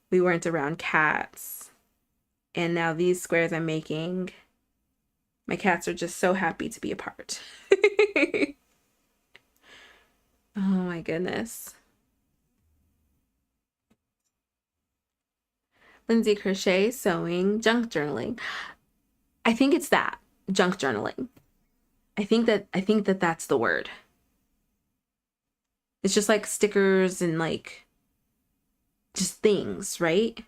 we weren't around cats. And now these squares I'm making, my cats are just so happy to be a part. Oh my goodness. Lindsay, crochet, sewing, junk journaling. I think it's that, junk journaling. I think that that's the word. It's just like stickers and like just things, right?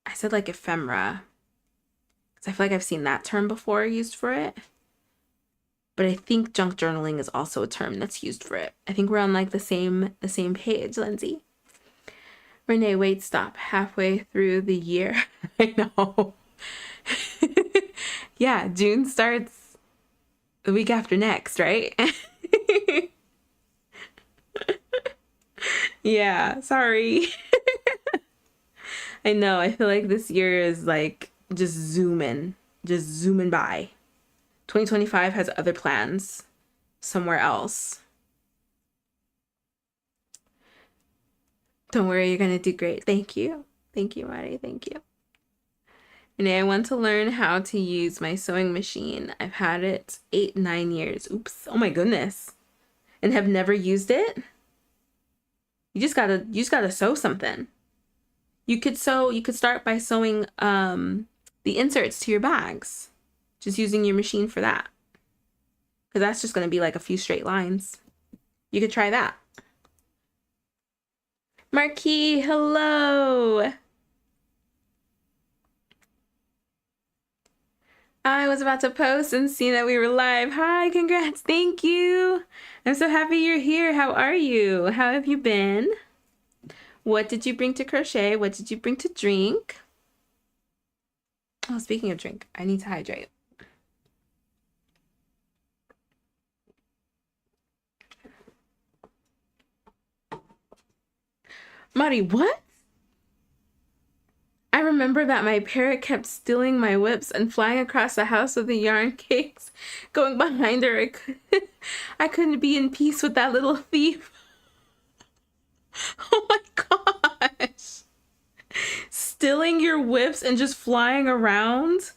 I said like ephemera because I feel like I've seen that term before used for it. But I think junk journaling is also a term that's used for it. I think we're on like the same page, Lindsay. Renee, wait, stop. Halfway through the year. I know. Yeah, June starts the week after next, right? Yeah, sorry. I know. I feel like this year is like just zooming by. 2025 has other plans somewhere else. Don't worry, you're gonna do great. Thank you. Thank you, Mari. Thank you. And I want to learn how to use my sewing machine. I've had it 8-9 years. Oops. Oh my goodness. And have never used it. You just gotta sew something. You could start by sewing the inserts to your bags. Just using your machine for that. Because that's just gonna be like a few straight lines. You could try that. Marquis, hello. I was about to post and see that we were live. Hi, congrats, thank you. I'm so happy you're here. How are you? How have you been? What did you bring to crochet? What did you bring to drink? Oh, speaking of drink, I need to hydrate. Mari, what? I remember that my parrot kept stealing my whips and flying across the house with the yarn cakes. Going behind her, I couldn't be in peace with that little thief. Oh my gosh. Stealing your whips and just flying around?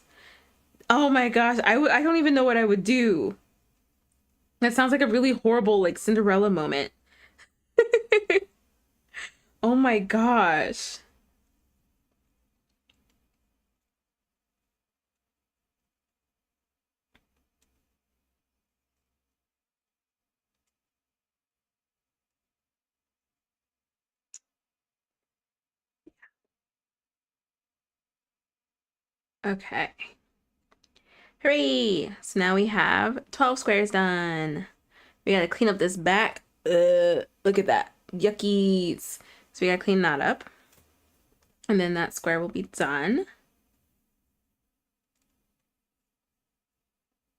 Oh my gosh, I don't even know what I would do. That sounds like a really horrible, like, Cinderella moment. Oh my gosh. Okay. Hooray! So now we have 12 squares done. We gotta clean up this back. Look at that. Yuckies. So we gotta clean that up. And then that square will be done.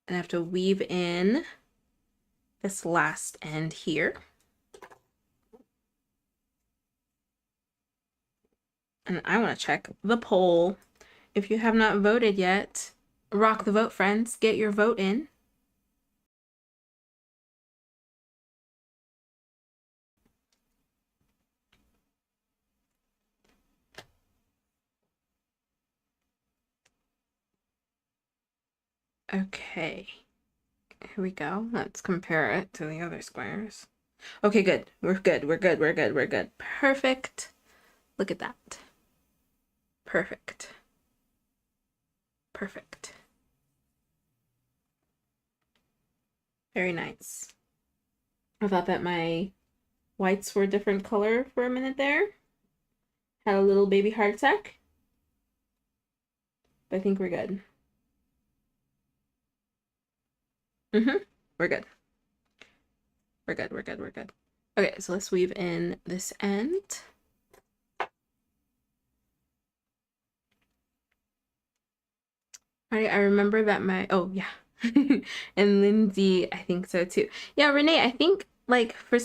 And I have to weave in this last end here. And I want to check the poll. If you have not voted yet, rock the vote, friends. Get your vote in. Okay, here we go. Let's compare it to the other squares. Okay, good. We're good. We're good. We're good. We're good. Perfect. Look at that. Perfect. Perfect. Very nice. I thought that my whites were a different color for a minute there. Had a little baby heart attack. But I think we're good. We're good. We're good. We're good. We're good. Okay, so let's weave in this end. I remember that oh yeah. And Lindsay, I think so too. Yeah, Renee, I think like for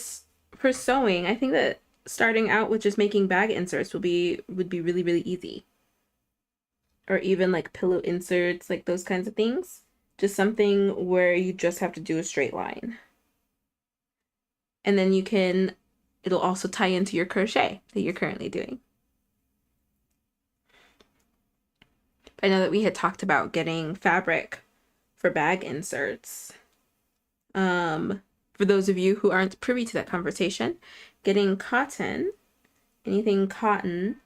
sewing, I think that starting out with just making bag inserts would be really, really easy. Or even like pillow inserts, like those kinds of things. Just something where you just have to do a straight line. And then it'll also tie into your crochet that you're currently doing. I know that we had talked about getting fabric for bag inserts. For those of you who aren't privy to that conversation, getting cotton, anything cotton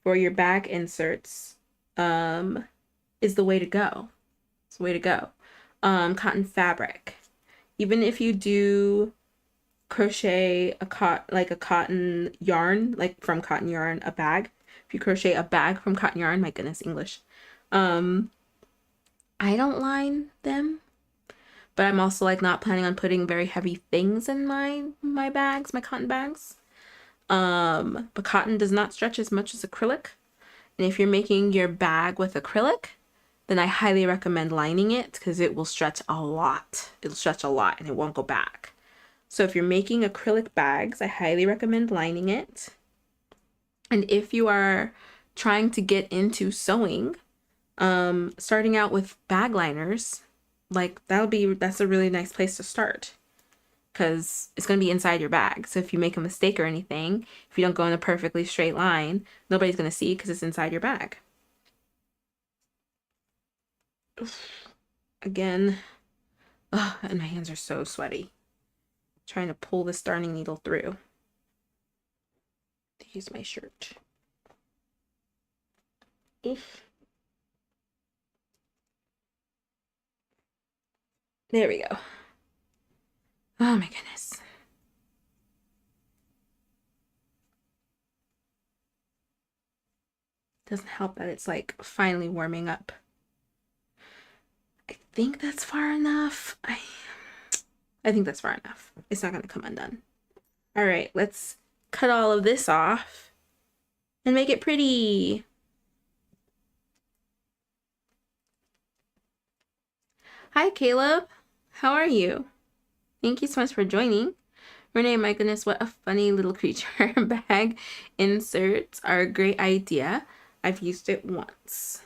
for your bag inserts, is the way to go. It's the way to go. Cotton fabric. Even if you do crochet a cotton yarn, like from cotton yarn, a bag. If you crochet a bag from cotton yarn, my goodness, English. I don't line them, but I'm also like not planning on putting very heavy things in my bags, my cotton bags. But cotton does not stretch as much as acrylic. And if you're making your bag with acrylic, then I highly recommend lining it because it will stretch a lot. It'll stretch a lot and it won't go back. So if you're making acrylic bags, I highly recommend lining it. And if you are trying to get into sewing, Starting out with bag liners, like that's a really nice place to start because it's going to be inside your bag. So if you make a mistake or anything, if you don't go in a perfectly straight line, nobody's going to see because it's inside your bag. Again, ugh, and my hands are so sweaty. Trying to pull this darning needle through to use my shirt. Oof. There we go. Oh my goodness. Doesn't help that it's like finally warming up. I think that's far enough. I think that's far enough. It's not going to come undone. All right, let's cut all of this off and make it pretty. Hi, Caleb. How are you? Thank you so much for joining. Renee, my goodness, what a funny little creature. Bag inserts are a great idea. I've used it once.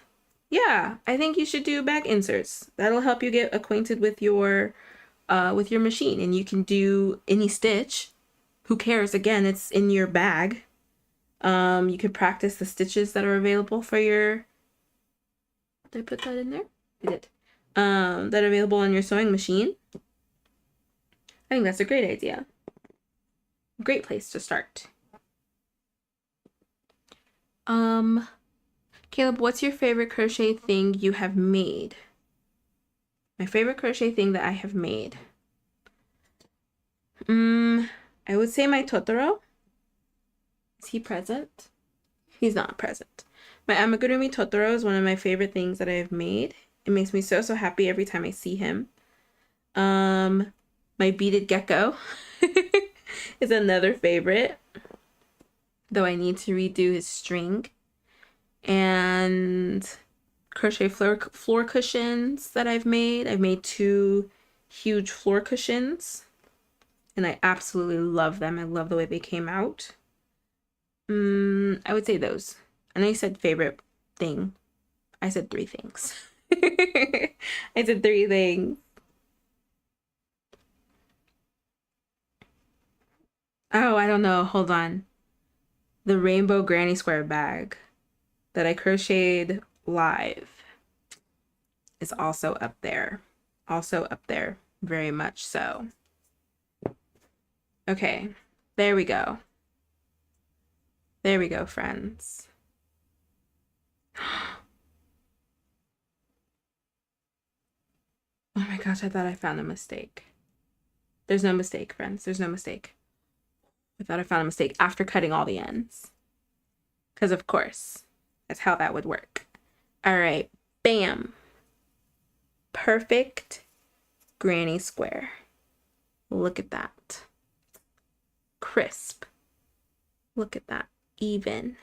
Yeah, I think you should do bag inserts. That'll help you get acquainted with your machine, and you can do any stitch. Who cares? Again, it's in your bag. You can practice the stitches that are available for your... Did I put that in there? I did. That are available on your sewing machine. I think that's a great idea. Great place to start. Caleb, what's your favorite crochet thing you have made? My favorite crochet thing that I have made. I would say my Totoro. Is he present? He's not present. My amigurumi Totoro is one of my favorite things that I have made. It makes me so happy every time I see him. My beaded gecko is another favorite, though I need to redo his string. And crochet floor cushions that I've made. I've made 2 huge floor cushions, and I absolutely love them. I love the way they came out. I would say those. I know you said favorite thing. I said 3 things. I said 3 things. Oh, I don't know. Hold on. The rainbow granny square bag that I crocheted live is also up there. Also up there. Very much so. Okay. There we go. There we go, friends. Oh my gosh, I thought I found a mistake. There's no mistake, friends. There's no mistake. I thought I found a mistake after cutting all the ends. Because, of course, that's how that would work. All right. Bam. Perfect granny square. Look at that. Crisp. Look at that. Even.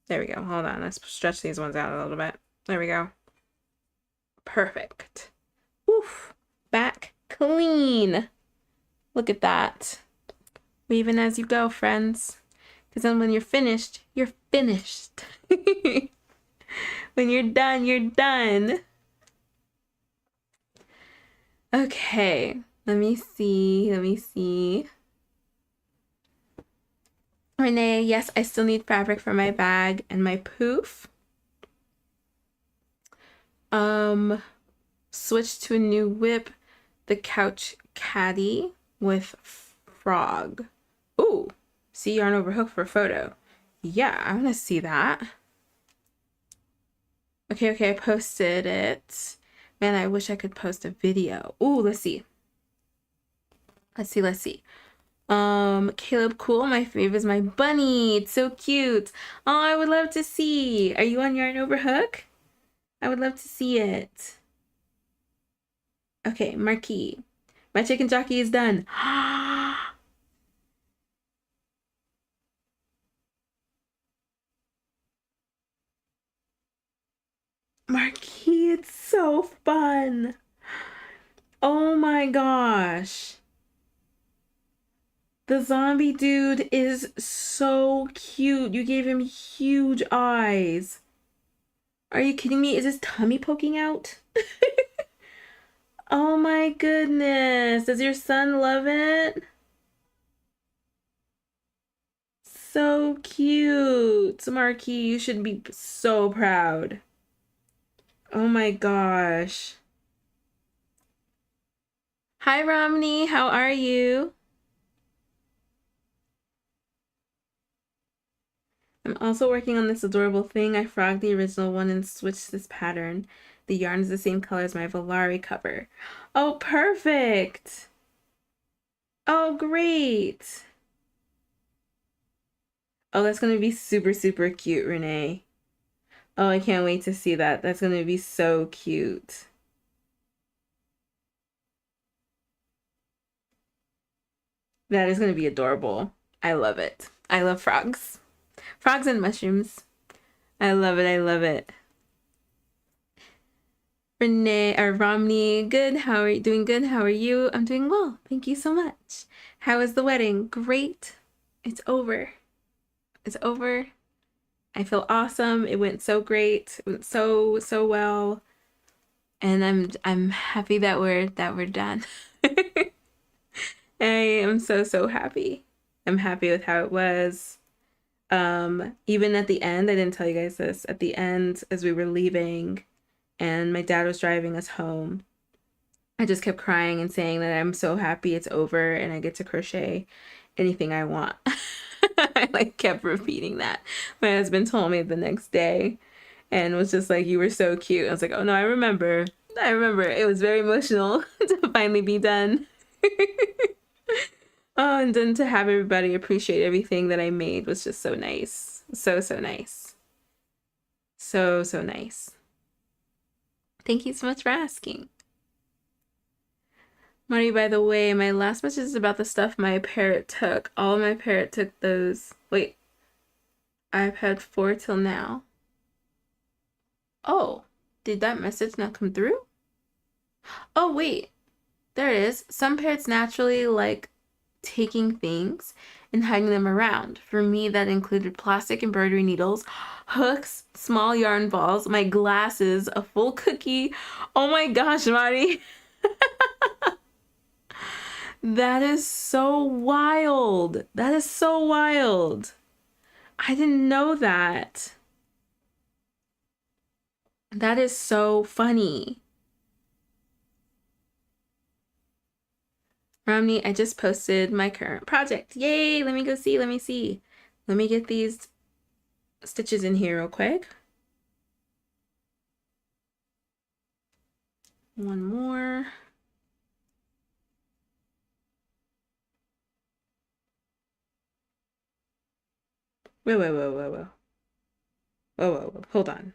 There we go. Hold on. Let's stretch these ones out a little bit. There we go. Perfect. Woof. Back clean. Look at that. Weaving as you go, friends. Because then when you're finished, you're finished. When you're done, you're done. Okay. Let me see. Let me see. Renee, yes, I still need fabric for my bag and my poof. Switch to a new whip. The couch caddy with frog. Ooh, see yarn over hook for a photo. Yeah, I want to see that. Okay, I posted it. Man, I wish I could post a video. Ooh, let's see. Let's see. Caleb, cool. My fave is my bunny. It's so cute. Oh, I would love to see. Are you on yarn over hook? I would love to see it. Okay, Marquis. My chicken jockey is done. Marquis, it's so fun. Oh my gosh. The zombie dude is so cute. You gave him huge eyes. Are you kidding me? Is his tummy poking out? Oh my goodness. Does your son love it? So cute. Marquis, you should be so proud. Oh my gosh. Hi, Romney. How are you? I'm also working on this adorable thing. I frogged the original one and switched this pattern. The yarn is the same color as my Volare cover. Oh, perfect. Oh, great. Oh, that's going to be super, super cute, Renee. Oh, I can't wait to see that. That's going to be so cute. That is going to be adorable. I love it. I love frogs. Frogs and mushrooms. I love it. I love it. Renee or Romney, good. How are you doing? Good. How are you? I'm doing well. Thank you so much. How was the wedding? Great. It's over. It's over. I feel awesome. It went so great. It went so well. And I'm happy that we're done. I am so happy. I'm happy with how it was. Even at the end, I didn't tell you guys this. At the end, as we were leaving and my dad was driving us home, I just kept crying and saying that I'm so happy it's over and I get to crochet anything I want. I like kept repeating that. My husband told me the next day and was just like, you were so cute. I was like, oh no, I remember. I remember. It was very emotional to finally be done. Oh, and then to have everybody appreciate everything that I made was just so nice. So nice. So nice. Thank you so much for asking. Marty, by the way, my last message is about the stuff my parrot took. All my parrot took those. Wait, I've had 4 till now. Oh, did that message not come through? Oh, wait. There it is. Some parrots naturally like taking things and hiding them around. For me, that included plastic embroidery needles, hooks, small yarn balls, my glasses, a full cookie. Oh my gosh, Marty. That is so wild. That is so wild. I didn't know that. That is so funny. Romney, I just posted my current project. Yay! Let me go see. Let me see. Let me get these stitches in here real quick. One more. Whoa. Whoa. Hold on.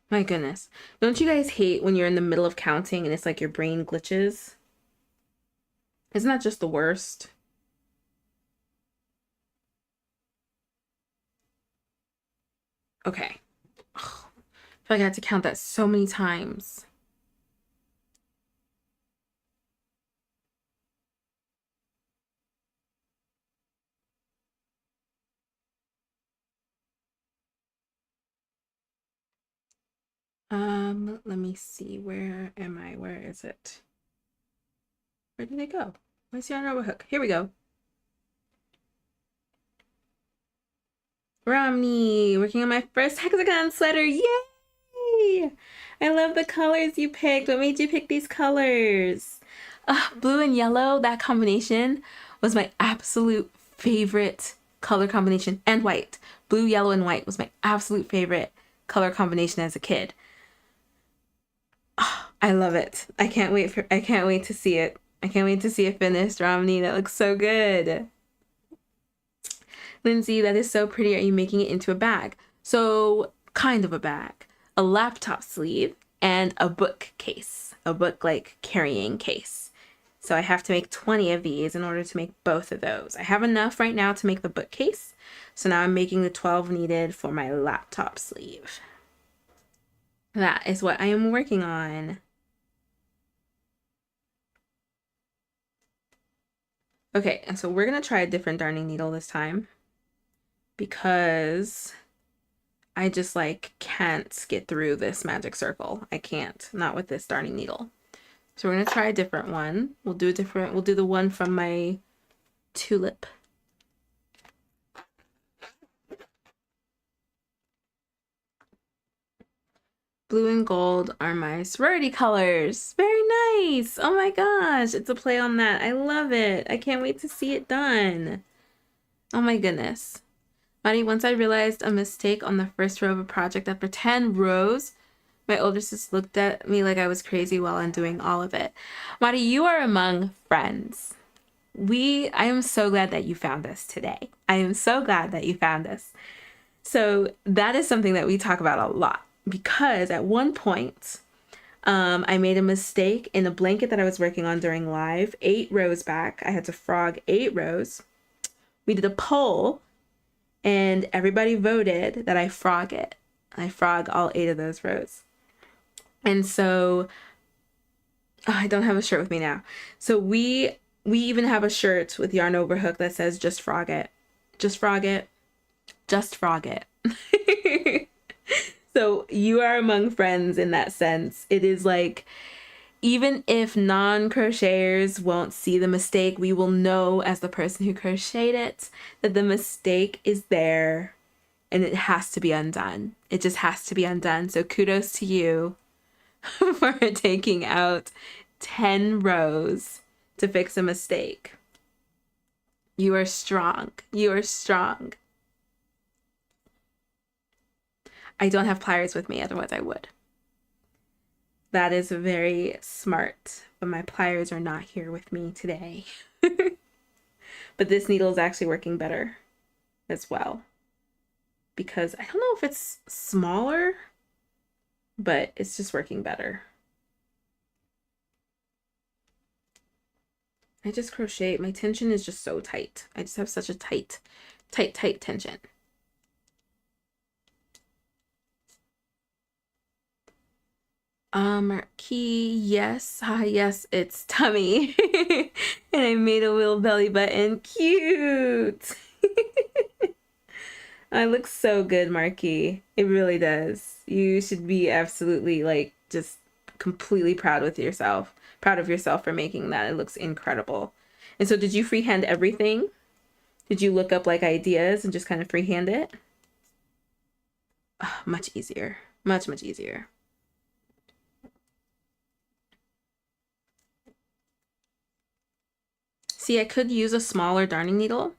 My goodness. Don't you guys hate when you're in the middle of counting and it's like your brain glitches? Isn't that just the worst? Okay. Ugh, I feel like I had to count that so many times. Let me see. Where am I? Where is it? Where did they go? Where's the yarn hook? Here we go. Romney, working on my first hexagon sweater. Yay! I love the colors you picked. What made you pick these colors? Blue and yellow, that combination was my absolute favorite color combination. And white. Blue, yellow, and white was my absolute favorite color combination as a kid. Oh, I love it. I can't wait to see it. I can't wait to see it finished, Romney. That looks so good. Lindsay, that is so pretty. Are you making it into a bag? So, kind of a bag. A laptop sleeve and a bookcase. A book like carrying case. So I have to make 20 of these in order to make both of those. I have enough right now to make the bookcase. So now I'm making the 12 needed for my laptop sleeve. That is what I am working on. Okay, and so we're going to try a different darning needle this time. because I just like can't get through this magic circle. I can't, not with this darning needle. So we're gonna try a different one. We'll do the one from my tulip. Blue and gold are my sorority colors. Very nice. Oh my gosh, it's a play on that. I love it. I can't wait to see it done. Oh my goodness. Maddie, once I realized a mistake on the first row of a project after 10 rows, my older sister looked at me like I was crazy while undoing all of it. Maddie, you are among friends. I am so glad that you found us today. I am so glad that you found us. So that is something that we talk about a lot, because at one point, I made a mistake in a blanket that I was working on during live. 8 rows back, I had to frog 8 rows. We did a poll, and everybody voted that I frog it. I frog all 8 of those rows. And so, I don't have a shirt with me now. So we even have a shirt with yarn overhook that says just frog it. Just frog it. Just frog it. So you are among friends in that sense. It is like, even if non-crocheters won't see the mistake, we will know as the person who crocheted it that the mistake is there and it has to be undone. It just has to be undone. So kudos to you for taking out 10 rows to fix a mistake. You are strong. You are strong. I don't have pliers with me, otherwise I would. That is very smart, but my pliers are not here with me today. But this needle is actually working better as well, because I don't know if it's smaller, but it's just working better. I just crochet. My tension is just so tight. I just have such a tight tension. Key, yes. Hi, yes, it's tummy. And I made a little belly button. Cute. I look so good, Marky. It really does. You should be absolutely like just completely proud of yourself for making that. It looks incredible. And so did you freehand everything? Did you look up like ideas and just kind of freehand it? Oh, much easier. Much easier. See, I could use a smaller darning needle.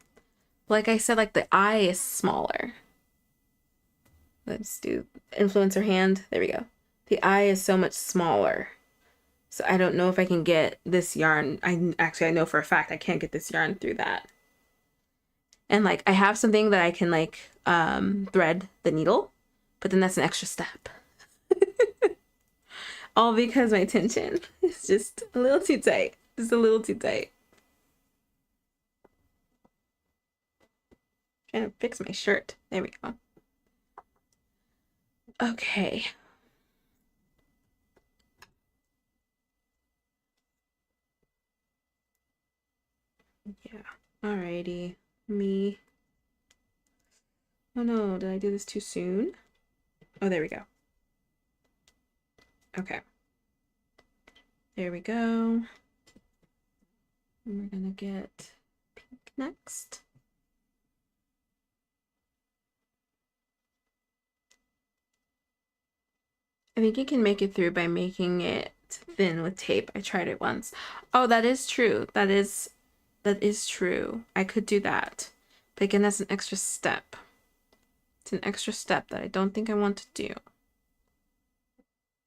Like I said, like the eye is smaller. Let's do influencer hand. There we go. The eye is so much smaller. So I don't know if I can get this yarn. I know for a fact I can't get this yarn through that. And like I have something that I can like thread the needle, but then that's an extra step. All because my tension is just a little too tight. Just a little too tight. Trying to fix my shirt. There we go. Okay. Yeah. Alrighty. Me. Oh no, did I do this too soon? Oh, there we go. Okay. There we go. And we're gonna get pink next. I think you can make it through by making it thin with tape. I tried it once. Oh, that is true. That is true. I could do that. But again, that's an extra step. It's an extra step that I don't think I want to do.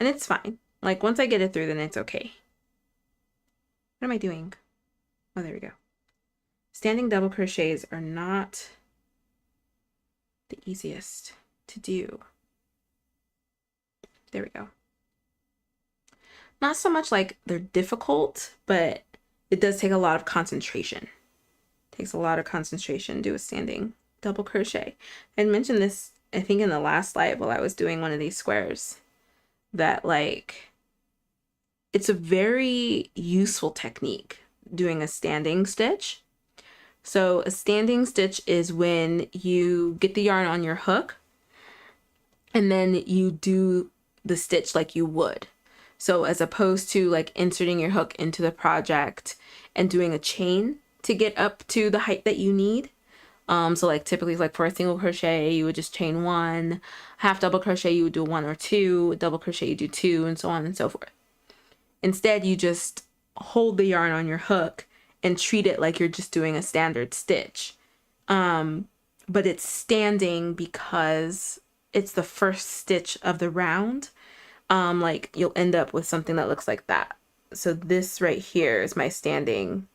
And it's fine. Like once I get it through, then it's okay. What am I doing? Oh, there we go. Standing double crochets are not the easiest to do. There we go. Not so much like they're difficult, but it does take a lot of concentration. It takes a lot of concentration to do a standing double crochet. I mentioned this, I think, in the last live while I was doing one of these squares, that like it's a very useful technique doing a standing stitch, So a standing stitch is when you get the yarn on your hook and then you do the stitch like you would. So as opposed to like inserting your hook into the project and doing a chain to get up to the height that you need. So like typically like for a single crochet, you would just chain one, half double crochet, you would do one or two, double crochet, you do two, and so on and so forth. Instead, you just hold the yarn on your hook and treat it like you're just doing a standard stitch. But it's standing because it's the first stitch of the round. Like you'll end up with something that looks like that. So this right here is my standing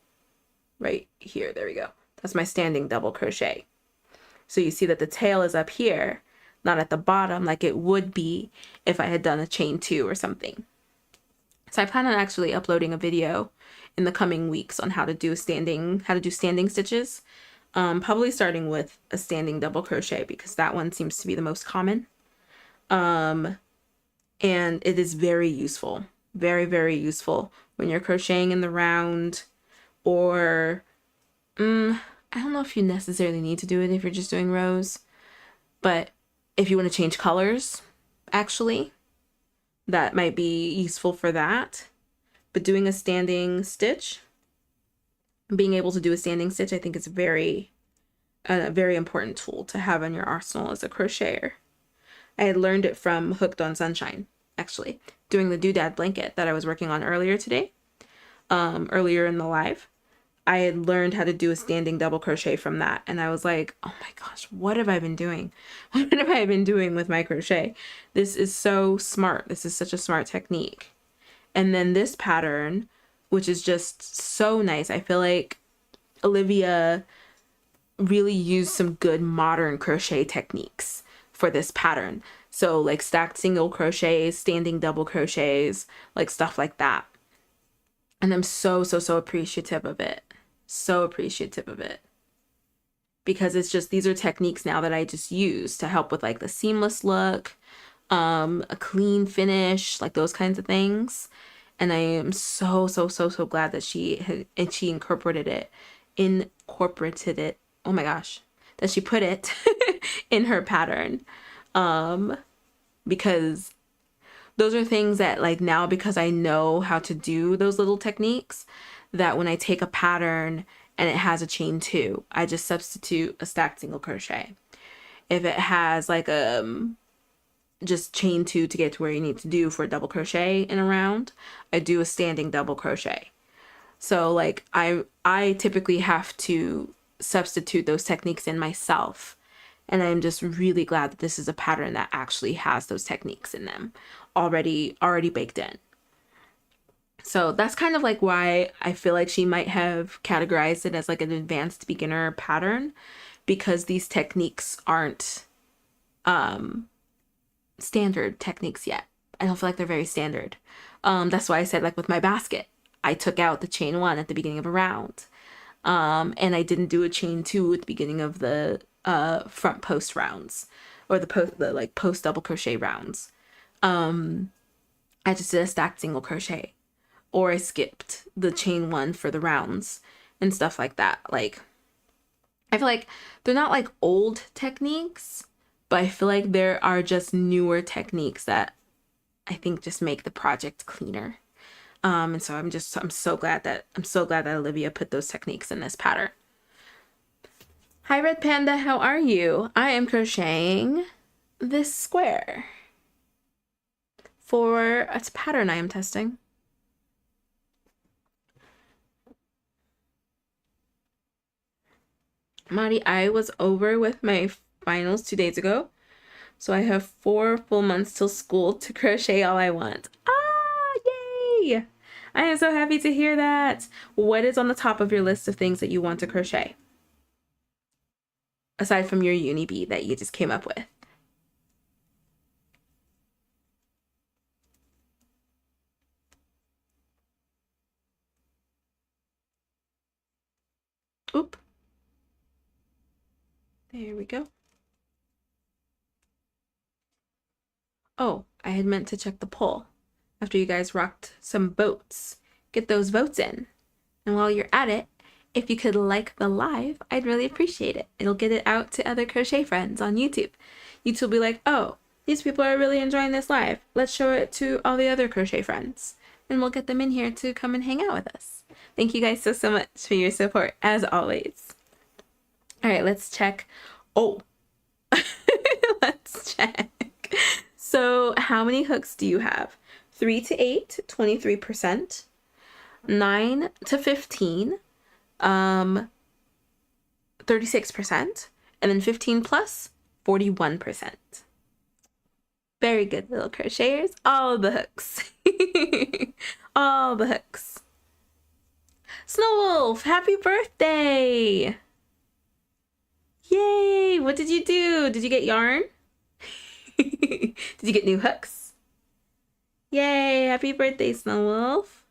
right here. There we go. That's my standing double crochet. So you see that the tail is up here, not at the bottom like it would be if I had done a chain two or something. So I plan on actually uploading a video in the coming weeks on how to do standing stitches. Probably starting with a standing double crochet because that one seems to be the most common. And it is very useful, very, very useful when you're crocheting in the round, or I don't know if you necessarily need to do it if you're just doing rows, but if you want to change colors, actually, that might be useful for that. But doing a standing stitch, being able to do a standing stitch, I think is a very important tool to have in your arsenal as a crocheter. I had learned it from Hooked on Sunshine, actually, doing the doodad blanket that I was working on earlier today, earlier in the live. I had learned how to do a standing double crochet from that. And I was like, oh my gosh, what have I been doing? What have I been doing with my crochet? This is so smart. This is such a smart technique. And then this pattern, which is just so nice. I feel like Olivia really used some good modern crochet techniques for this pattern. So like stacked single crochets, standing double crochets, like stuff like that. And I'm so appreciative of it. So appreciative of it. Because it's just, these are techniques now that I just use to help with like the seamless look, a clean finish, like those kinds of things. And I am so glad that she incorporated it. Oh my gosh. That she put it in her pattern. Because those are things that like now, because I know how to do those little techniques, that when I take a pattern and it has a chain two, I just substitute a stacked single crochet. If it has like just chain two to get to where you need to do for a double crochet in a round, I do a standing double crochet. So like I typically have to substitute those techniques in myself. And I'm just really glad that this is a pattern that actually has those techniques in them already baked in. So that's kind of like why I feel like she might have categorized it as like an advanced beginner pattern, because these techniques aren't standard techniques yet. I don't feel like they're very standard. That's why I said like with my basket, I took out the chain one at the beginning of a round. And I didn't do a chain two at the beginning of the front post rounds, or the post double crochet rounds. I just did a stacked single crochet, or I skipped the chain one for the rounds and stuff like that. Like, I feel like they're not like old techniques, but I feel like there are just newer techniques that I think just make the project cleaner. And so I'm so glad that Olivia put those techniques in this pattern. Hi Red Panda, how are you? I am crocheting this square for a pattern I am testing. Mari, I was over with my finals 2 days ago, so I have 4 full months till school to crochet all I want. Yay! I am so happy to hear that. What is on the top of your list of things that you want to crochet? Aside from your uni bead that you just came up with. Oop. There we go. Oh, I had meant to check the poll after you guys rocked some votes. Get those votes in. And while you're at it, If you could like the live, I'd really appreciate it. It'll get it out to other crochet friends on YouTube. YouTube will be like, oh, these people are really enjoying this live. Let's show it to all the other crochet friends. And we'll get them in here to come and hang out with us. Thank you guys so much for your support, as always. All right, let's check. Oh, let's check. So how many hooks do you have? 3 to 8, 23%. 9 to 15, 36%. And then 15 plus, 41%. Very good, little crocheters. All the hooks. All the hooks. Snow Wolf, happy birthday! Yay! What did you do? Did you get yarn? Did you get new hooks? Yay! Happy birthday, Snow Wolf.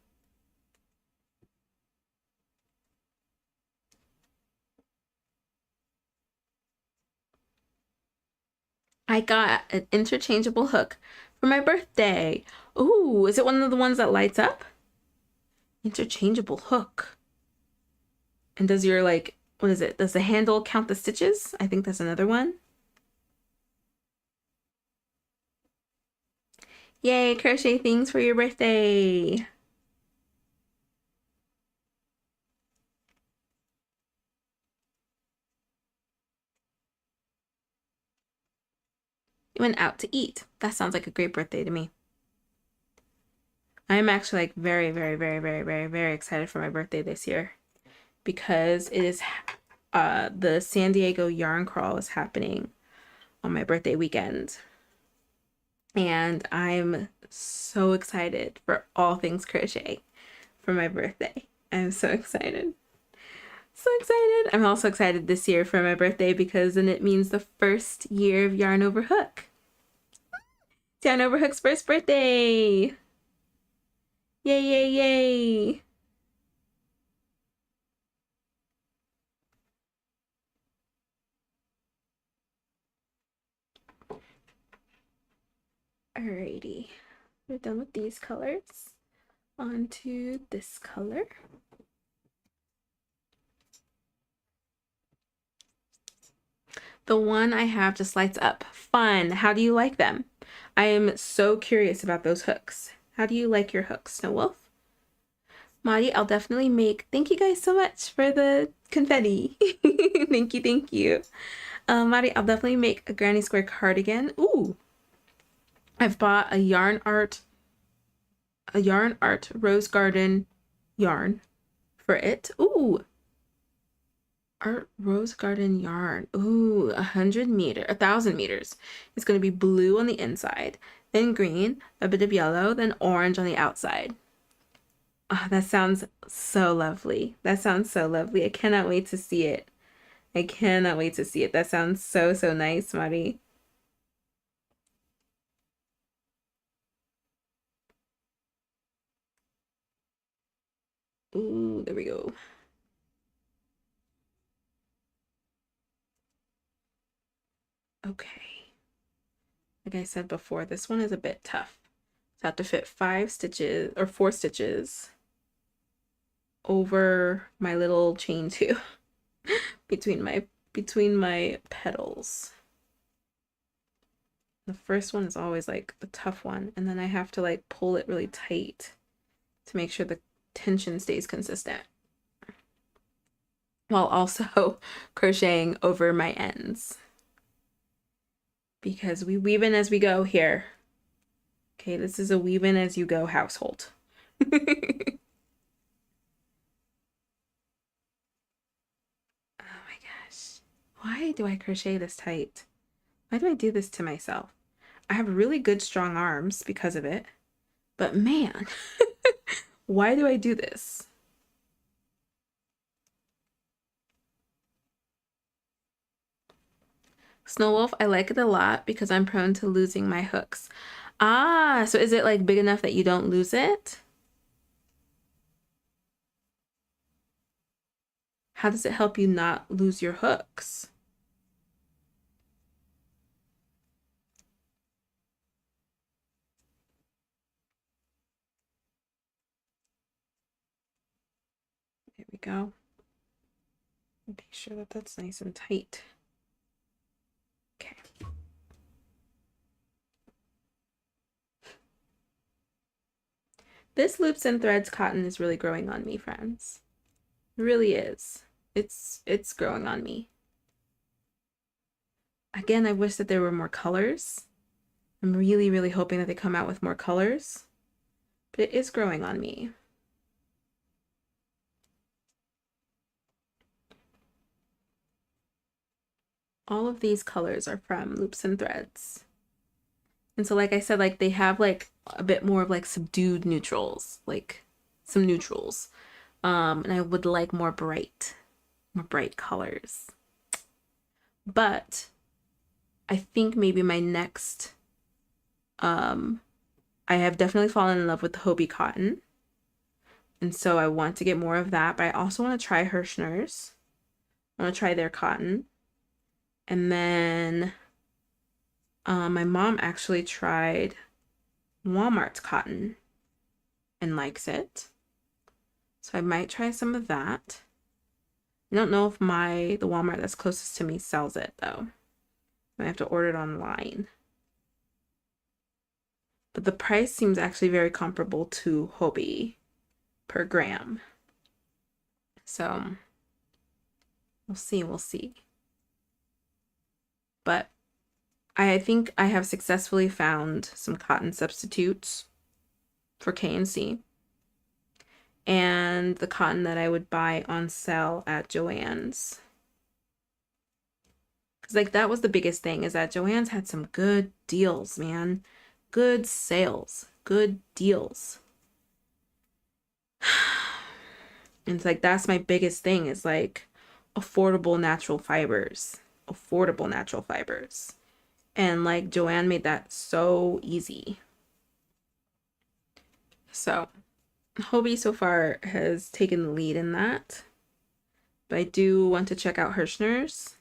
I got an interchangeable hook for my birthday. Ooh, is it one of the ones that lights up? Interchangeable hook. And does your, like, what is it? Does the handle count the stitches? I think that's another one. Yay, crochet things for your birthday. You went out to eat. That sounds like a great birthday to me. I'm actually like very excited for my birthday this year because it is the San Diego Yarn Crawl is happening on my birthday weekend. And I'm so excited for all things crochet for my birthday. I'm so excited. So excited. I'm also excited this year for my birthday because then it means the first year of Yarn Over Hook. It's Yarn Over Hook's first birthday. Yay, yay, yay. Alrighty. We're done with these colors. On to this color. The one I have just lights up. Fun. How do you like them? I am so curious about those hooks. How do you like your hooks, Snow Wolf? Madi, I'll definitely make. Thank you guys so much for the confetti. Thank you, thank you. Madi, I'll definitely make a granny square cardigan. Ooh. I've bought a yarn art rose garden yarn for it. Ooh. Art rose garden yarn. Ooh, 100 meters. It's going to be blue on the inside, then green, a bit of yellow, then orange on the outside. Oh, that sounds so lovely. That sounds so lovely. I cannot wait to see it. I cannot wait to see it. That sounds so, so nice, Mari. Ooh, there we go. Okay. Like I said before, this one is a bit tough. So I have to fit 5 stitches or 4 stitches over my little chain two between my petals. The first one is always like the tough one, and then I have to like pull it really tight to make sure the tension stays consistent while also crocheting over my ends because we weave in as we go here. Okay, this is a weave in as you go household. Oh my gosh. Why do I crochet this tight? Why do I do this to myself? I have really good strong arms because of it. But man, why do I do this? Snow Wolf, I like it a lot because I'm prone to losing my hooks. Ah, so is it like big enough that you don't lose it? How does it help you not lose your hooks? There we go. Make sure that that's nice and tight. Okay. This Loops and Threads cotton is really growing on me, friends. It really is. It's growing on me. Again, I wish that there were more colors. I'm really, really hoping that they come out with more colors. But it is growing on me. All of these colors are from Loops and Threads. And so like I said, like they have like a bit more of like subdued neutrals, like some neutrals. And I would like more bright colors. But I think maybe my next, I have definitely fallen in love with the Hobie cotton. And so I want to get more of that, but I also want to try Hirschner's. I want to try their cotton. And then my mom actually tried Walmart's cotton and likes it. So I might try some of that. I don't know if the Walmart that's closest to me sells it though. I have to order it online. But the price seems actually very comparable to Hobie per gram. So we'll see. But I think I have successfully found some cotton substitutes for K&C. And the cotton that I would buy on sale at Joann's. Because like that was the biggest thing, is that Joann's had some good deals, man. Good sales, good deals. And it's like that's my biggest thing, is like affordable natural fibers. Affordable natural fibers. And like Joann made that so easy. So Hobie so far has taken the lead in that. But I do want to check out Hirschner's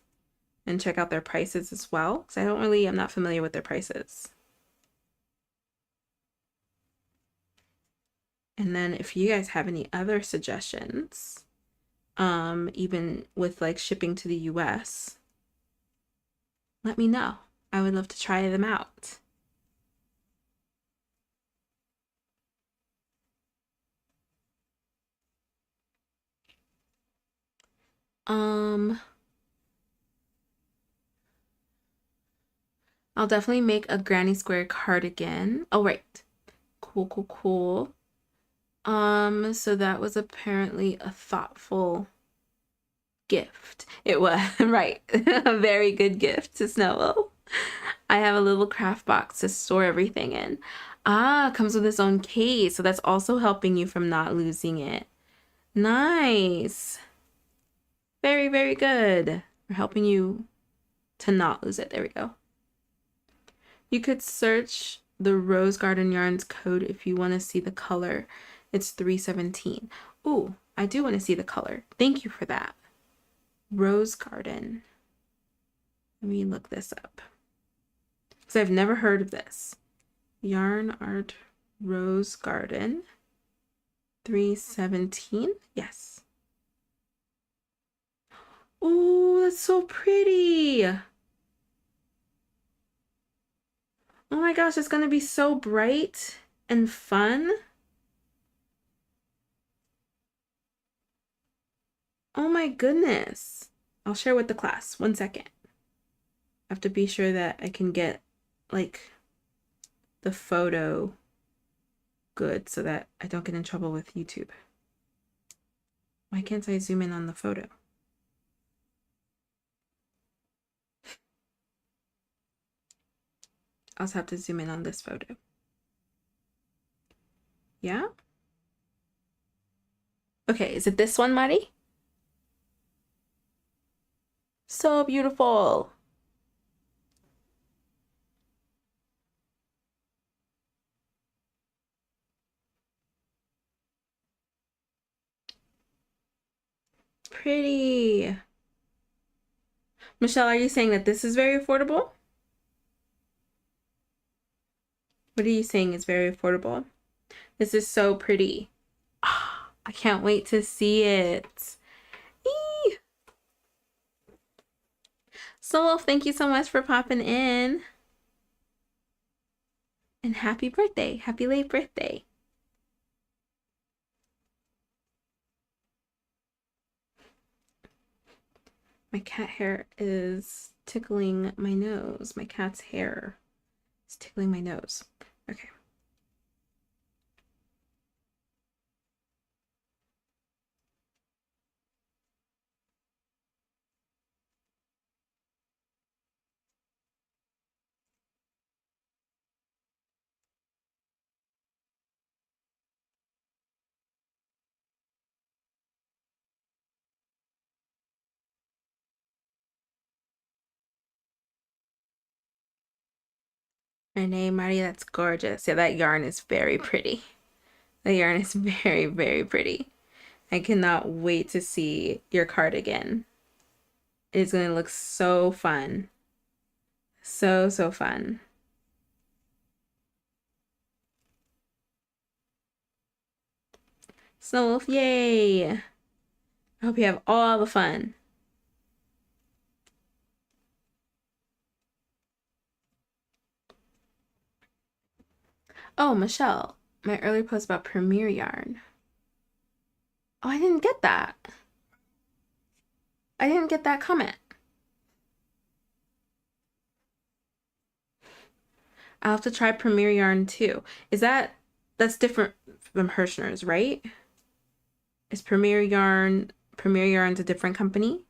and check out their prices as well, because I'm not familiar with their prices. And then if you guys have any other suggestions, even with like shipping to the US, let me know. I would love to try them out. I'll definitely make a granny square cardigan. Oh, right. Cool. So that was apparently a thoughtful gift. It was, right. A very good gift to Snowball. I have a little craft box to store everything in. Ah, comes with its own case. So that's also helping you from not losing it. Nice. Very, very good. We're helping you to not lose it. There we go. You could search the Rose Garden Yarns code if you want to see the color. It's 317. Ooh, I do want to see the color. Thank you for that. Rose Garden. Let me look this up, because I've never heard of this. Yarn Art Rose Garden 317. Yes. Ooh, that's so pretty. Oh my gosh, it's gonna be so bright and fun. Oh my goodness. I'll share with the class. 1 second. I have to be sure that I can get like the photo good so that I don't get in trouble with YouTube. Why can't I zoom in on the photo? I also have to zoom in on this photo. Yeah? Okay, is it this one, Mari? So beautiful. Pretty. Michelle, are you saying that this is very affordable? What are you saying is very affordable? This is so pretty. Oh, I can't wait to see it. Eee! Soul, thank you so much for popping in. And happy birthday. Happy late birthday. My cat hair is tickling my nose. My cat's hair is tickling my nose. Okay. Renee, Marty, that's gorgeous. Yeah, that yarn is very pretty. The yarn is very, very pretty. I cannot wait to see your cardigan. It's going to look so fun. So, so fun. Snow Wolf, yay! I hope you have all the fun. Oh, Michelle, my earlier post about Premier Yarn. Oh, I didn't get that. I didn't get that comment. I'll have to try Premier Yarn too. That's different from Hirschner's, right? Is Premier Yarn's a different company?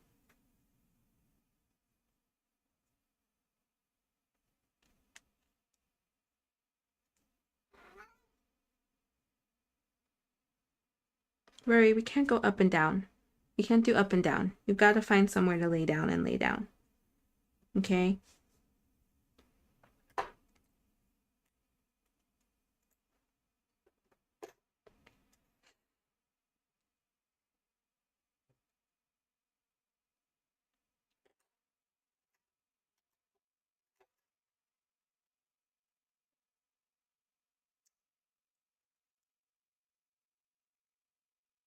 Rory, we can't go up and down. You can't do up and down. You've got to find somewhere to lay down and lay down. Okay?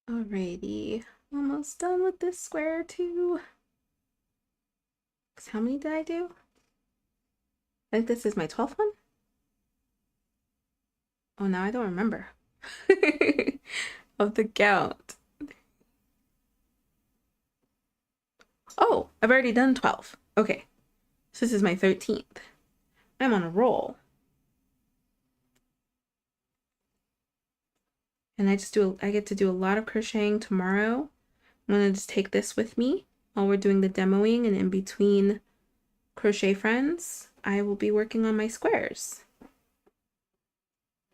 Alrighty. Almost done with this square too. How many did I do? I think this is my 12th one. Oh, now I don't remember. Of the count. Oh, I've already done 12. Okay. So this is my 13th. I'm on a roll. And I get to do a lot of crocheting tomorrow. I'm gonna just take this with me while we're doing the demoing, and in between crochet friends, I will be working on my squares.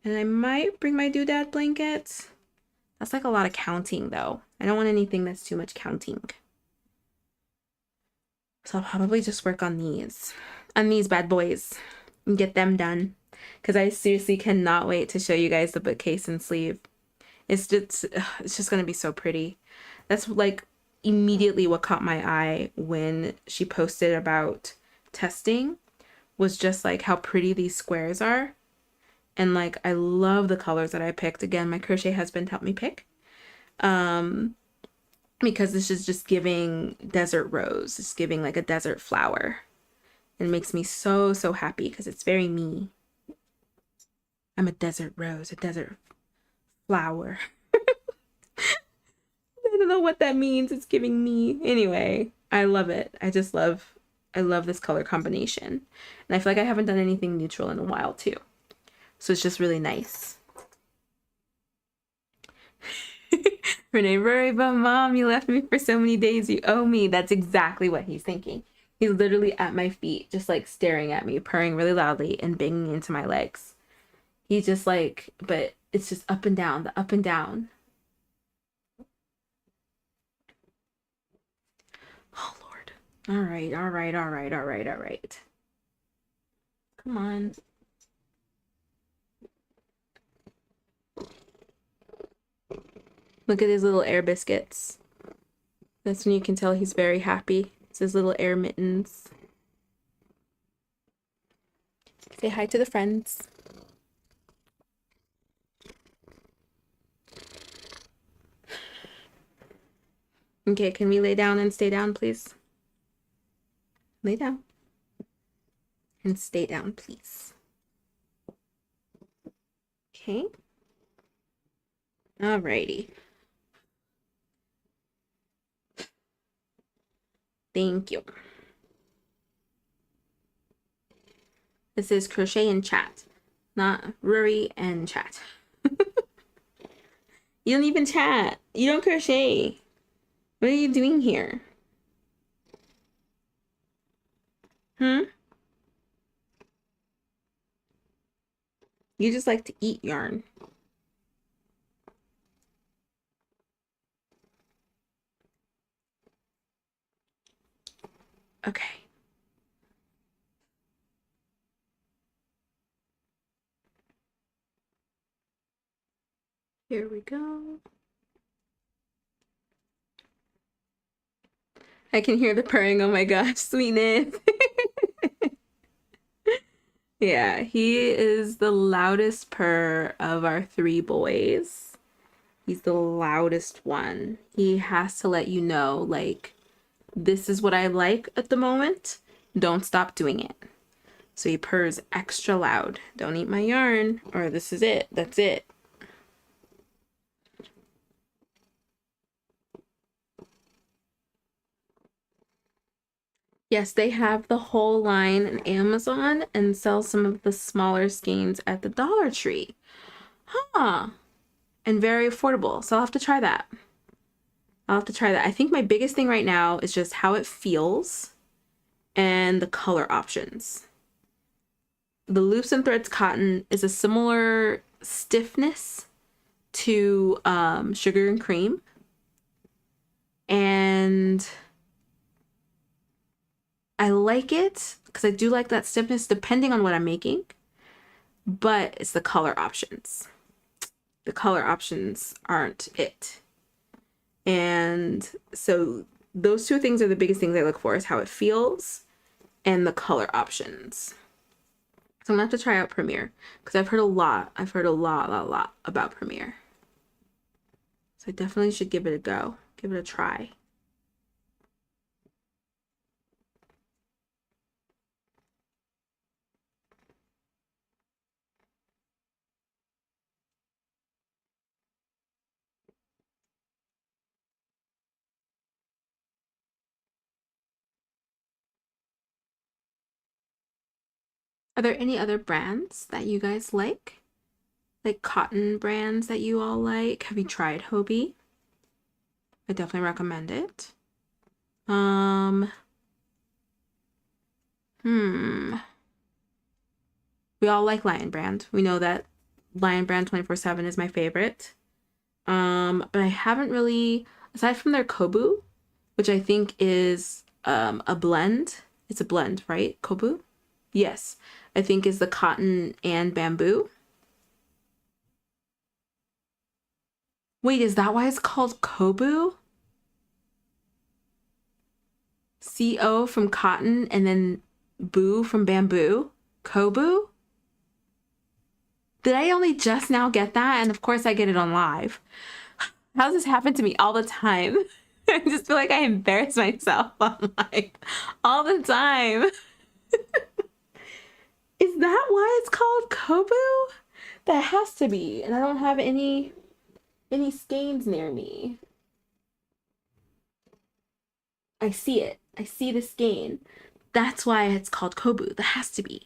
And I might bring my doodad blanket. That's like a lot of counting though. I don't want anything that's too much counting. So I'll probably just work on these bad boys and get them done. Because I seriously cannot wait to show you guys the bookcase and sleeve. It's just gonna be so pretty. That's like immediately what caught my eye when she posted about testing, was just like how pretty these squares are. And like I love the colors that I picked. Again, my crochet husband helped me pick. Because this is just giving desert rose. It's giving like a desert flower. It makes me so, so happy because it's very me. I'm a desert rose, a desert flower. I don't know what that means. It's giving me. Anyway, I love it. I love this color combination. And I feel like I haven't done anything neutral in a while too. So it's just really nice. Renee, Rory, but mom, you left me for so many days. You owe me. That's exactly what he's thinking. He's literally at my feet, just like staring at me, purring really loudly and banging into my legs. He's just like, but it's just up and down, the up and down. Oh, Lord. All right, all right, all right, all right, all right. Come on. Look at his little air biscuits. That's when you can tell he's very happy. It's his little air mittens. Say hi to the friends. Okay, can we lay down and stay down, please? Lay down. And stay down, please. Okay. Alrighty. Thank you. This is Crochet and Chat, not Rory and Chat. You don't even chat. You don't crochet. What are you doing here? You just like to eat yarn. Okay. Here we go. I can hear the purring. Oh my gosh, sweetness. Yeah, he is the loudest purr of our 3 boys. He's the loudest one. He has to let you know, like, this is what I like at the moment. Don't stop doing it. So he purrs extra loud. Don't eat my yarn, or this is it. That's it. Yes, they have the whole line on Amazon and sell some of the smaller skeins at the Dollar Tree. Huh. And very affordable. So I'll have to try that. I think my biggest thing right now is just how it feels and the color options. The Loops and Threads cotton is a similar stiffness to Sugar and Cream. And I like it because I do like that stiffness depending on what I'm making, but it's the color options. The color options aren't it. And so those 2 things are the biggest things I look for, is how it feels and the color options. So I'm gonna have to try out Premiere because I've heard a lot about Premiere. So I definitely should give it a go, give it a try. Are there any other brands that you guys like? Like cotton brands that you all like? Have you tried Hobie? I definitely recommend it. We all like Lion Brand. We know that Lion Brand 24/7 is my favorite. But I haven't really, aside from their Kobu, which I think is a blend. It's a blend, right? Kobu? Yes. I think is the cotton and bamboo. Wait, is that why it's called Kobu? CO from cotton and then boo from bamboo? Kobu? Did I only just now get that? And of course I get it on live. How does this happen to me all the time? I just feel like I embarrass myself on live all the time. Is that why it's called Kobu? That has to be. And I don't have any skeins near me. I see it. I see the skein. That's why it's called Kobu. That has to be.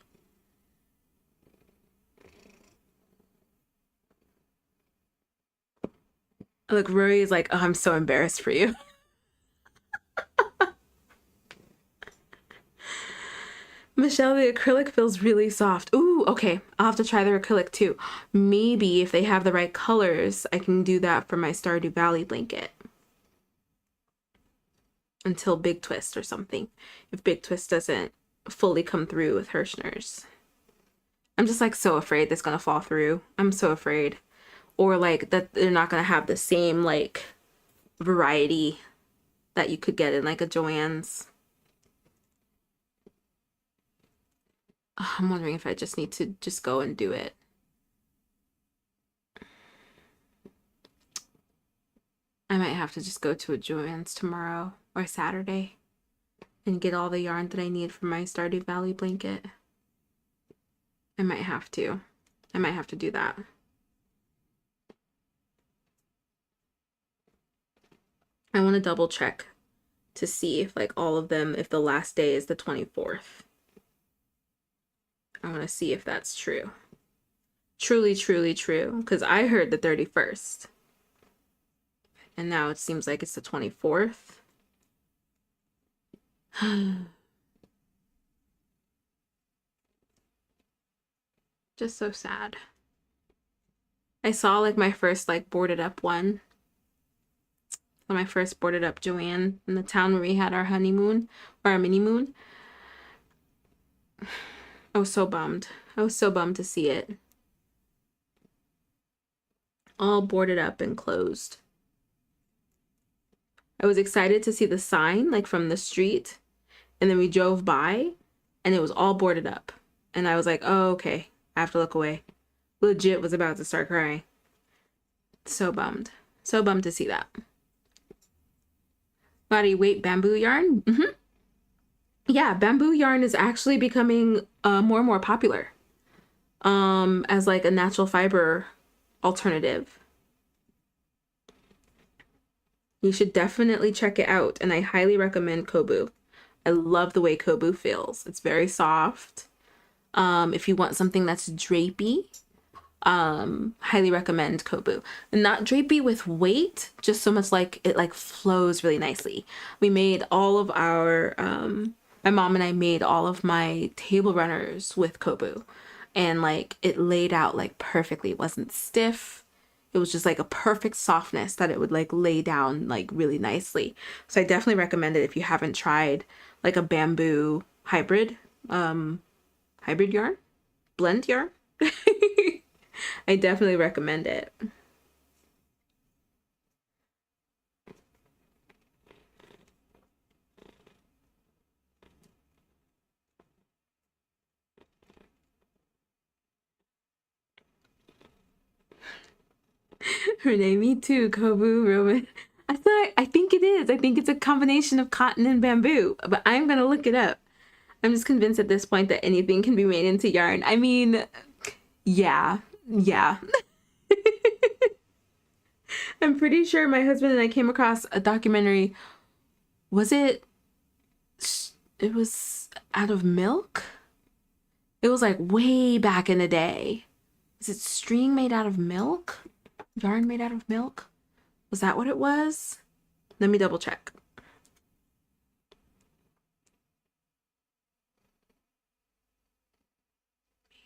Look, Rory is like, oh, I'm so embarrassed for you. Michelle, the acrylic feels really soft. Ooh, okay. I'll have to try their acrylic too. Maybe if they have the right colors, I can do that for my Stardew Valley blanket. Until Big Twist or something. If Big Twist doesn't fully come through with Hirschner's. I'm just like so afraid that's gonna fall through. I'm so afraid. Or like that they're not gonna have the same like variety that you could get in like a Joann's. I'm wondering if I just need to just go and do it. I might have to just go to a Joann's tomorrow or Saturday and get all the yarn that I need for my Stardew Valley blanket. I might have to. I might have to do that. I want to double check to see if like all of them, if the last day is the 24th. I want to see if that's true. Truly, truly true. Because I heard the 31st. And now it seems like it's the 24th. Just so sad. I saw like my first like boarded up one. So my first boarded up Joanne in the town where we had our honeymoon or our mini moon. I was so bummed. I was so bummed to see it. All boarded up and closed. I was excited to see the sign like from the street, and then we drove by and it was all boarded up. And I was like, oh, okay. I have to look away. Legit was about to start crying. So bummed. So bummed to see that. Body weight bamboo yarn? Mm-hmm. Yeah, bamboo yarn is actually becoming more and more popular as like a natural fiber alternative. You should definitely check it out, and I highly recommend Kobu. I love the way Kobu feels. It's very soft. If you want something that's drapey, highly recommend Kobu. And not drapey with weight, just so much like it like flows really nicely. We made all of our my mom and I made all of my table runners with Kobu, and like it laid out like perfectly. It wasn't stiff. It was just like a perfect softness that it would like lay down like really nicely. So I definitely recommend it if you haven't tried like a bamboo hybrid yarn, blend yarn. I definitely recommend it. Renee, me too. Kobu, Roman. I think it is. I think it's a combination of cotton and bamboo, but I'm gonna look it up. I'm just convinced at this point that anything can be made into yarn. I mean, yeah. I'm pretty sure my husband and I came across a documentary. It was out of milk? It was like way back in the day. Is it string made out of milk? Yarn made out of milk? Was that what it was? Let me double check.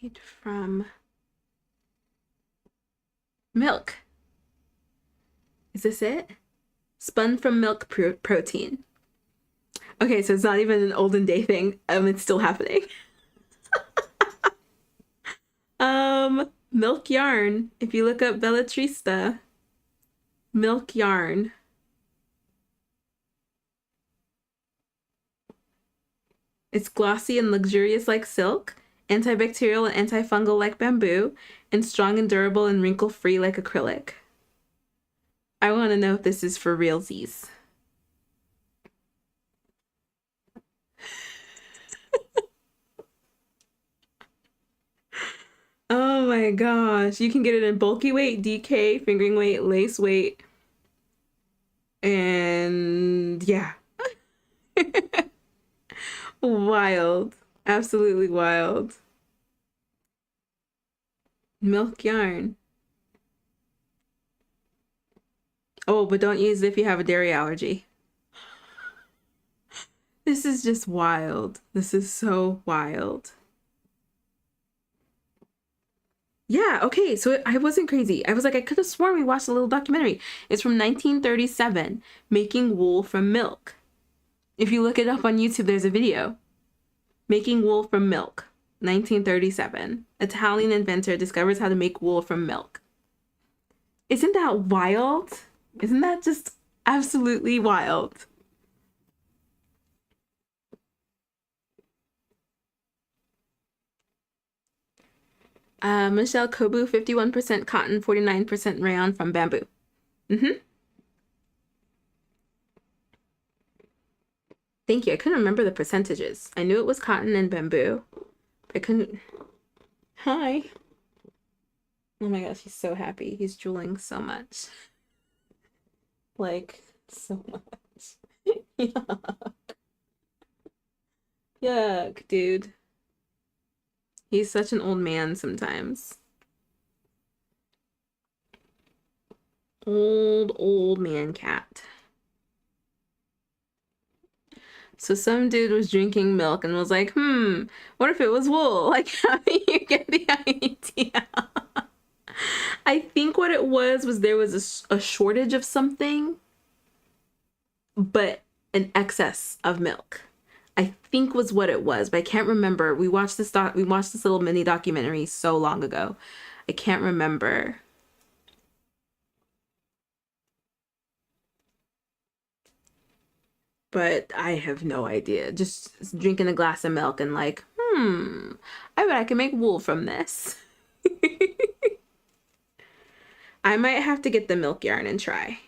Made from milk. Is this it? Spun from milk protein. Okay, so it's not even an olden day thing. It's still happening. Milk yarn. If you look up Bellatrista, milk yarn. It's glossy and luxurious like silk, antibacterial and antifungal like bamboo, and strong and durable and wrinkle-free like acrylic. I want to know if this is for realsies. Oh my gosh. You can get it in bulky weight, DK, fingering weight, lace weight. And yeah. Wild. Absolutely wild. Milk yarn. Oh, but don't use it if you have a dairy allergy. This is just wild. This is so wild. Yeah, okay, so I wasn't crazy. I was like, I could have sworn we watched a little documentary. It's from 1937, Making Wool from Milk. If you look it up on YouTube, there's a video. Making Wool from Milk, 1937. Italian inventor discovers how to make wool from milk. Isn't that wild? Isn't that just absolutely wild? Michelle Kobu, 51% cotton, 49% rayon from bamboo. Thank you. I couldn't remember the percentages. I knew it was cotton and bamboo. I couldn't. Hi. Oh my gosh, he's so happy. He's drooling so much. Like, so much. Yuck. Yuck, dude. He's such an old man sometimes. Old man cat. So some dude was drinking milk and was like, what if it was wool? Like, how do you get the idea? I think what it was there was a shortage of something, but an excess of milk. I think was what it was, but I can't remember. We watched this little mini documentary so long ago. I can't remember. But I have no idea. Just drinking a glass of milk and like, I bet I can make wool from this. I might have to get the milk yarn and try.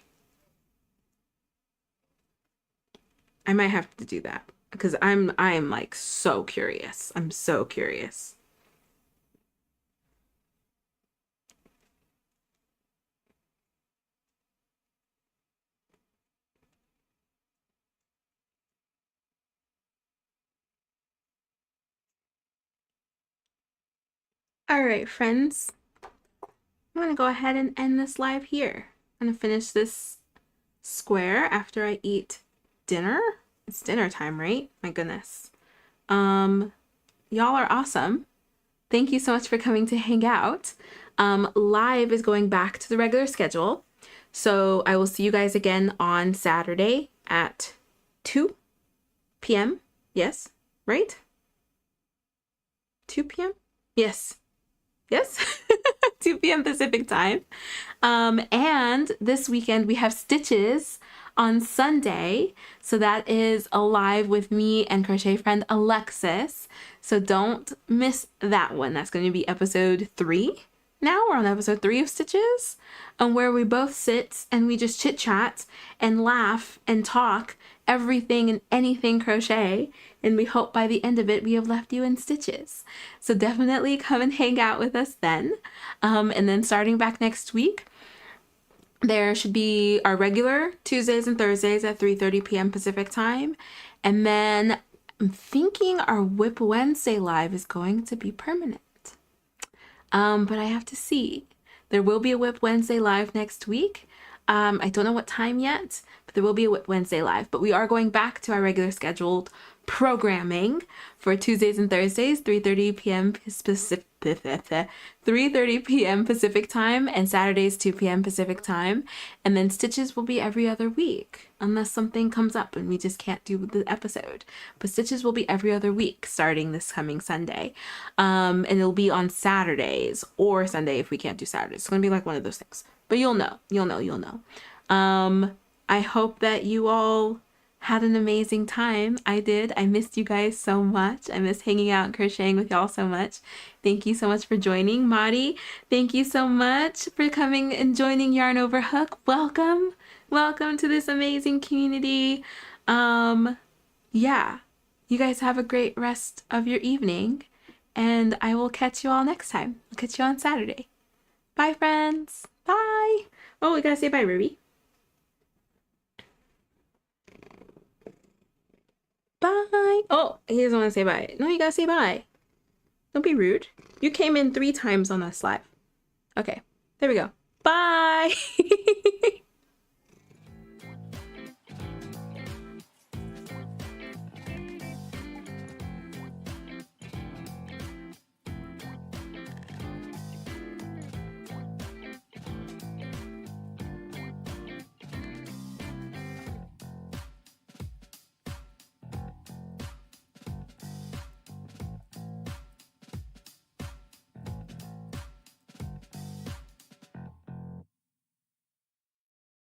I might have to do that because I'm like so curious. I'm so curious. All right, friends. I'm gonna go ahead and end this live here. I'm gonna finish this square after I eat dinner. It's dinner time, right? My goodness. Y'all are awesome. Thank you so much for coming to hang out. Live is going back to the regular schedule. So I will see you guys again on Saturday at 2 p.m. Yes, right? 2 p.m.? Yes. Yes. 2 p.m. Pacific time. And this weekend we have Stitches on Sunday. So that is a live with me and crochet friend Alexis. So don't miss that one. That's going to be episode 3. Now we're on episode 3 of Stitches, where we both sit and we just chit chat and laugh and talk everything and anything crochet. And we hope by the end of it, we have left you in stitches. So definitely come and hang out with us then. And then starting back next week, there should be our regular Tuesdays and Thursdays at 3:30 p.m. Pacific time. And then I'm thinking our Whip Wednesday live is going to be permanent. But I have to see. There will be a Whip Wednesday live next week. I don't know what time yet, but there will be a Whip Wednesday live. But we are going back to our regular scheduled programming for Tuesdays and Thursdays, 3:30 p.m. Pacific 3:30 p.m. Pacific time, and Saturdays 2 p.m. Pacific time. And then Stitches will be every other week unless something comes up and we just can't do the episode. But Stitches will be every other week starting this coming Sunday. And it'll be on Saturdays or Sunday if we can't do Saturdays. It's going to be like one of those things. But you'll know. I hope that you all had an amazing time. I did. I missed you guys so much. I miss hanging out and crocheting with y'all so much. Thank you so much for joining. Madi, thank you so much for coming and joining Yarn Over Hook. Welcome. Welcome to this amazing community. Yeah. You guys have a great rest of your evening. And I will catch you all next time. I'll catch you on Saturday. Bye, friends. Bye. Oh, we gotta say bye, Ruby. Bye. Oh, he doesn't want to say bye. No, you gotta say bye. Don't be rude. You came in 3 times on this live. Okay, there we go. Bye.